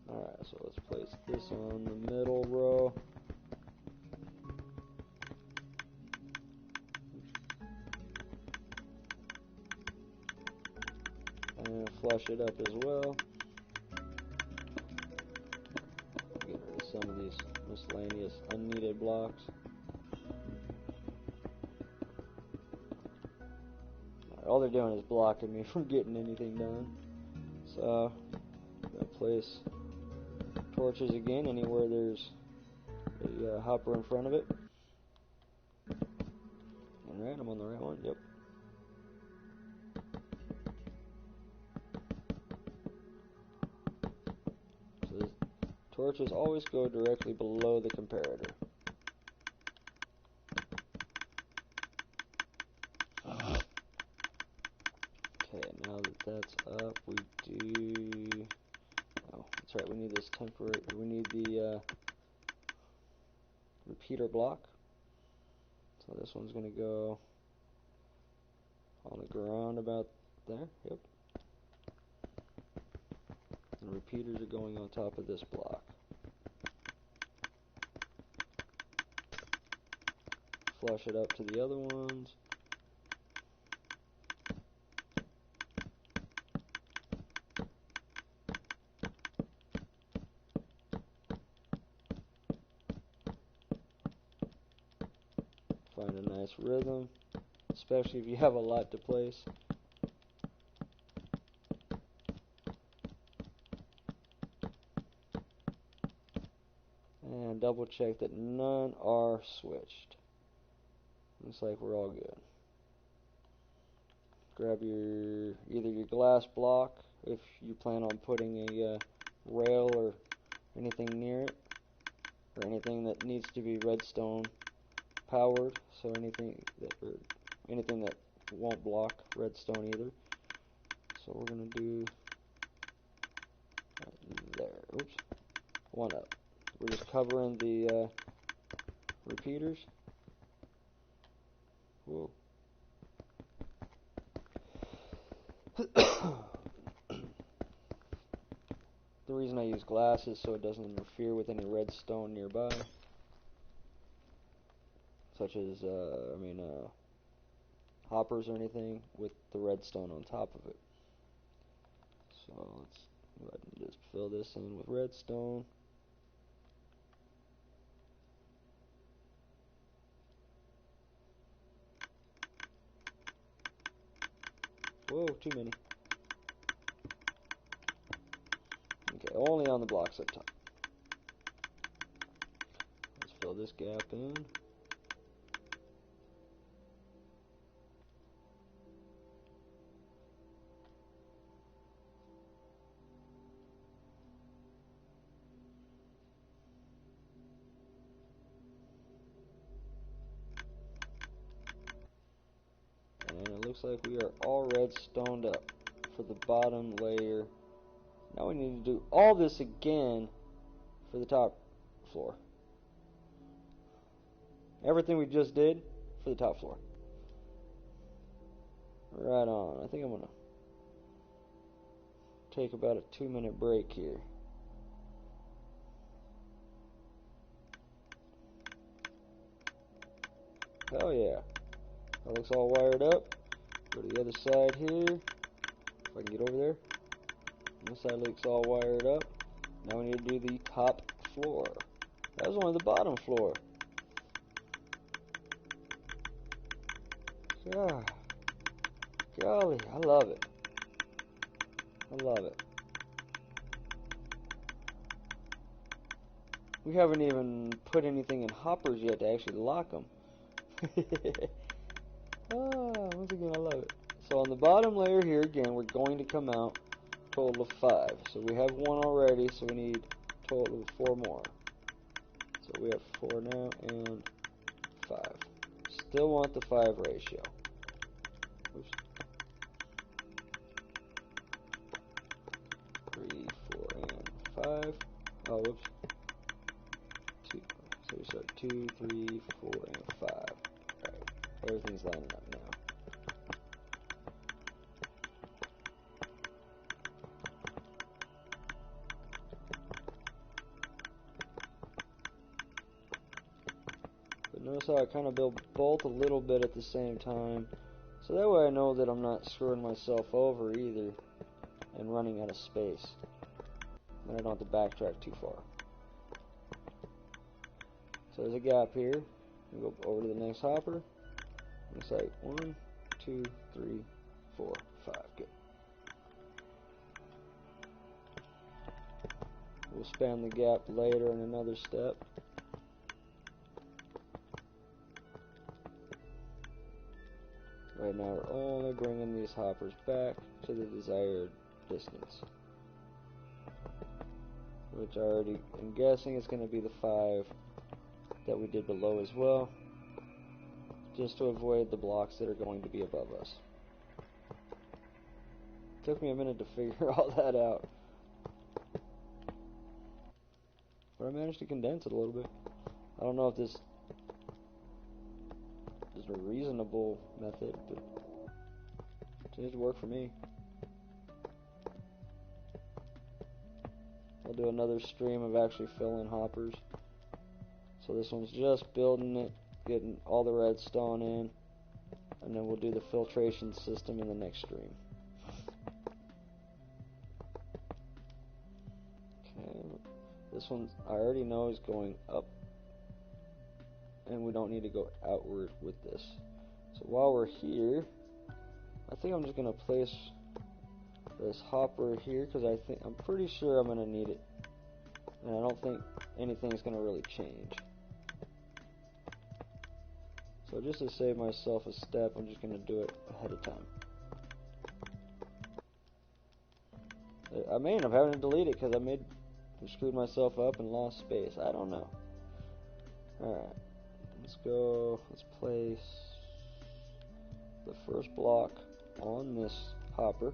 Alright, so let's place this on the middle row. And flush it up as well. Get rid of some of these miscellaneous unneeded blocks. Alright, all they're doing is blocking me from getting anything done. So, I'm going to place torches again anywhere there's a hopper in front of it. Alright, I'm on the right one, yep. So the torches always go directly below the comparator. Okay, now that that's up, we do... Oh, that's right, we need this temporary... We need the repeater block. So this one's going to go on the ground about there, yep. The repeaters are going on top of this block. Flush it up to the other ones. Find a nice rhythm, especially if you have a lot to place. And double check that none are switched. Looks like we're all good. Grab your either your glass block if you plan on putting a rail or anything near it, or anything that needs to be redstone powered, so anything that won't block redstone either. So we're gonna do right there. Oops, one up. We're just covering the repeaters. Whoa. The reason I use glass is so it doesn't interfere with any redstone nearby, such as hoppers or anything with the redstone on top of it. So let's go ahead and just fill this in with redstone. Whoa, too many. Okay, only on the blocks up top. Let's fill this gap in. And it looks like we are all redstoned up for the bottom layer. Now we need to do all this again for the top floor. Everything we just did for the top floor. Right on. I think I'm going to take about a 2-minute break here. Hell yeah. That looks all wired up. Go to the other side here. If I can get over there. Inside leak's all wired up. Now we need to do the top floor. That was only the bottom floor. God, golly, I love it. I love it. We haven't even put anything in hoppers yet to actually lock them. Once again, I love it. So on the bottom layer here, again, we're going to come out a total of 5. So we have 1 already, so we need a total of 4 more. So we have 4 now and 5. Still want the 5 ratio. Oops. 3, 4, and 5. Oh, whoops. 2. So we start 2, 3, 4, and 5. Alright, everything's lining up now. But notice how I kind of build both a little bit at the same time. So that way I know that I'm not screwing myself over either and running out of space. And I don't have to backtrack too far. So there's a gap here. We go over to the next hopper. Looks like 1, 2, 3, 4, 5. Good. We'll span the gap later in another step. Right now we're only bringing these hoppers back to the desired distance. Which I already am guessing is going to be the 5 that we did below as well. Just to avoid the blocks that are going to be above us. Took me a minute to figure all that out. But I managed to condense it a little bit. I don't know if this is a reasonable method, but it seems to work for me. I'll do another stream of actually filling hoppers. So this one's just building it, getting all the redstone in, and then we'll do the filtration system in the next stream. Okay, this one I already know is going up, and we don't need to go outward with this. So while we're here, I think I'm just going to place this hopper here because I'm pretty sure I'm going to need it, and I don't think anything's going to really change. So just to save myself a step, I'm just going to do it ahead of time. I may end up having to delete it because I screwed myself up and lost space. I don't know. Alright, let's place the first block on this hopper.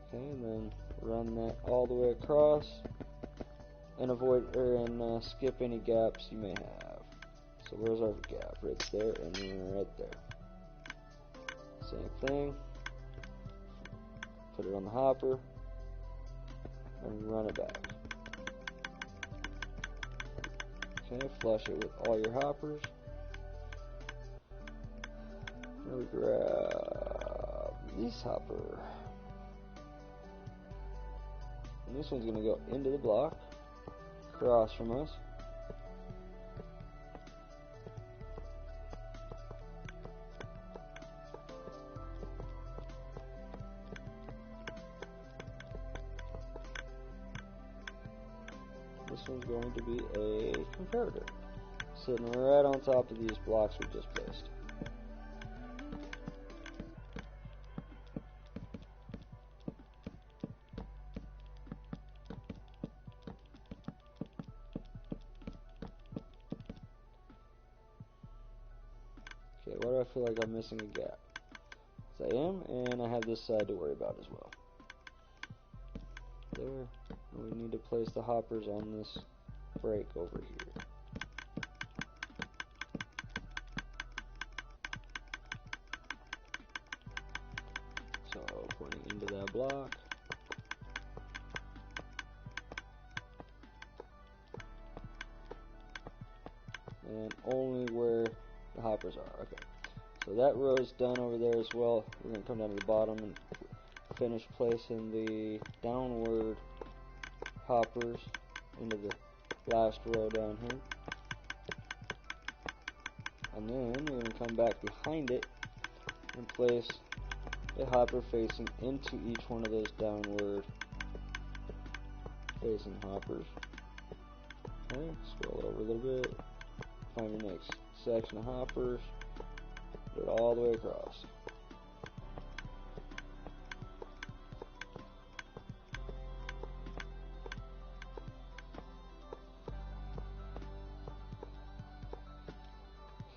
Okay, and then run that all the way across and skip any gaps you may have. So where's our gap? Right there and then right there. Same thing. Put it on the hopper and run it back. Okay, flush it with all your hoppers. Now we grab this hopper. And this one's going to go into the block, across from us. This one's going to be a comparator, sitting right on top of these blocks we just placed. Okay, why do I feel like I'm missing a gap? Yes, I am, and I have this side to worry about as well. There. And we need to place the hoppers on this break over here. So, pointing into that block. And only where the hoppers are. Okay. So that row is done over there as well. We're going to come down to the bottom and finish placing the downward hoppers into the last row down here. And then we're going to come back behind it and place a hopper facing into each one of those downward facing hoppers. Okay, scroll it over a little bit, find your next section of hoppers, do it all the way across.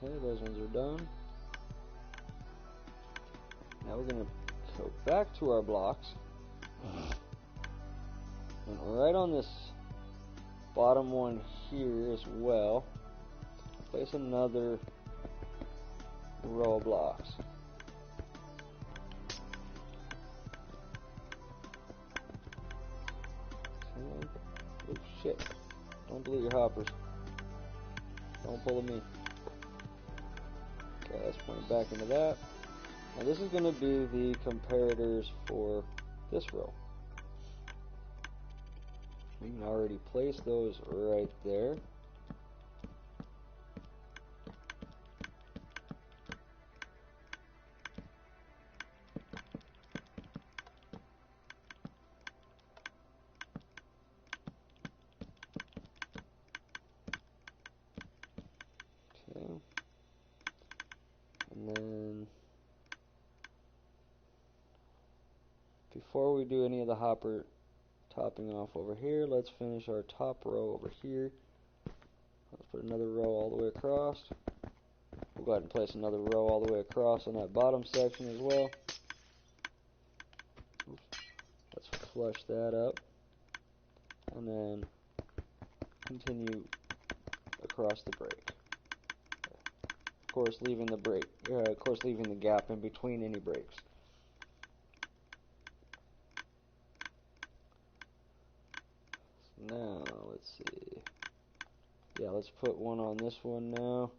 Okay, those ones are done. Now we're going to go back to our blocks, and right on this bottom one here as well, place another row of blocks. Okay. Oh shit, don't delete your hoppers. Don't pull me. Okay, let's point it back into that. Now this is going to be the comparators for this row. We can already place those right there. Okay. And then before we do any of the hopper topping off over here, let's finish our top row over here. Let's put another row all the way across. We'll go ahead and place another row all the way across on that bottom section as well. Oops. Let's flush that up, and then continue across the break. Of course, leaving the gap in between any breaks. Now, let's see. Yeah, let's put one on this one now,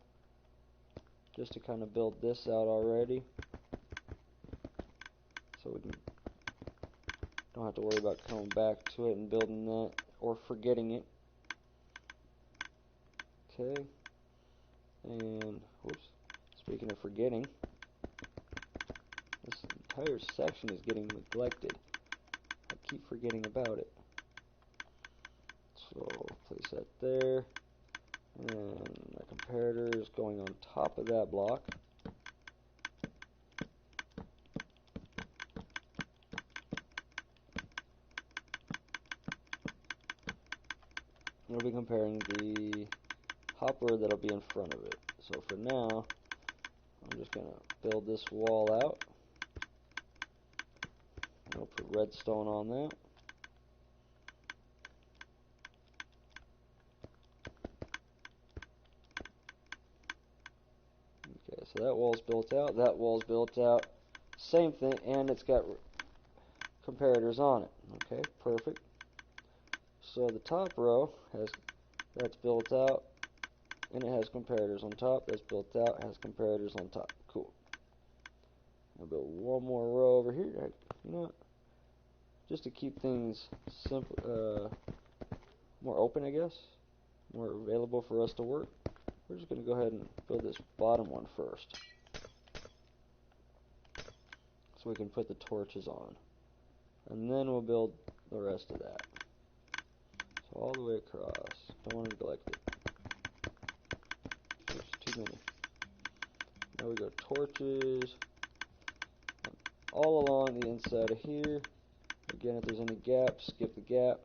just to kind of build this out already, so we don't have to worry about coming back to it and building that, or forgetting it. Okay, and whoops, speaking of forgetting, this entire section is getting neglected. I keep forgetting about it. So place that there, and the comparator is going on top of that block. We'll be comparing the hopper that'll be in front of it. So for now, I'm just going to build this wall out. I'll put redstone on that. Okay, so that wall's built out, that wall's built out, same thing, and it's got comparators on it. Okay, perfect. So the top row that's built out, and it has comparators on top. That's built out, has comparators on top. Cool. I'll build one more row over here. You know what? Just to keep things simple, more open, I guess, more available for us to work, we're just going to go ahead and build this bottom one first, so we can put the torches on, and then we'll build the rest of that. So all the way across. Don't want to neglect it. Oops, too many. Now we go torches all along the inside of here. Again, if there's any gaps, skip the gap.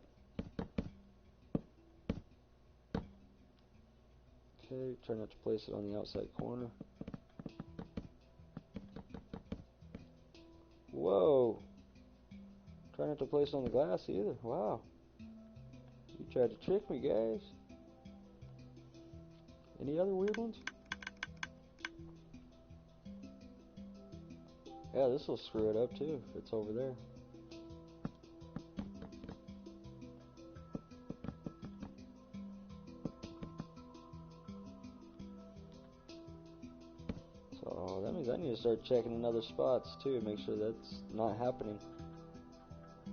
Okay, try not to place it on the outside corner. Whoa! Try not to place it on the glass either. Wow. You tried to trick me, guys. Any other weird ones? Yeah, this will screw it up too if it's over there. So that means I need to start checking in other spots too, make sure that's not happening.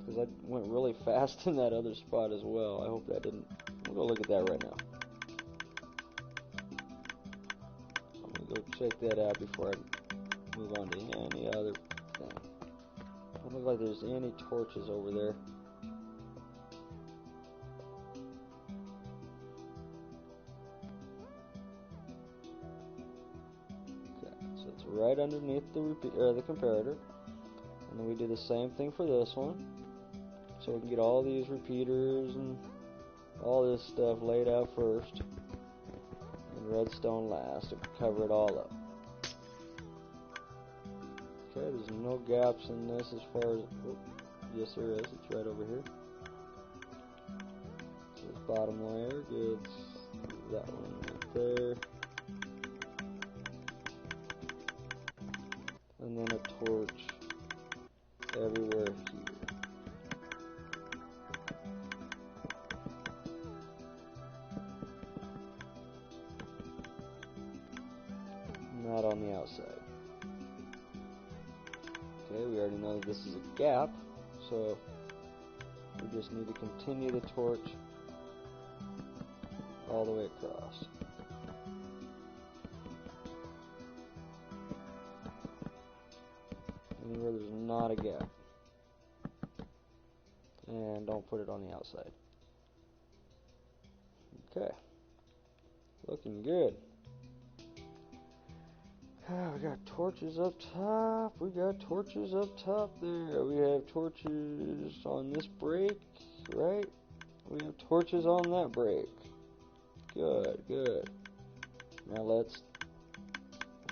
because I went really fast in that other spot as well. I hope that didn't. We'll go look at that right now. I'm gonna go check that out before I move on to any other thing. Doesn't look like there's any torches over there. Okay, so it's right underneath the comparator, and then we do the same thing for this one. So we can get all these repeaters and all this stuff laid out first, and redstone last to cover it all up. Okay, there's no gaps in this as far as, oh, yes there is, it's right over here. So this bottom layer gets that one right there. And then a torch everywhere here. Not on the outside. Okay, we already know that this is a gap, so we just need to continue the torch all the way across. Anywhere there's not a gap. And don't put it on the outside. Okay. Looking good. We got torches up top. We got torches up top there. We have torches on this break, right? We have torches on that break. Good, good. Now let's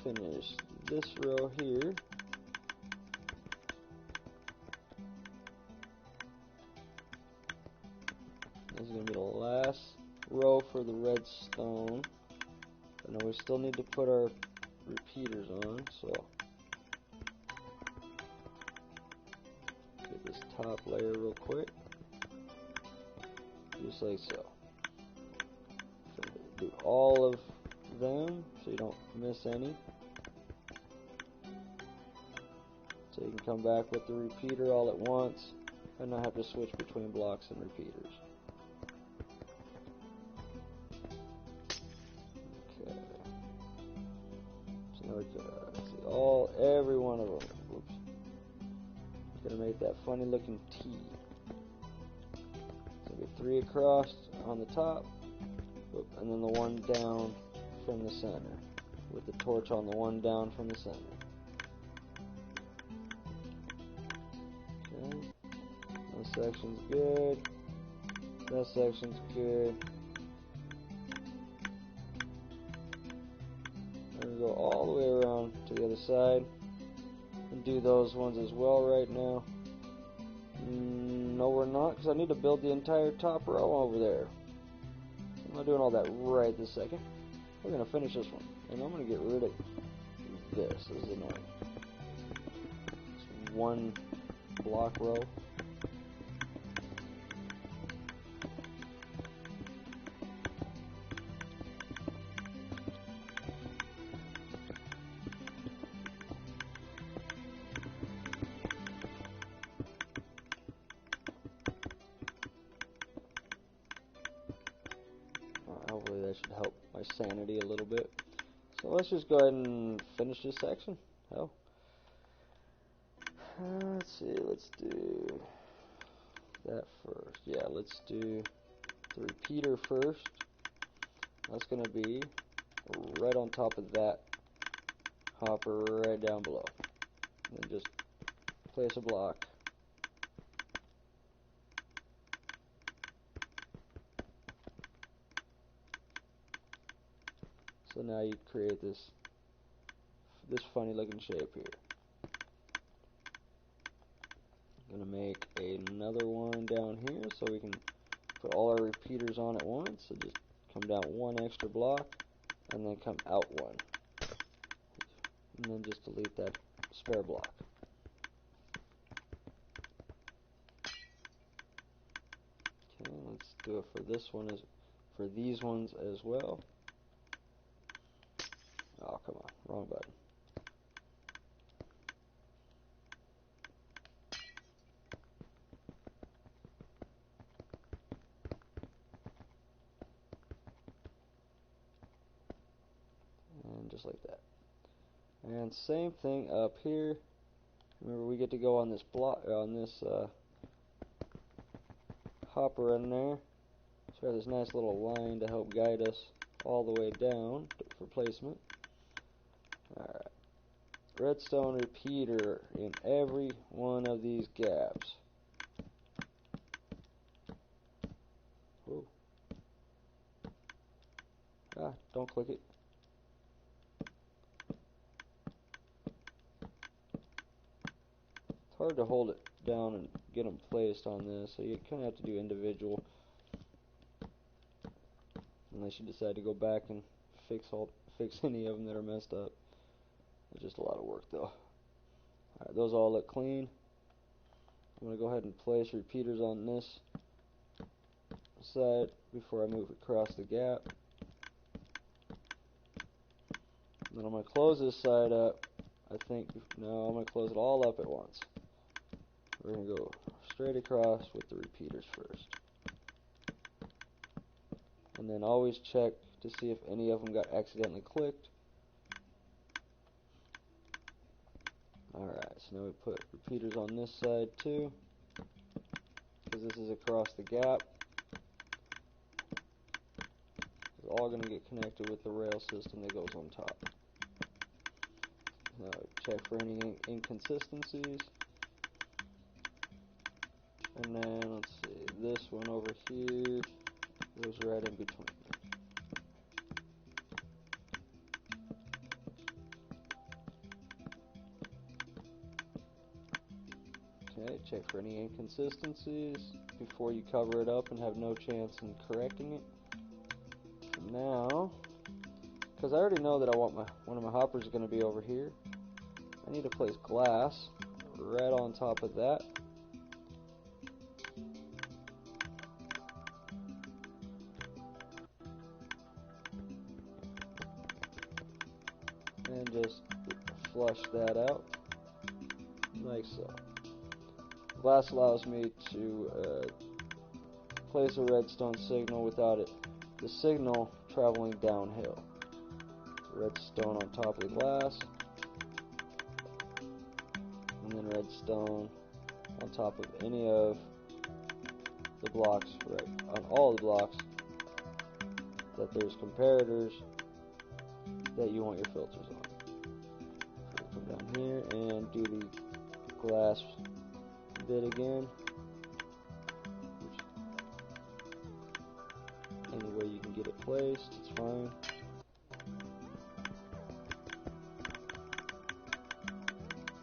finish this row here. This is going to be the last row for the redstone. And then we still need to put our repeaters on, so get this top layer real quick, just like so. Do all of them so you don't miss any, so you can come back with the repeater all at once and not have to switch between blocks and repeaters. Every one of them. Oops. Gonna make that funny looking T. So get 3 across on the top, and then the one down from the center, with the torch on the one down from the center. Okay. That section's good. That section's good. And we go all the way around to the other side and do those ones as well right now. No, we're not, because I need to build the entire top row over there. I'm not doing all that right this second. We're going to finish this one, and I'm going to get rid of this. This is annoying. It's one block row. Hopefully that should help my sanity a little bit. So let's just go ahead and finish this section. Hell. Let's see, let's do that first. Yeah, let's do the repeater first. That's going to be right on top of that hopper right down below. And then just place a block. So now you create this funny looking shape here. I'm going to make another one down here so we can put all our repeaters on at once. So just come down one extra block and then come out one. And then just delete that spare block. Okay, let's do it for this one for these ones as well. Oh, come on, wrong button. just like that. And same thing up here. Remember, we get to go on this block, on this hopper in there. So we have this nice little line to help guide us all the way down for placement. Alright. Redstone repeater in every one of these gaps. Whoa. Ah, don't click it. It's hard to hold it down and get them placed on this, so you kind of have to do individual. Unless you decide to go back and fix any of them that are messed up. It's just a lot of work though. Alright, those all look clean. I'm going to go ahead and place repeaters on this side before I move across the gap. And then I'm going to close this side up. No, I'm going to close it all up at once. We're going to go straight across with the repeaters first. And then always check to see if any of them got accidentally clicked. Alright, so now we put repeaters on this side too, because this is across the gap. It's all going to get connected with the rail system that goes on top. Now check for any inconsistencies. And then, let's see, this one over here goes right in between. Okay, check for any inconsistencies before you cover it up and have no chance in correcting it. Now, because I already know that I want one of my hoppers going to be over here, I need to place glass right on top of that. And just flush that out, like so. Glass allows me to place a redstone signal without the signal traveling downhill. Redstone on top of the glass, and then redstone on top of any of the blocks, right, on all the blocks that there's comparators that you want your filters on. So come down here and do the glass bit again. Any way you can get it placed, it's fine.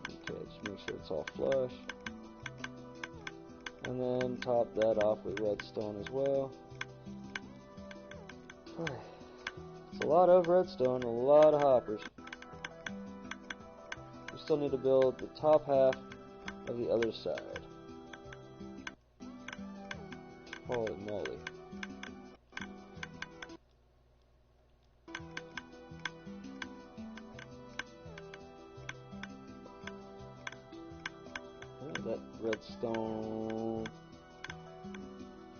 Okay, just make sure it's all flush. And then top that off with redstone as well. It's a lot of redstone, a lot of hoppers. We still need to build the top half of the other side. Holy moly. That redstone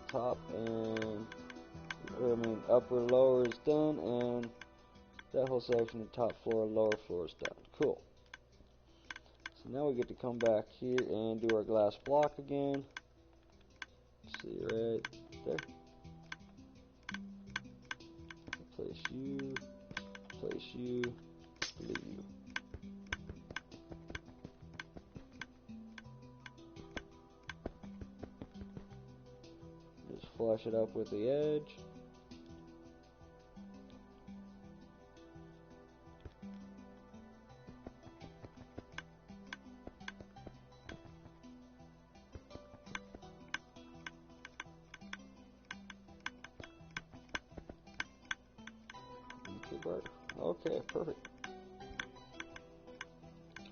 top and upper lower is done, and that whole section of top floor lower floor is done. Cool. So now we get to come back here and do our glass block again. See right there. Place you, delete you. Just flush it up with the edge. Okay, perfect.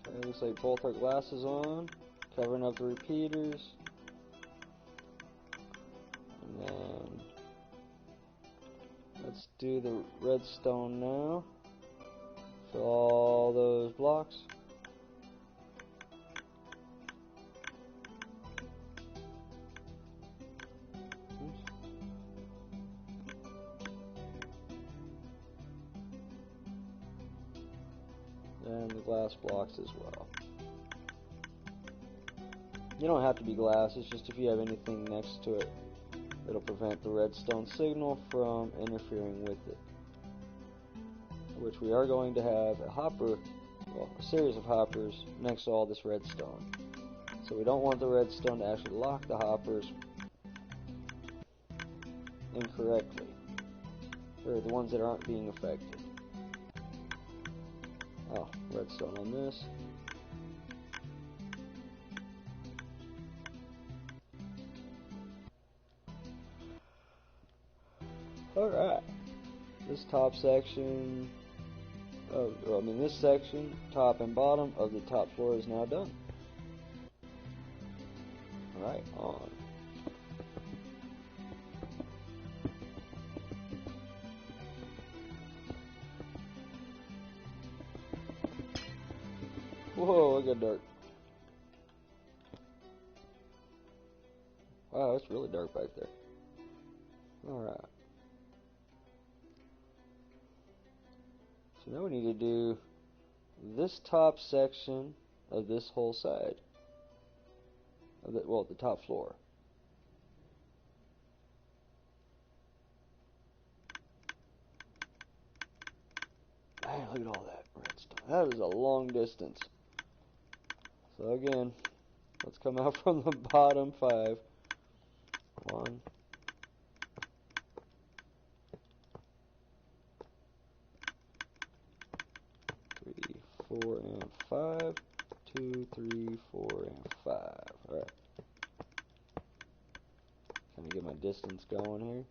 And looks like both our glasses on, covering up the repeaters. And then let's do the redstone now. Fill all those blocks. and the glass blocks as well. You don't have to be glass, it's just if you have anything next to it, it'll prevent the redstone signal from interfering with it. Which we are going to have a hopper, well, a series of hoppers next to all this redstone. So we don't want the redstone to actually lock the hoppers incorrectly, or the ones that aren't being affected. Oh, redstone on this. Alright, this top section, this section, top and bottom of the top floor is now done. Alright, on. Whoa, look at dark. Wow, it's really dark back there. Alright. So now we need to do this top section of this whole side. Well, the top floor. Man, look at all that redstone. That is a long distance. So again, let's come out from the bottom 5. 1, 3, 4, and 5. 2, 3, 4, and 5. Alright. Kind of get my distance going here.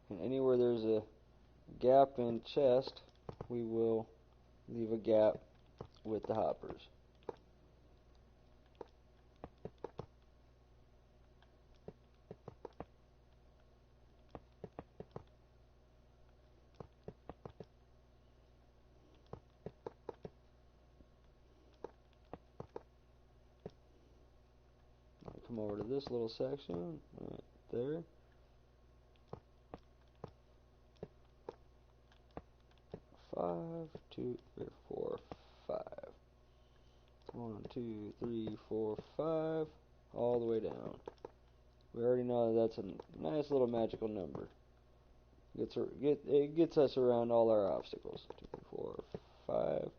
And anywhere there's a gap in chest, we will leave a gap with the hoppers. I'll come over to this little section right there. 5, 2, 3, 4, 5. 1, 2, 3, 4, 5, all the way down. We already know that that's a nice little magical number. It gets us around all our obstacles. 2, 3, 4, 5.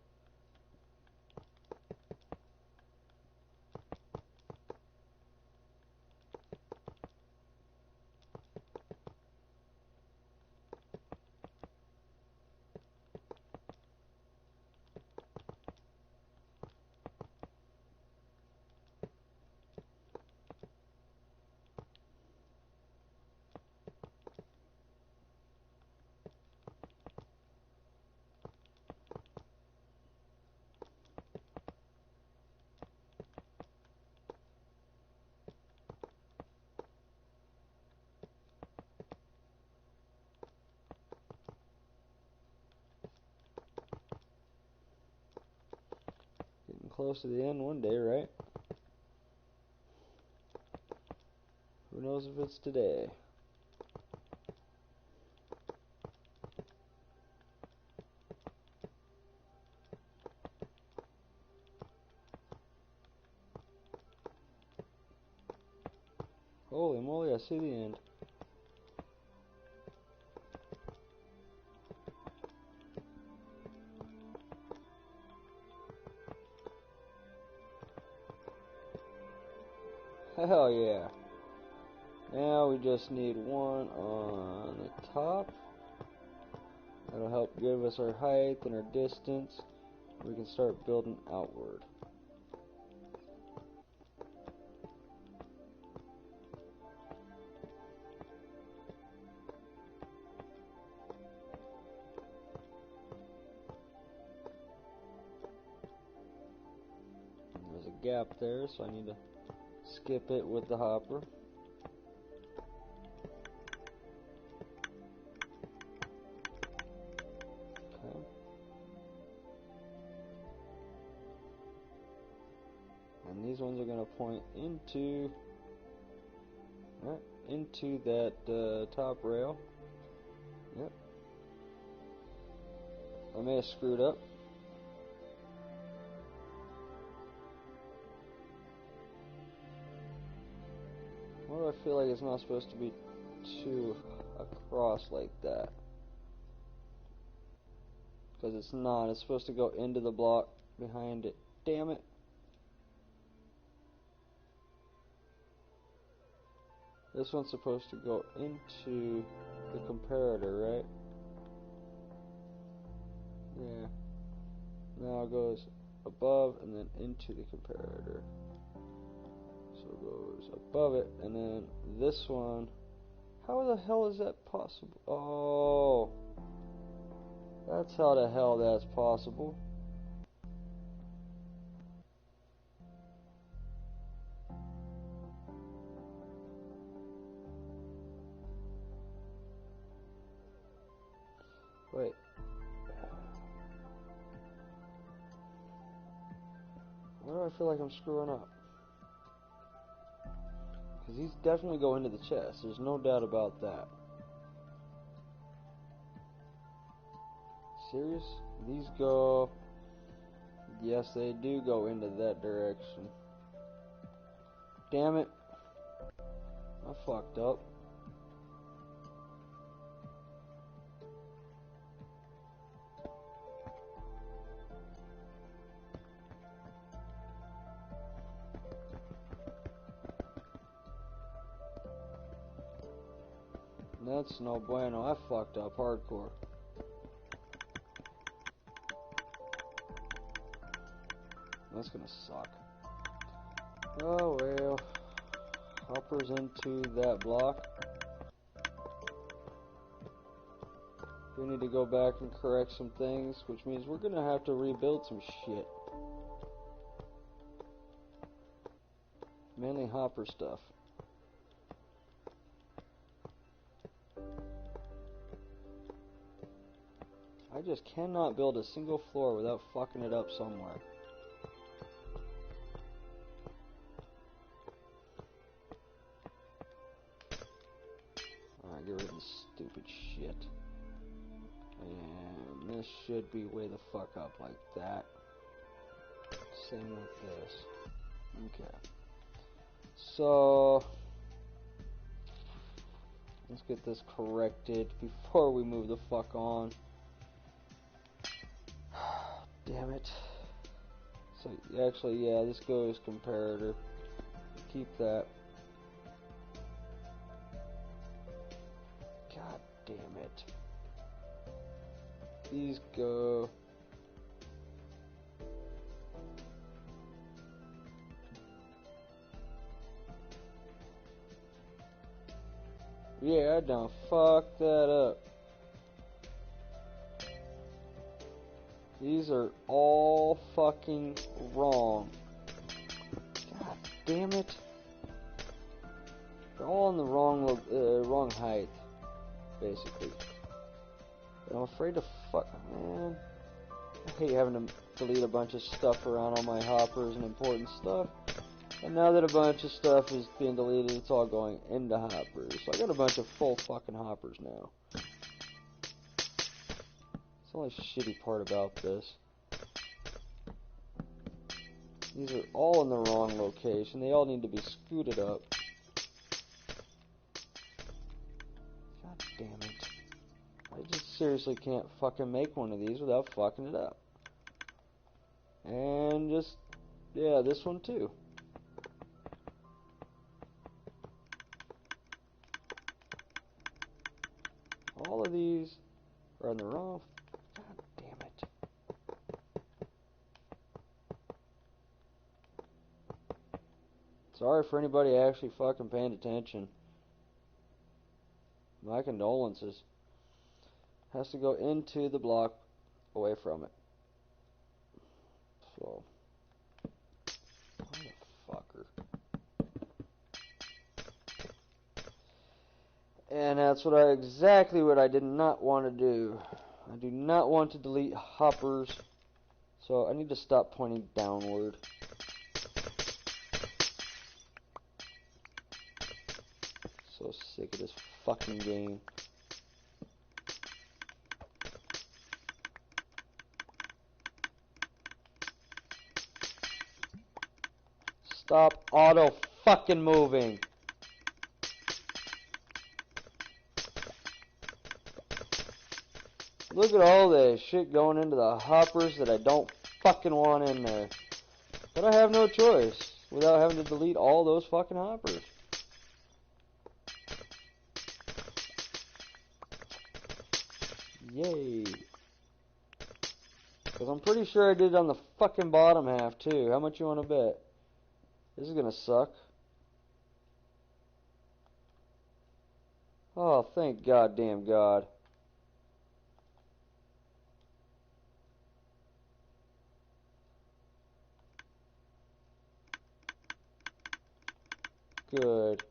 Getting close to the end one day, right? Who knows if it's today? Holy moly, I see the end. Hell yeah. Now we just need one on the top. That'll help give us our height and our distance. We can start building outward. There's a gap there, so I need to skip it with the hopper. Okay. And these ones are going to point into that top rail. Yep. I may have screwed up. Why do I feel like it's not supposed to be too across like that? Because it's not. It's supposed to go into the block behind it. Damn it. This one's supposed to go into the comparator, right? Yeah. Now it goes above and then into the comparator. So it goes above it, and then this one. How the hell is that possible? Oh. That's how the hell that's possible. Wait. Why do I feel like I'm screwing up? Because these definitely go into the chest. There's no doubt about that. Serious? These go... Yes, they do go into that direction. Damn it. I fucked up. That's no bueno. I fucked up hardcore. That's gonna suck. Oh well. Hoppers into that block. We need to go back and correct some things, which means we're gonna have to rebuild some shit. Mainly hopper stuff. I just cannot build a single floor without fucking it up somewhere. Alright, get rid of this stupid shit. And this should be way the fuck up like that. Same with this. Okay. So, let's get this corrected before we move the fuck on. Damn it. So, actually, yeah, this goes comparator. Keep that. God damn it. These go... Yeah, I done fucked that up. These are all fucking wrong. God damn it. They're all in the wrong height, basically. But I'm afraid to fuck, man. I hate having to delete a bunch of stuff around all my hoppers and important stuff. And now that a bunch of stuff is being deleted, it's all going into hoppers. So I got a bunch of full fucking hoppers now. It's the only shitty part about this. These are all in the wrong location. They all need to be scooted up. God damn it. I just seriously can't fucking make one of these without fucking it up. And just, yeah, this one too. All of these are in the wrong. God damn it. Sorry for anybody actually fucking paying attention. My condolences. Has to go into the block, away from it. So, motherfucker. And that's exactly what I did not want to do. I do not want to delete hoppers, so I need to stop pointing downward. So sick of this fucking game. Stop auto fucking moving. Look at all this shit going into the hoppers that I don't fucking want in there. But I have no choice without having to delete all those fucking hoppers. Yay. Because I'm pretty sure I did it on the fucking bottom half too. How much you want to bet? This is gonna suck. Oh, thank goddamn God. Good.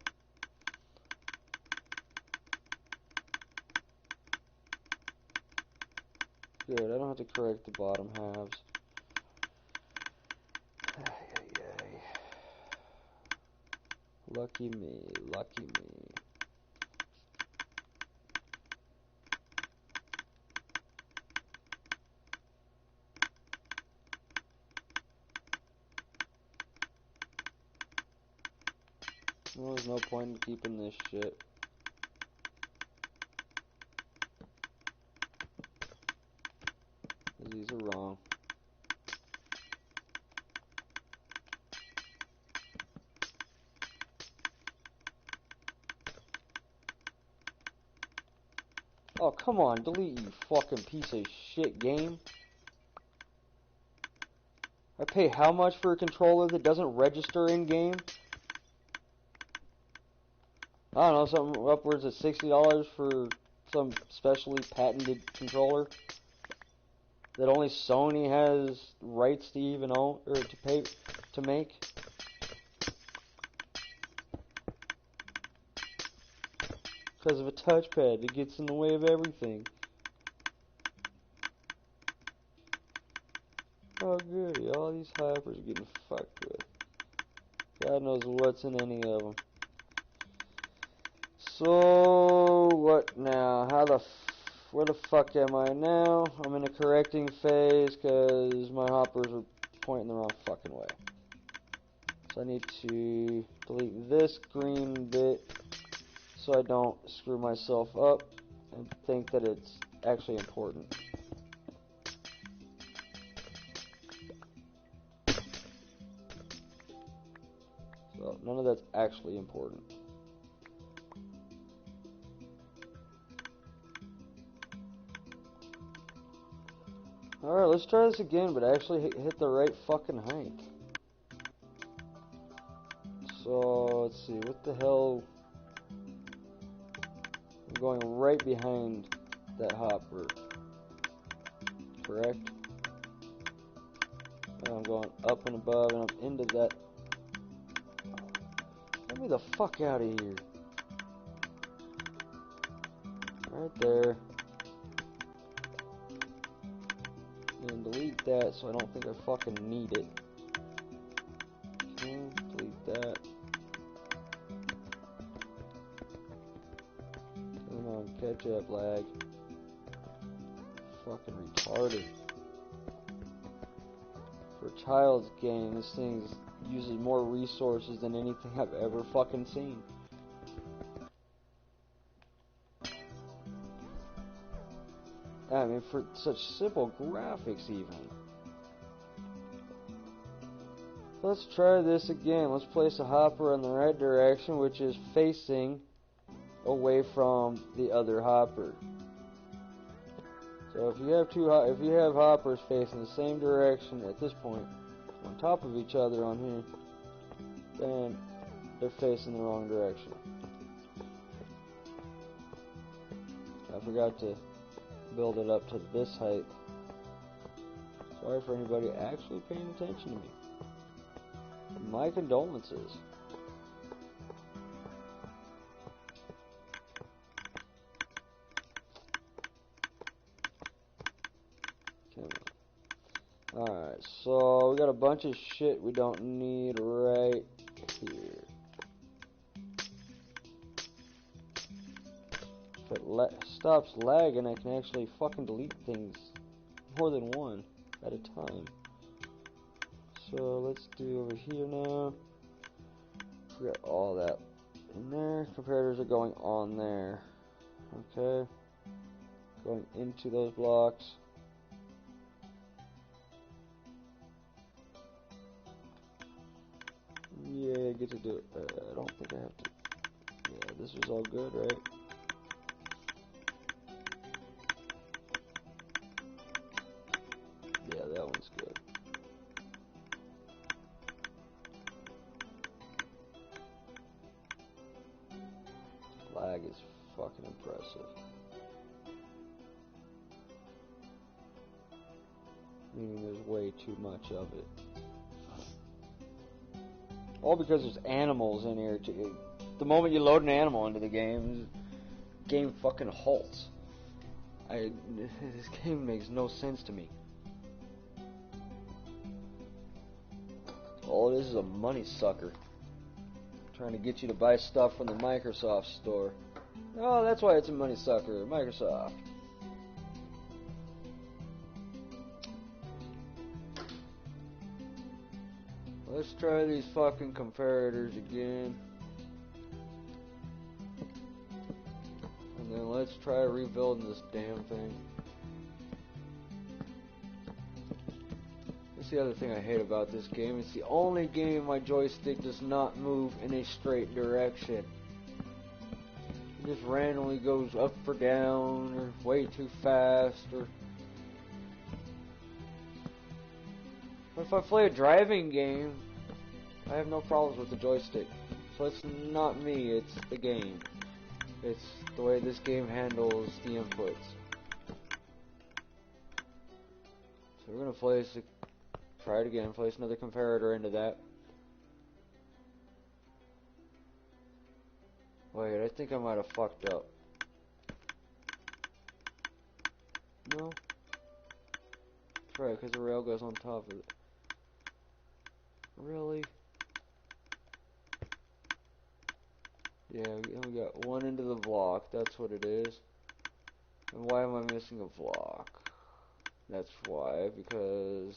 Good, I don't have to correct the bottom halves. Ay, ay, ay. Lucky me, lucky me. Well, there's no point in keeping this shit. These are wrong. Oh, come on, delete, you fucking piece of shit game. I pay how much for a controller that doesn't register in-game? I don't know, something upwards of $60 for some specially patented controller that only Sony has rights to even own, or to pay, to make. Because of a touchpad that gets in the way of everything. Oh goody, all these hoppers are getting fucked with. God knows what's in any of them. So, what now? Where the fuck am I now? I'm in a correcting phase because my hoppers are pointing the wrong fucking way. So I need to delete this green bit so I don't screw myself up and think that it's actually important. So none of that's actually important. Alright, let's try this again, but actually hit the right fucking height. So, let's see, what the hell? I'm going right behind that hopper. Correct? And I'm going up and above, and I'm into that. Get me the fuck out of here. Right there. And delete that so I don't think I fucking need it. Okay, delete that. Come on, catch up, lag. Fucking retarded. For a child's game, this thing uses more resources than anything I've ever fucking seen. I mean, for such simple graphics even. Let's try this again. Let's place a hopper in the right direction, which is facing away from the other hopper. So if you have hoppers facing the same direction at this point, on top of each other on here, then they're facing the wrong direction. I forgot to build it up to this height. Sorry for anybody actually paying attention to me. My condolences. Alright, so we got a bunch of shit we don't need right here. If it stops lagging, I can actually fucking delete things more than one at a time. So let's do over here now. We got all that in there. Comparators are going on there. Okay. Going into those blocks. Yeah, I get to do it. I don't think I have to. Yeah, this was all good, right? Yeah, that one's good. Lag is fucking impressive. Meaning there's way too much of it. All because there's animals in here. The moment you load an animal into the game fucking halts. This game makes no sense to me. All it is a money sucker. Trying to get you to buy stuff from the Microsoft store. Oh, that's why it's a money sucker. Microsoft. Let's try these fucking comparators again. And then let's try rebuilding this damn thing. That's the other thing I hate about this game. It's the only game my joystick does not move in a straight direction. It just randomly goes up or down, or way too fast, or... But if I play a driving game, I have no problems with the joystick. So it's not me, it's the game. It's the way this game handles the inputs. So we're gonna try it again, place another comparator into that. Wait, I think I might have fucked up. No? That's right, because the rail goes on top of it. Really? Yeah, we got one into the block, that's what it is. And why am I missing a block? That's why, because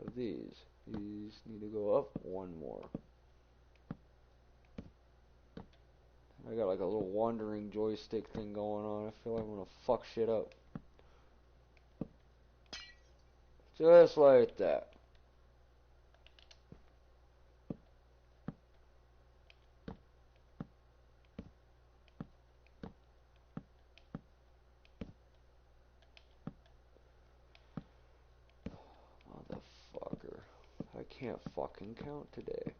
of these. These need to go up one more. I got like a little wandering joystick thing going on. I feel like I'm gonna fuck shit up. Just like that. Motherfucker. I can't fucking count today.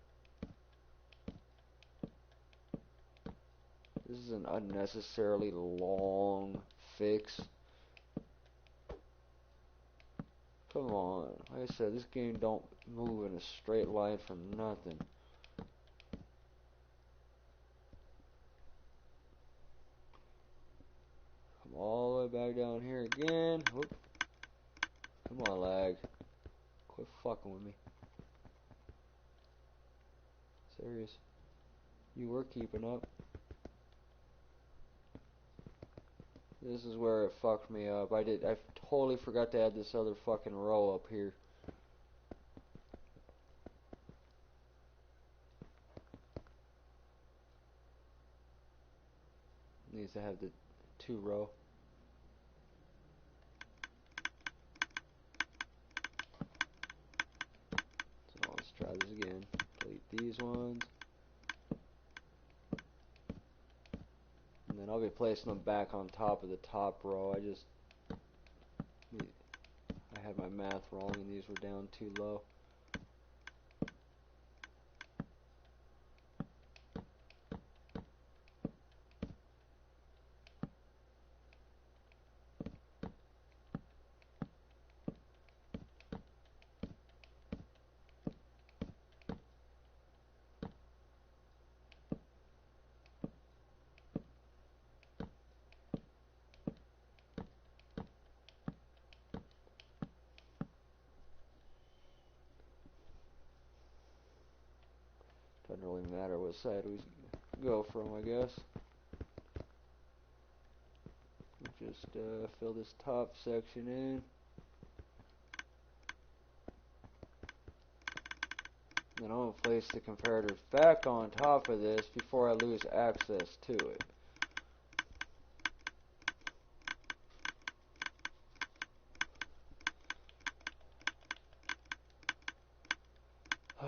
This is an unnecessarily long fix. Come on. Like I said, this game don't move in a straight line for nothing. Come all the way back down here again. Whoop. Come on, lag. Quit fucking with me. Serious. You were keeping up. This is where it fucked me up. I totally forgot to add this other fucking row up here. Needs to have the 2 row. So let's try this again. Delete these ones. And then I'll be placing them back on top of the top row. I had my math wrong and these were down too low. Doesn't really matter what side we go from, I guess. Just fill this top section in. Then I'm going to place the comparators back on top of this before I lose access to it. So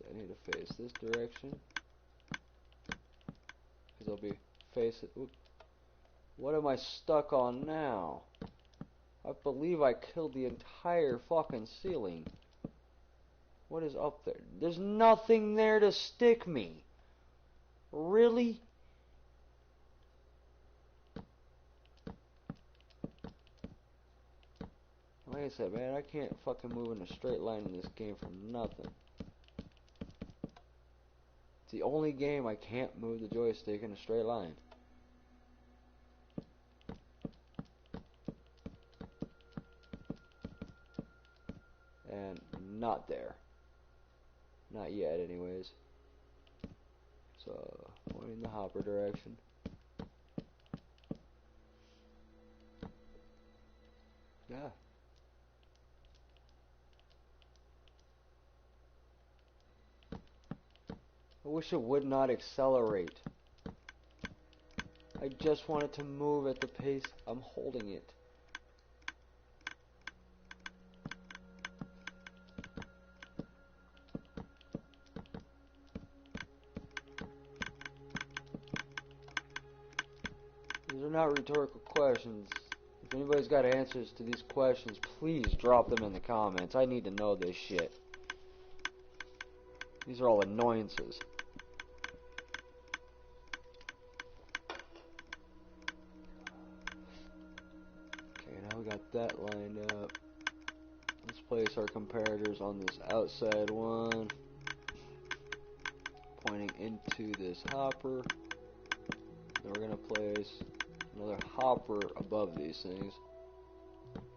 I need to face this direction, because I'll be facing. What am I stuck on now? I believe I killed the entire fucking ceiling. What is up there? There's nothing there to stick me. Really? Like I said, man, I can't fucking move in a straight line in this game for nothing. It's the only game I can't move the joystick in a straight line. And not there. Not yet, anyways. So, going in the hopper direction. Yeah. I wish it would not accelerate. I just want it to move at the pace I'm holding it. These are not rhetorical questions. If anybody's got answers to these questions, please drop them in the comments. I need to know this shit. These are all annoyances. Okay, now we got that lined up. Let's place our comparators on this outside one, pointing into this hopper. Then we're going to place another hopper above these things,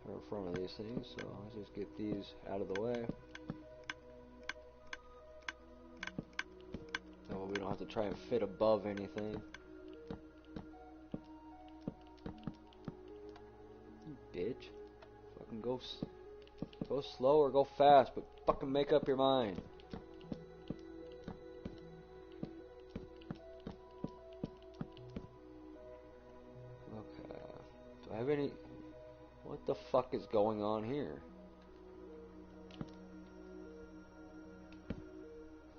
or in front of these things. So let's just get these out of the way. That way we don't have to try and fit above anything. You bitch. Fucking go slow or go fast, but fucking make up your mind. Okay. Do I have any... What the fuck is going on here?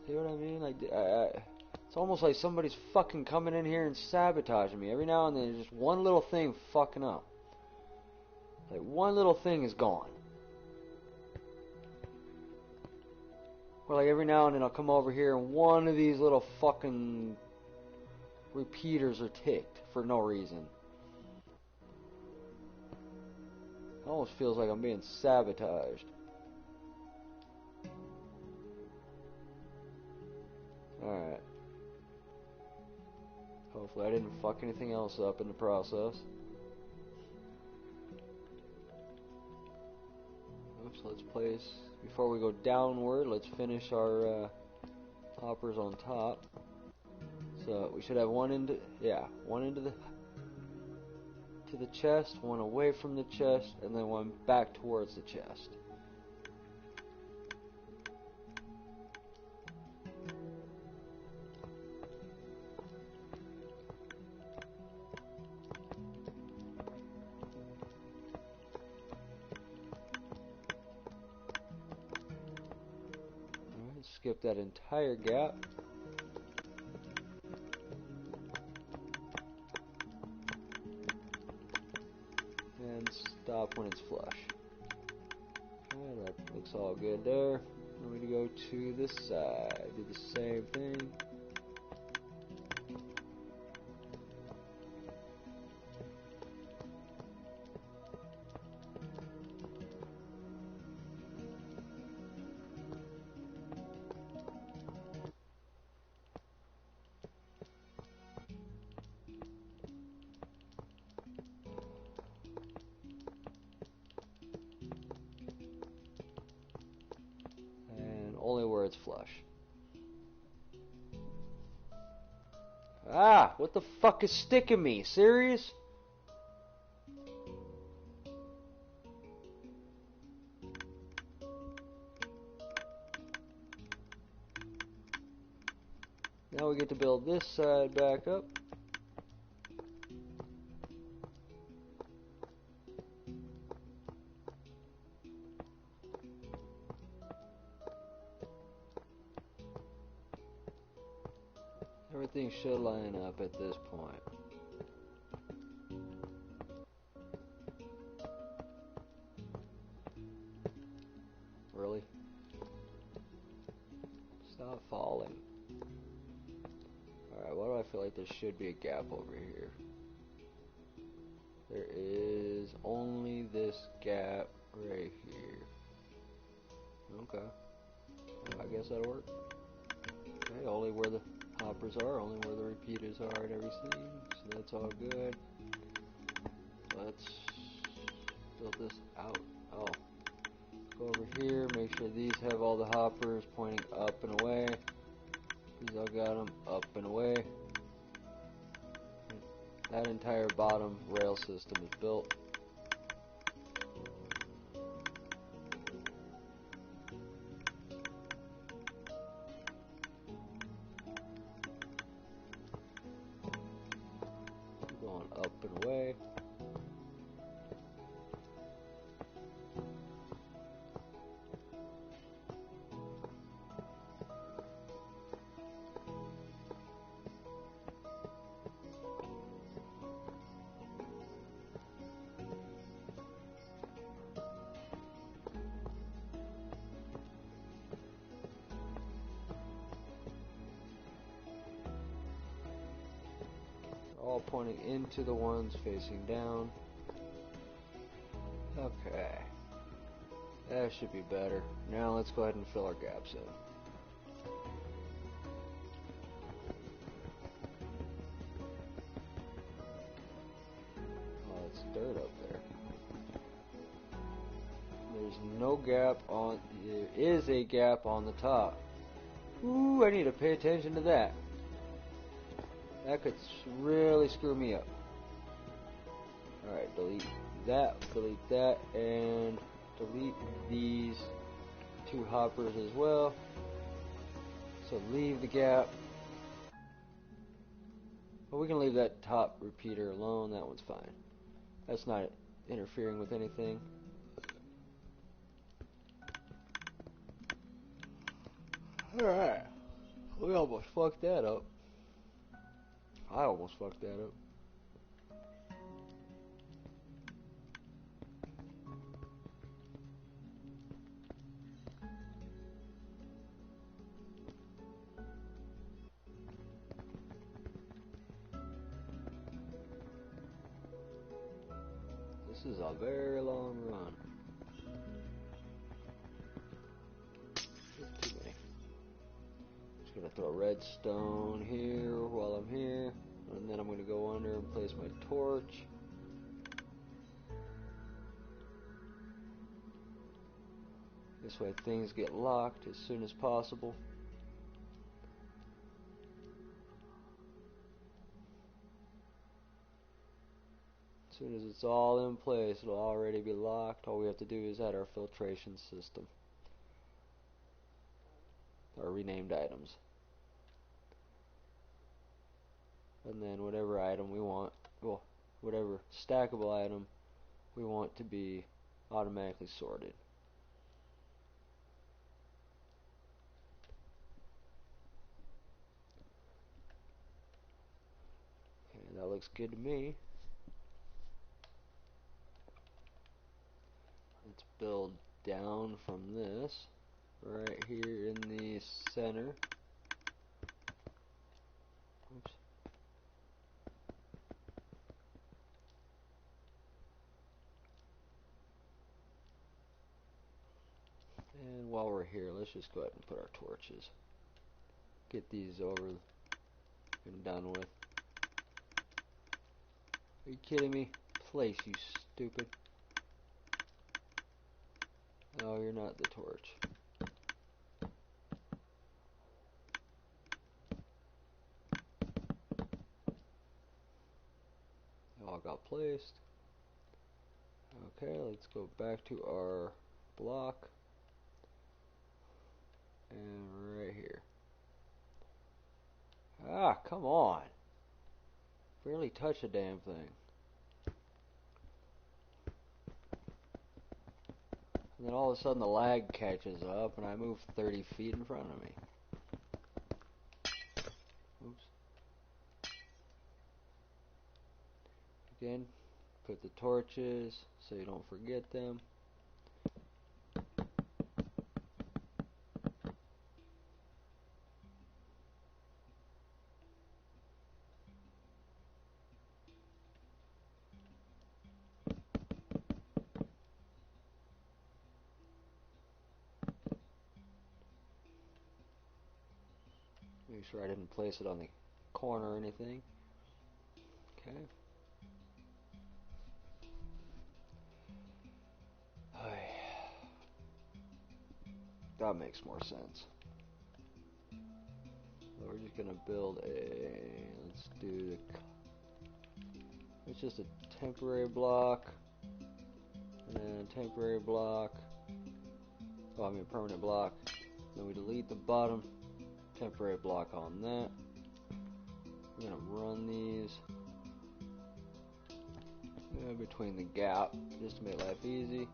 See what I mean? Like, it's almost like somebody's fucking coming in here and sabotaging me. Every now and then, there's just one little thing fucking up. Like, one little thing is gone. Or like every now and then I'll come over here and one of these little fucking repeaters are ticked for no reason. It almost feels like I'm being sabotaged. Alright. Hopefully I didn't fuck anything else up in the process. Oops, let's place, before we go downward, let's finish our hoppers on top. So we should have one into, one into the chest, one away from the chest, and then one back towards the chest. Alright, skip that entire gap. And stop when it's flush. Okay, that looks all good there. Now we go to this side, do the same thing. Only where it's flush. Ah, what the fuck is sticking me? Serious? Now we get to build this side back up. Everything should line up at this point. Really? Stop falling. Alright, why do I feel like there should be a gap over here? There is only this gap right here. Okay. I guess that'll work. Okay, only where the hoppers are, only where the repeaters are and everything. So that's all good. Let's build this out. Oh. Go over here, make sure these have all the hoppers pointing up and away. These all got them up and away. That entire bottom rail system is built. Going up and away. All pointing into the ones facing down. Okay. That should be better. Now let's go ahead and fill our gaps in. Oh, it's dirt up there. There's no gap on... There is a gap on the top. Ooh, I need to pay attention to that. That could really screw me up. Alright, delete that, and delete these two hoppers as well. So leave the gap. Well, we can leave that top repeater alone, that one's fine. That's not interfering with anything. Alright, we almost fucked that up. I almost fucked that up. This is a very long run. That's too many. Just gonna throw redstone here while I'm here, and then I'm gonna go under and place my torch. This way things get locked as soon as possible. As soon as it's all in place, it'll already be locked. All we have to do is add our filtration system. Our renamed items. And then whatever item we want, well, whatever stackable item we want to be automatically sorted. Okay, that looks good to me. Let's build down from this, right here in the center. Oops. And while we're here, let's just go ahead and put our torches. Get these over and done with. Are you kidding me? Place, you stupid. Oh, you're not the torch. They all got placed. Okay, let's go back to our block. And right here. Ah, come on. Barely touch a damn thing. And then all of a sudden the lag catches up and I move 30 feet in front of me. Oops. Again, put the torches so you don't forget them. Make sure I didn't place it on the corner or anything. Okay. That makes more sense. So we're just gonna build it's just a temporary block, and then a temporary block, a permanent block. Then we delete the bottom temporary block on that. We're gonna run these between the gap just to make life easy,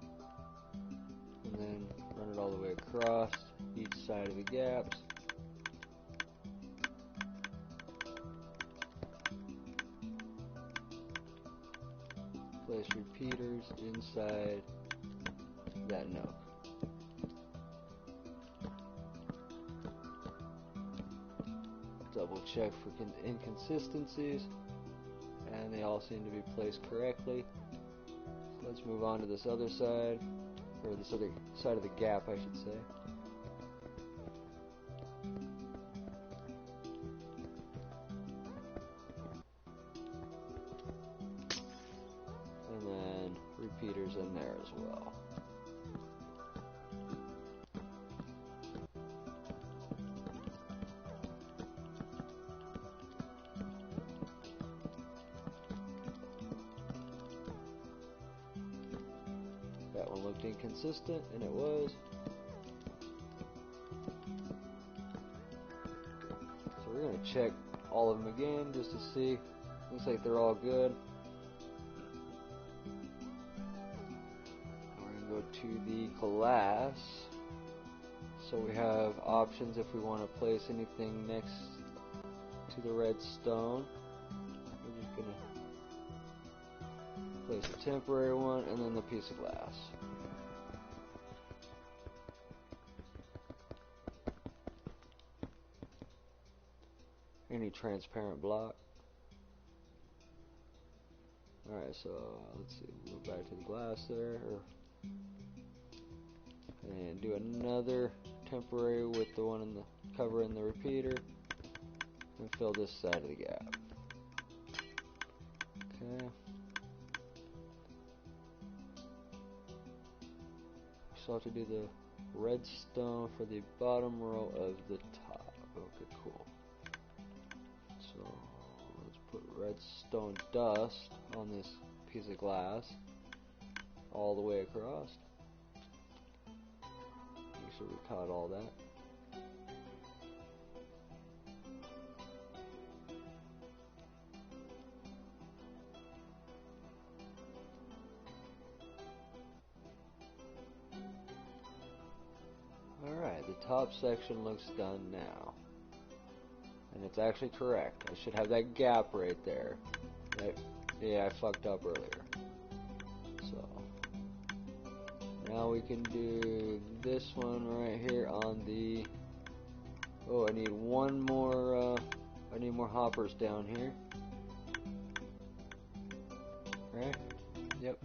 and then run it all the way across each side of the gaps. Place repeaters inside that nook. Double check for inconsistencies, and they all seem to be placed correctly. So let's move on to this other side, or this other side of the gap, I should say. And then repeaters in there as well. That one looked inconsistent, and it was. So we're going to check all of them again just to see. Looks like they're all good. We're going to go to the glass. So we have options if we want to place anything next to the redstone. We're just going to place a temporary one and then the piece of glass. Any transparent block. Alright, so let's see, we'll go back to the glass there, and do another temporary with the one in the cover in the repeater, and fill this side of the gap. Okay. So I have to do the redstone for the bottom row of the top. Okay, cool. So let's put redstone dust on this piece of glass all the way across. Make sure we caught all that. Alright, the top section looks done now. And it's actually correct. I should have that gap right there. Yeah, I fucked up earlier. So now we can do this one right here on the... Oh, I need one more, I need more hoppers down here. Right? Yep.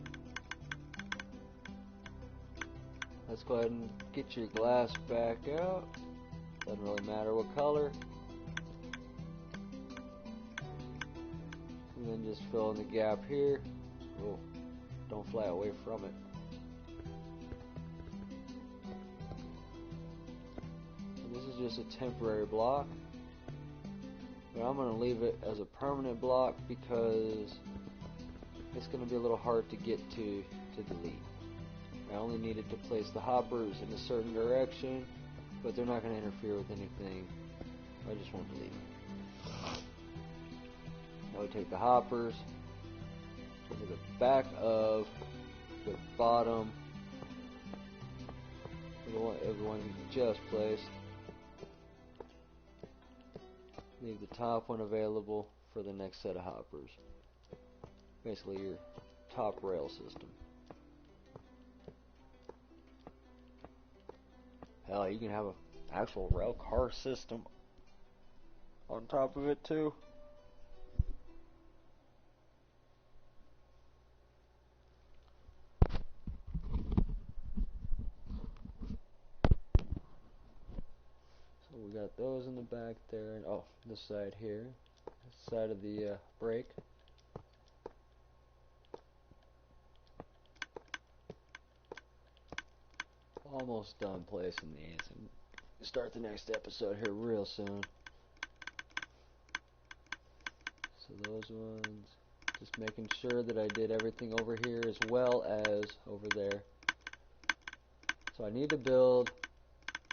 Let's go ahead and get your glass back out. Doesn't really matter what color. And then just fill in the gap here. Oh, don't fly away from it. And this is just a temporary block. But I'm going to leave it as a permanent block because it's going to be a little hard to get to delete. I only needed to place the hoppers in a certain direction, but they're not going to interfere with anything I just won't delete them. Now we take the hoppers to the back of the bottom, everyone just placed. Leave the top one available for the next set of hoppers. Basically your top rail system. Hell, you can have an actual rail car system on top of it too. So we got those in the back there, and oh, this side here, this side of the brake. Almost done placing these, and start the next episode here real soon. So those ones, just making sure that I did everything over here as well as over there. So I need to build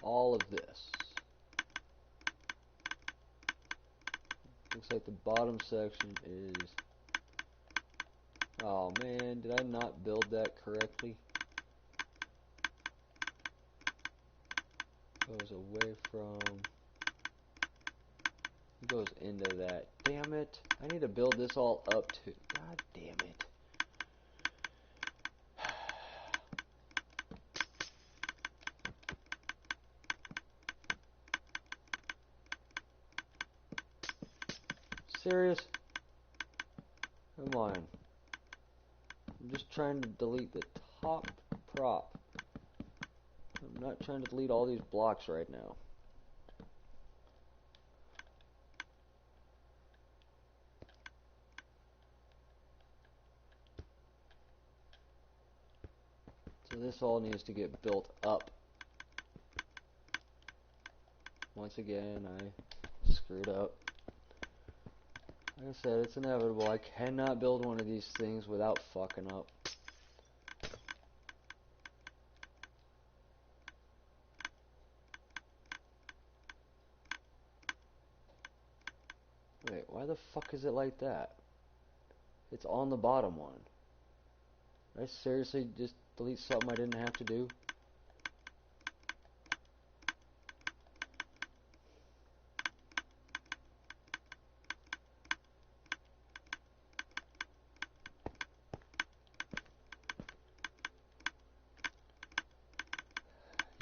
all of this. Looks like the bottom section is... Oh man, did I not build that correctly? Goes away from... It goes into that. Damn it. I need to build this all up too. God damn it. Serious? Come on. I'm just trying to delete the top prop. I'm not trying to delete all these blocks right now. So this all needs to get built up. Once again, I screwed up. Like I said, it's inevitable. I cannot build one of these things without fucking up. Wait, why the fuck is it like that? It's on the bottom one. Did I seriously just delete something I didn't have to do?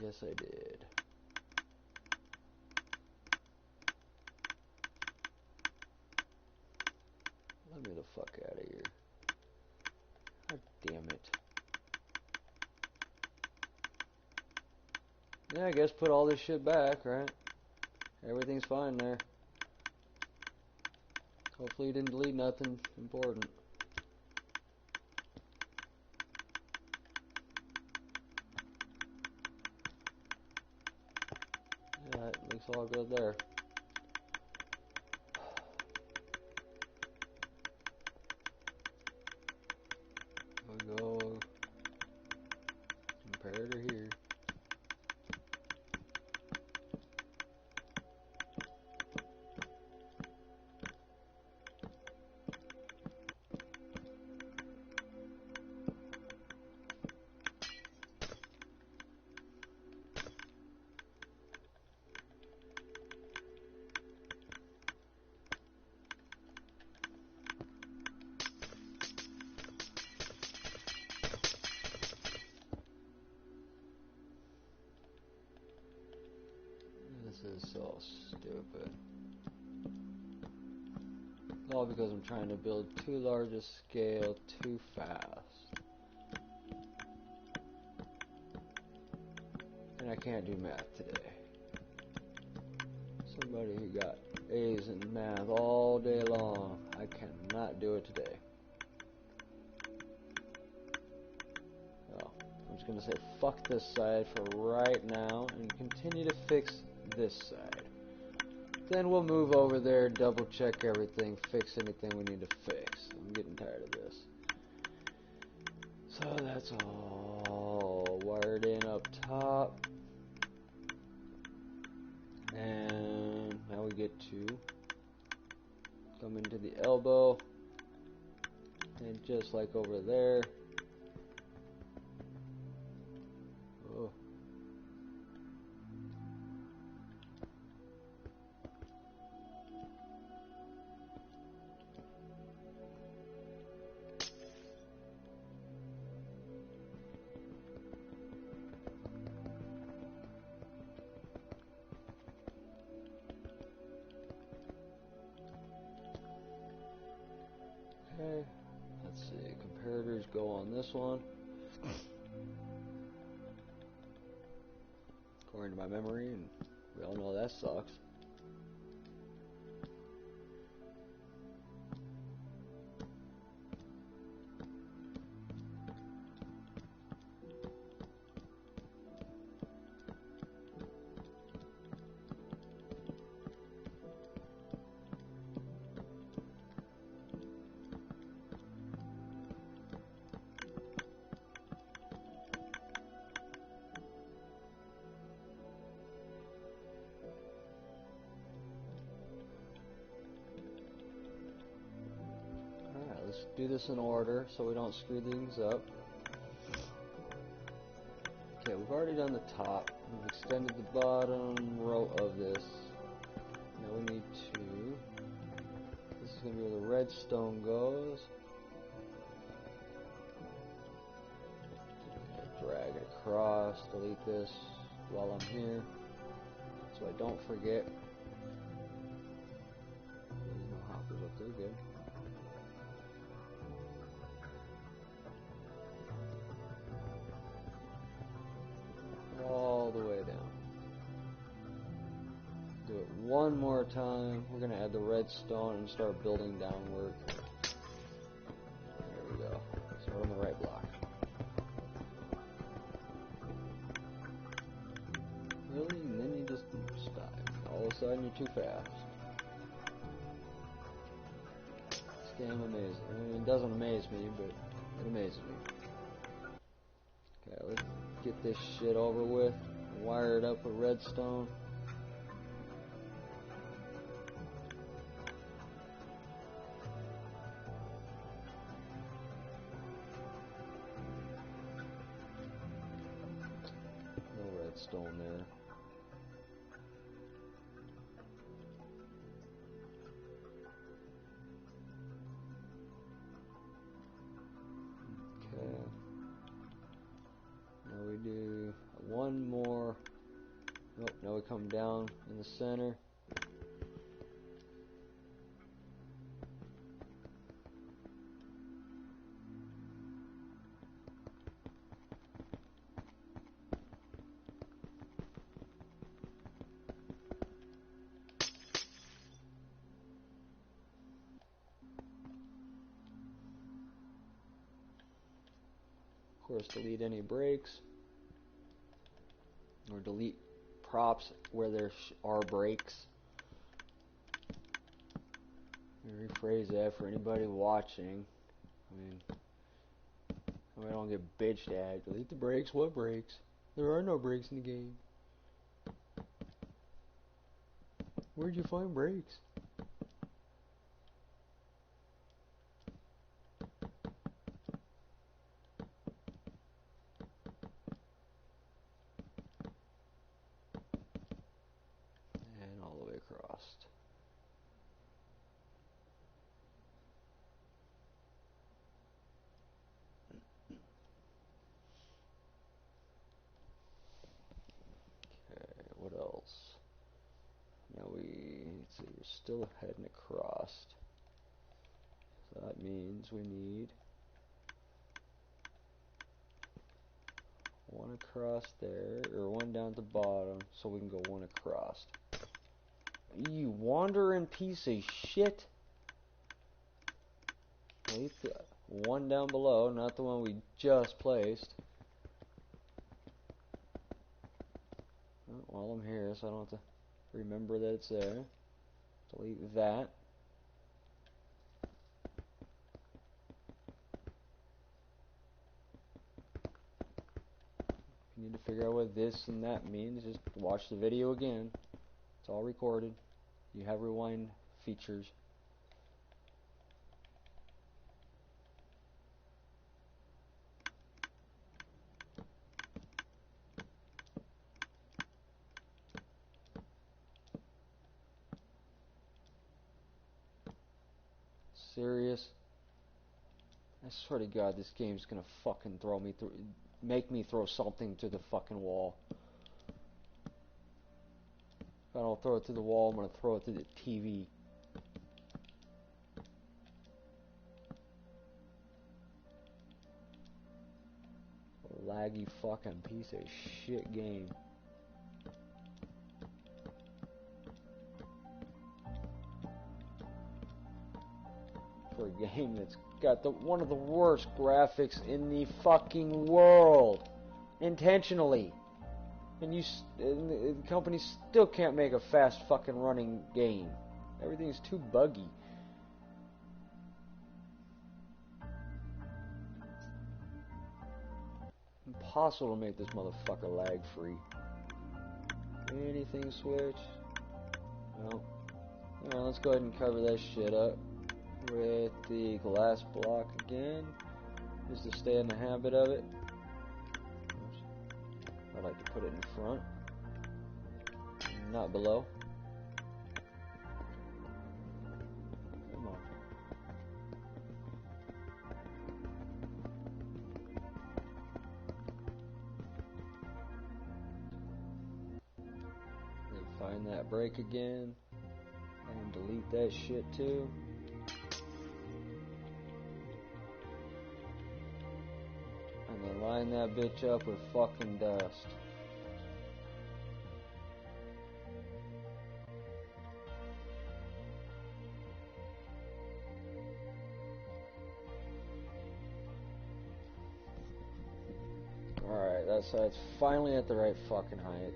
Yes, I did. Let me the fuck out of here. God damn it. Yeah, I guess put all this shit back, right? Everything's fine there. Hopefully you didn't delete nothing important. Yeah, it looks all good there. We'll go comparator here. This is so stupid. All because I'm trying to build too large a scale too fast. And I can't do math today. Somebody who got A's in math all day long, I cannot do it today. Well, I'm just going to say fuck this side for right now and continue to fix this side. Then we'll move over there, double check everything, fix anything we need to fix. I'm getting tired of this. So that's all wired in up top. And Now we get to come into the elbow, and just like over there, oh, okay, let's see, comparators go on this one. According to my memory, and we all know that sucks. Let's do this in order so we don't screw things up. Okay, we've already done the top. We've extended the bottom row of this. Now we need to... This is going to be where the redstone goes. Drag it across, delete this while I'm here, so I don't forget. There's no hoppers up there, good. All the way down. Do it one more time. We're going to add the redstone and start building downward. There we go. Start on the right block. Really? And then you just stop. All of a sudden you're too fast. This game amazes me. I mean, it doesn't amaze me, but it amazes me. Okay, let's get this shit over with. Wire it up with redstone. No redstone there. Okay. Now we do one more. Nope, now we come down in the center. Of course, delete any breaks, or delete props where there are breaks. Let me rephrase that for anybody watching. I mean, I don't get bitched at. Delete the breaks. What breaks? There are no breaks in the game. Where'd you find breaks? And all the way across. Okay, what else? Now let's see, we're still heading across. So that means we need one across there, or one down at the bottom, so we can go one across. You wandering piece of shit! Delete the one down below, not the one we just placed. Oh, while I'm here, so I don't have to remember that it's there. Delete that. If you need to figure out what this and that means, just watch the video again. It's all recorded. You have rewind features. Serious? I swear to God, this game's gonna fucking throw me through, make me throw something to the fucking wall. If I don't throw it to the wall, I'm gonna throw it to the TV. Laggy fucking piece of shit game. For a game that's got one of the worst graphics in the fucking world, intentionally, and the company still can't make a fast fucking running game. Everything's too buggy. Impossible to make this motherfucker lag free. Anything switch? No. Alright, let's go ahead and cover that shit up with the glass block again, just to stay in the habit of it. I like to put it in front, not below. Come on. Then find that break again, and delete that shit too. And then line that bitch up with fucking dust. Alright, that side's finally at the right fucking height.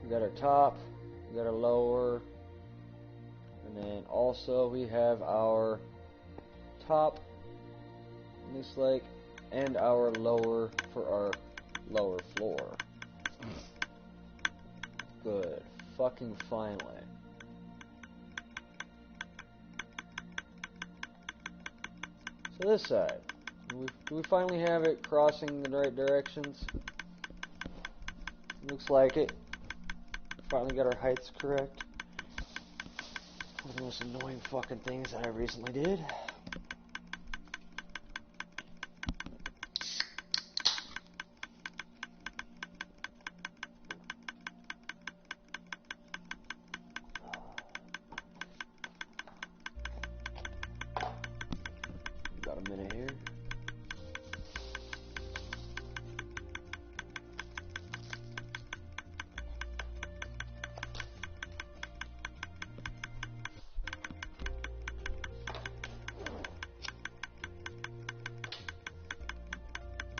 We got our top, we got our lower, and then also we have our top, looks like, and our lower for our lower floor. Good. Fucking finally. So this side. Do we finally have it crossing the right directions? Looks like it. Finally got our heights correct. One of the most annoying fucking things that I recently did.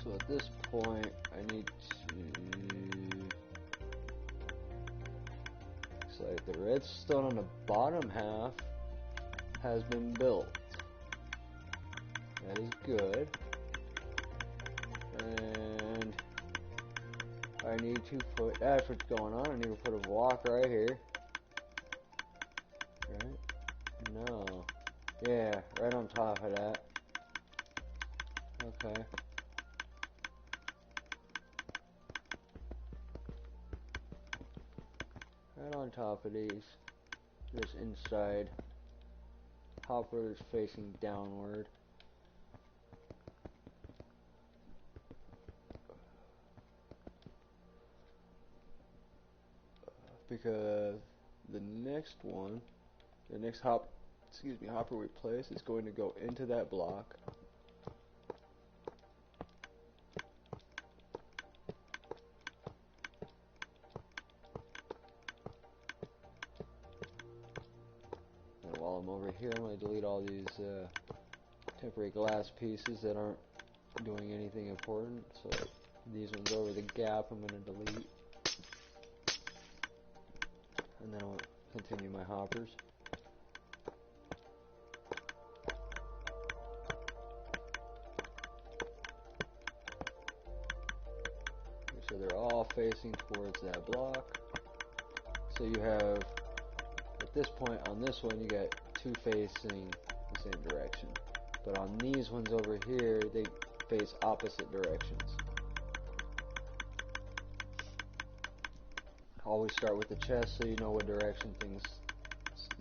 So at this point, I need to... Looks like the redstone on the bottom half has been built. That is good. And I need to put... That's what's going on. I need to put a block right here. Right? No. Yeah, right on top of that. Okay. Right on top of these, this inside hopper is facing downward. Because the next one, the next hopper we place is going to go into that block. While I'm over here, I'm going to delete all these temporary glass pieces that aren't doing anything important. So these ones over the gap I'm going to delete. And then I'll continue my hoppers. So they're all facing towards that block. So you have the at this point on this one you got two facing the same direction, but on these ones over here they face opposite directions. Always start with the chest so you know what direction things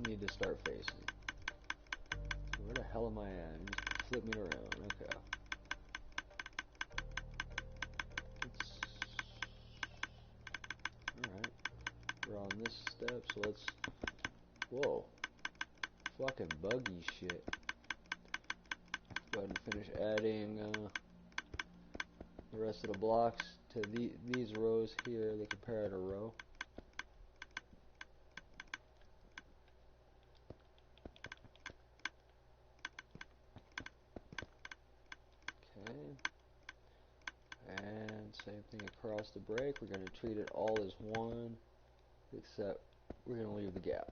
need to start facing. Where the hell am I at? Just flip me around. Okay. Alright. We're on this step, so let's... Whoa. Fucking buggy shit. Go ahead and finish adding the rest of the blocks to these rows here, the comparator row. Okay. And same thing across the break. We're going to treat it all as one, except we're going to leave the gap.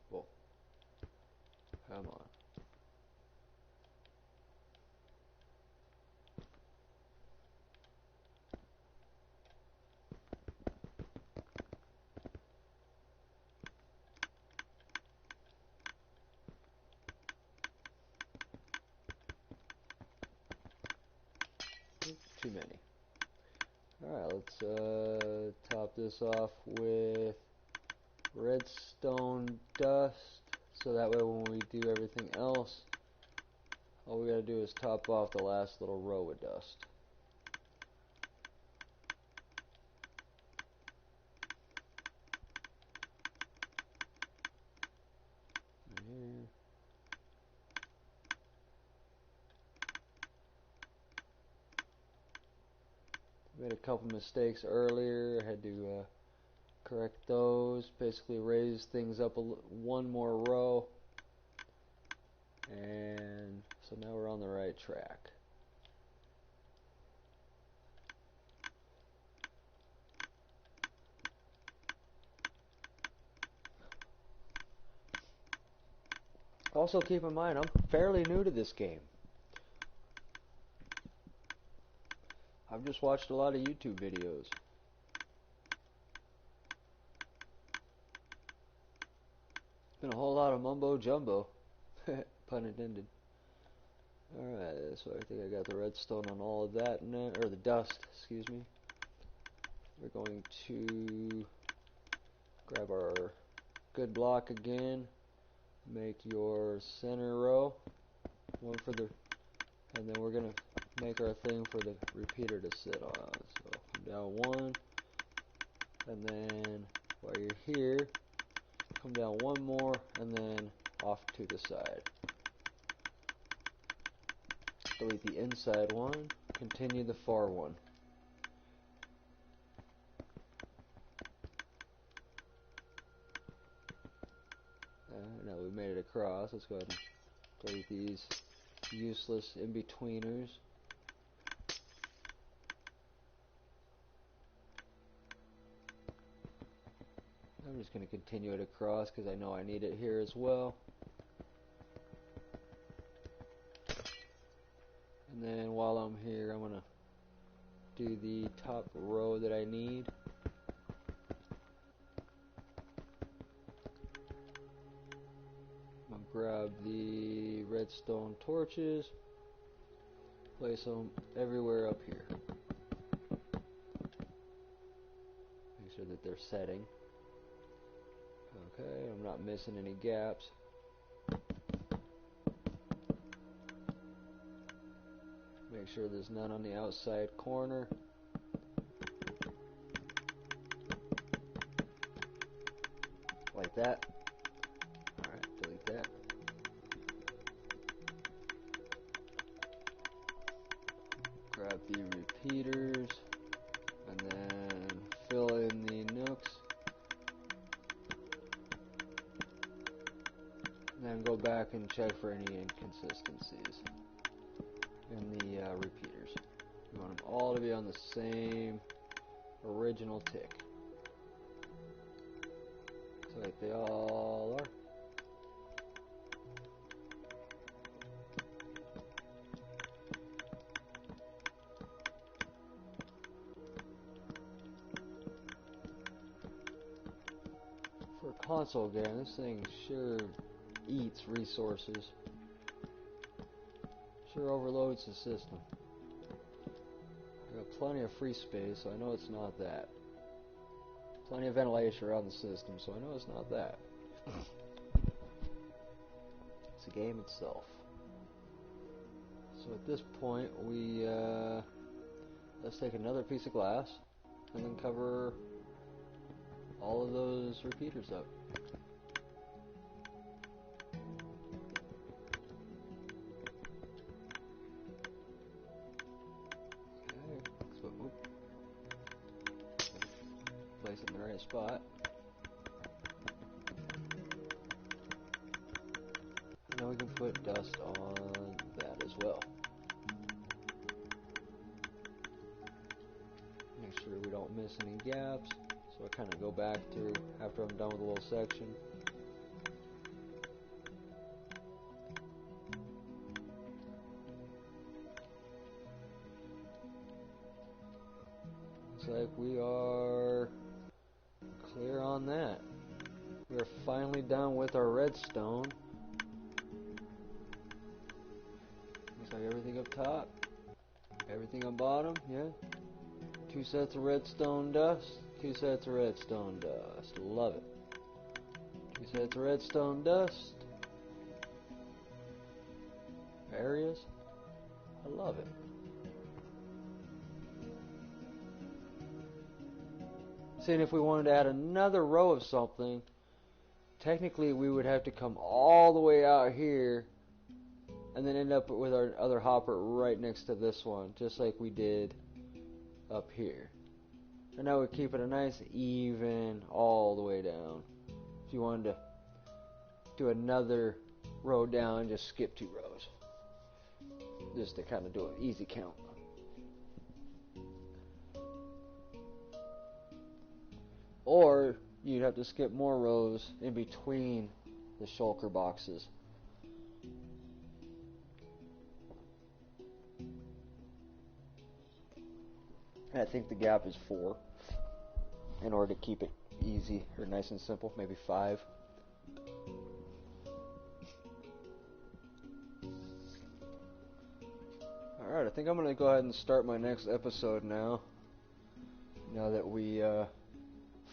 Whoa. Come on. Too many. Alright, let's top this off with redstone dust, so that way when we do everything else, all we gotta do is top off the last little row with dust. Here. Made a couple mistakes earlier. I had to correct those. Basically raise things up one more row, and so now we're on the right track. Also keep in mind, I'm fairly new to this game. I've just watched a lot of YouTube videos. Been a whole lot of mumbo jumbo, pun intended. Alright, so I think I got the redstone on all of that now, or the dust, excuse me. We're going to grab our good block again, make your center row, one for the, and then we're gonna make our thing for the repeater to sit on. So come down one, and then while you're here, come down one more, and then off to the side. Delete the inside one, continue the far one. Now we've made it across. Let's go ahead and delete these useless in-betweeners. I'm just going to continue it across because I know I need it here as well. And then while I'm here, I'm going to do the top row that I need. I'm going to grab the redstone torches, place them everywhere up here. Make sure that they're setting. Okay, I'm not missing any gaps. Make sure there's none on the outside corner. Like that. Alright, delete that. Grab the repeaters and then fill in the nooks. And then go back and check for any inconsistencies in the repeaters. You want them all to be on the same original tick. So like they all are. console game. This thing sure eats resources. Sure overloads the system. I got plenty of free space, so I know it's not that. Plenty of ventilation around the system, so I know it's not that. It's the game itself. So at this point, let's take another piece of glass and then cover all of those repeaters up. Okay, so place it in the right spot. Now we can put dust on that as well. Make sure we don't miss any gaps. So I kind of go back through after I'm done with a little section. Looks like we are clear on that. We are finally done with our redstone. Looks like everything up top, everything on bottom, yeah. 2 sets of redstone dust, 2 sets of redstone dust. Love it. 2 sets of redstone dust. Areas. I love it. Seeing if we wanted to add another row of something, technically we would have to come all the way out here and then end up with our other hopper right next to this one, just like we did up here. And that would keep it a nice even all the way down. If you wanted to do another row down, just skip 2 rows. Just to kind of do an easy count. Or you'd have to skip more rows in between the shulker boxes. I think the gap is 4 in order to keep it easy or nice and simple, maybe 5. Alright, I think I'm going to go ahead and start my next episode now. Now that we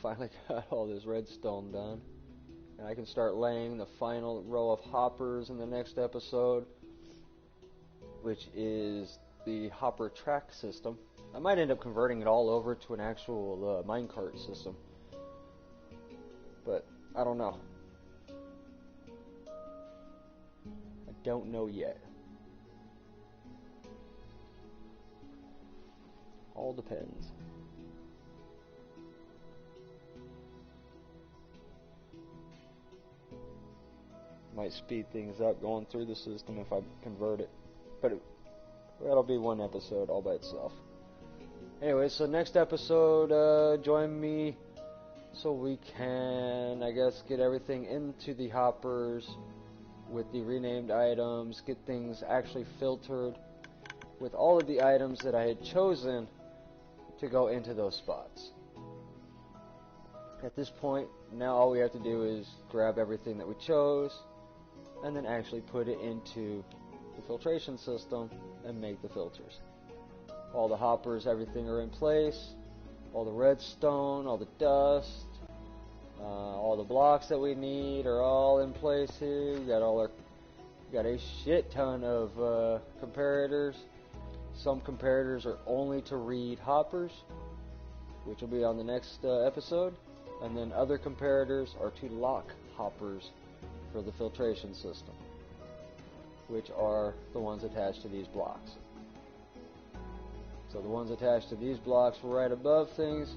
finally got all this redstone done. And I can start laying the final row of hoppers in the next episode, which is the hopper track system. I might end up converting it all over to an actual minecart system, but I don't know. I don't know yet. All depends. Might speed things up going through the system if I convert it, but that'll be one episode all by itself. Anyway, so next episode, join me so we can, I guess, get everything into the hoppers with the renamed items, get things actually filtered with all of the items that I had chosen to go into those spots. At this point, now all we have to do is grab everything that we chose and then actually put it into the filtration system and make the filters. All the hoppers, everything are in place. All the redstone, all the dust, all the blocks that we need are all in place here. We got a shit ton of comparators. Some comparators are only to read hoppers, which will be on the next episode, and then other comparators are to lock hoppers for the filtration system, which are the ones attached to these blocks. So the ones attached to these blocks right above things,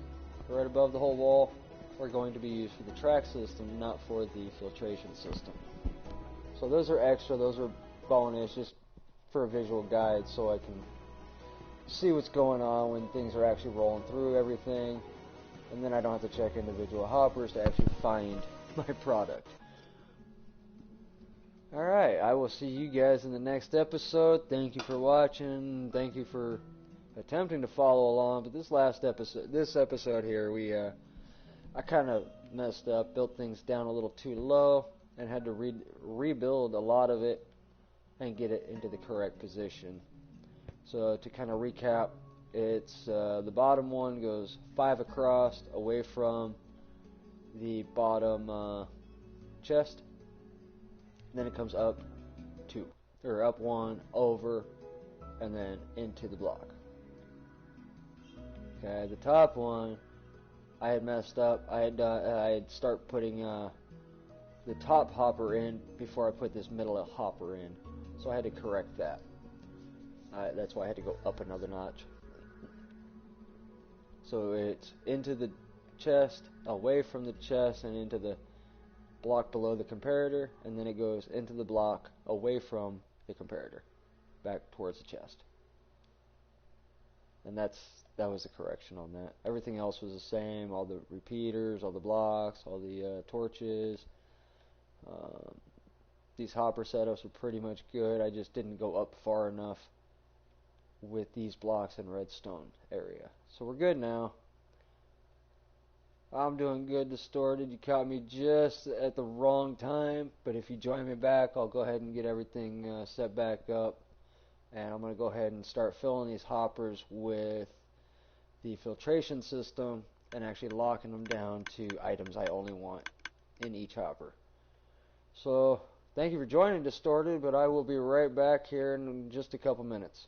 right above the whole wall, are going to be used for the track system, not for the filtration system. So those are extra, those are bonus, just for a visual guide so I can see what's going on when things are actually rolling through everything, and then I don't have to check individual hoppers to actually find my product. Alright, I will see you guys in the next episode. Thank you for watching. Thank you for attempting to follow along. But this episode here, we I kind of messed up, built things down a little too low, and had to rebuild a lot of it and get it into the correct position. So to kind of recap, it's the bottom one goes 5 across away from the bottom chest. Then it comes up 2, or up 1, over, and then into the block. Okay, the top one, I had messed up. I had start putting the top hopper in before I put this middle hopper in, so I had to correct that. That's why I had to go up another notch. So it's into the chest, away from the chest, and into the block below the comparator, and then it goes into the block, away from the comparator, back towards the chest. And that was the correction on that. Everything else was the same, all the repeaters, all the blocks, all the torches. These hopper setups were pretty much good. I just didn't go up far enough with these blocks in redstone area. So we're good now. I'm doing good, Distorted. You caught me just at the wrong time, but if you join me back, I'll go ahead and get everything set back up. And I'm going to go ahead and start filling these hoppers with the filtration system and actually locking them down to items I only want in each hopper. So, thank you for joining, Distorted, but I will be right back here in just a couple minutes.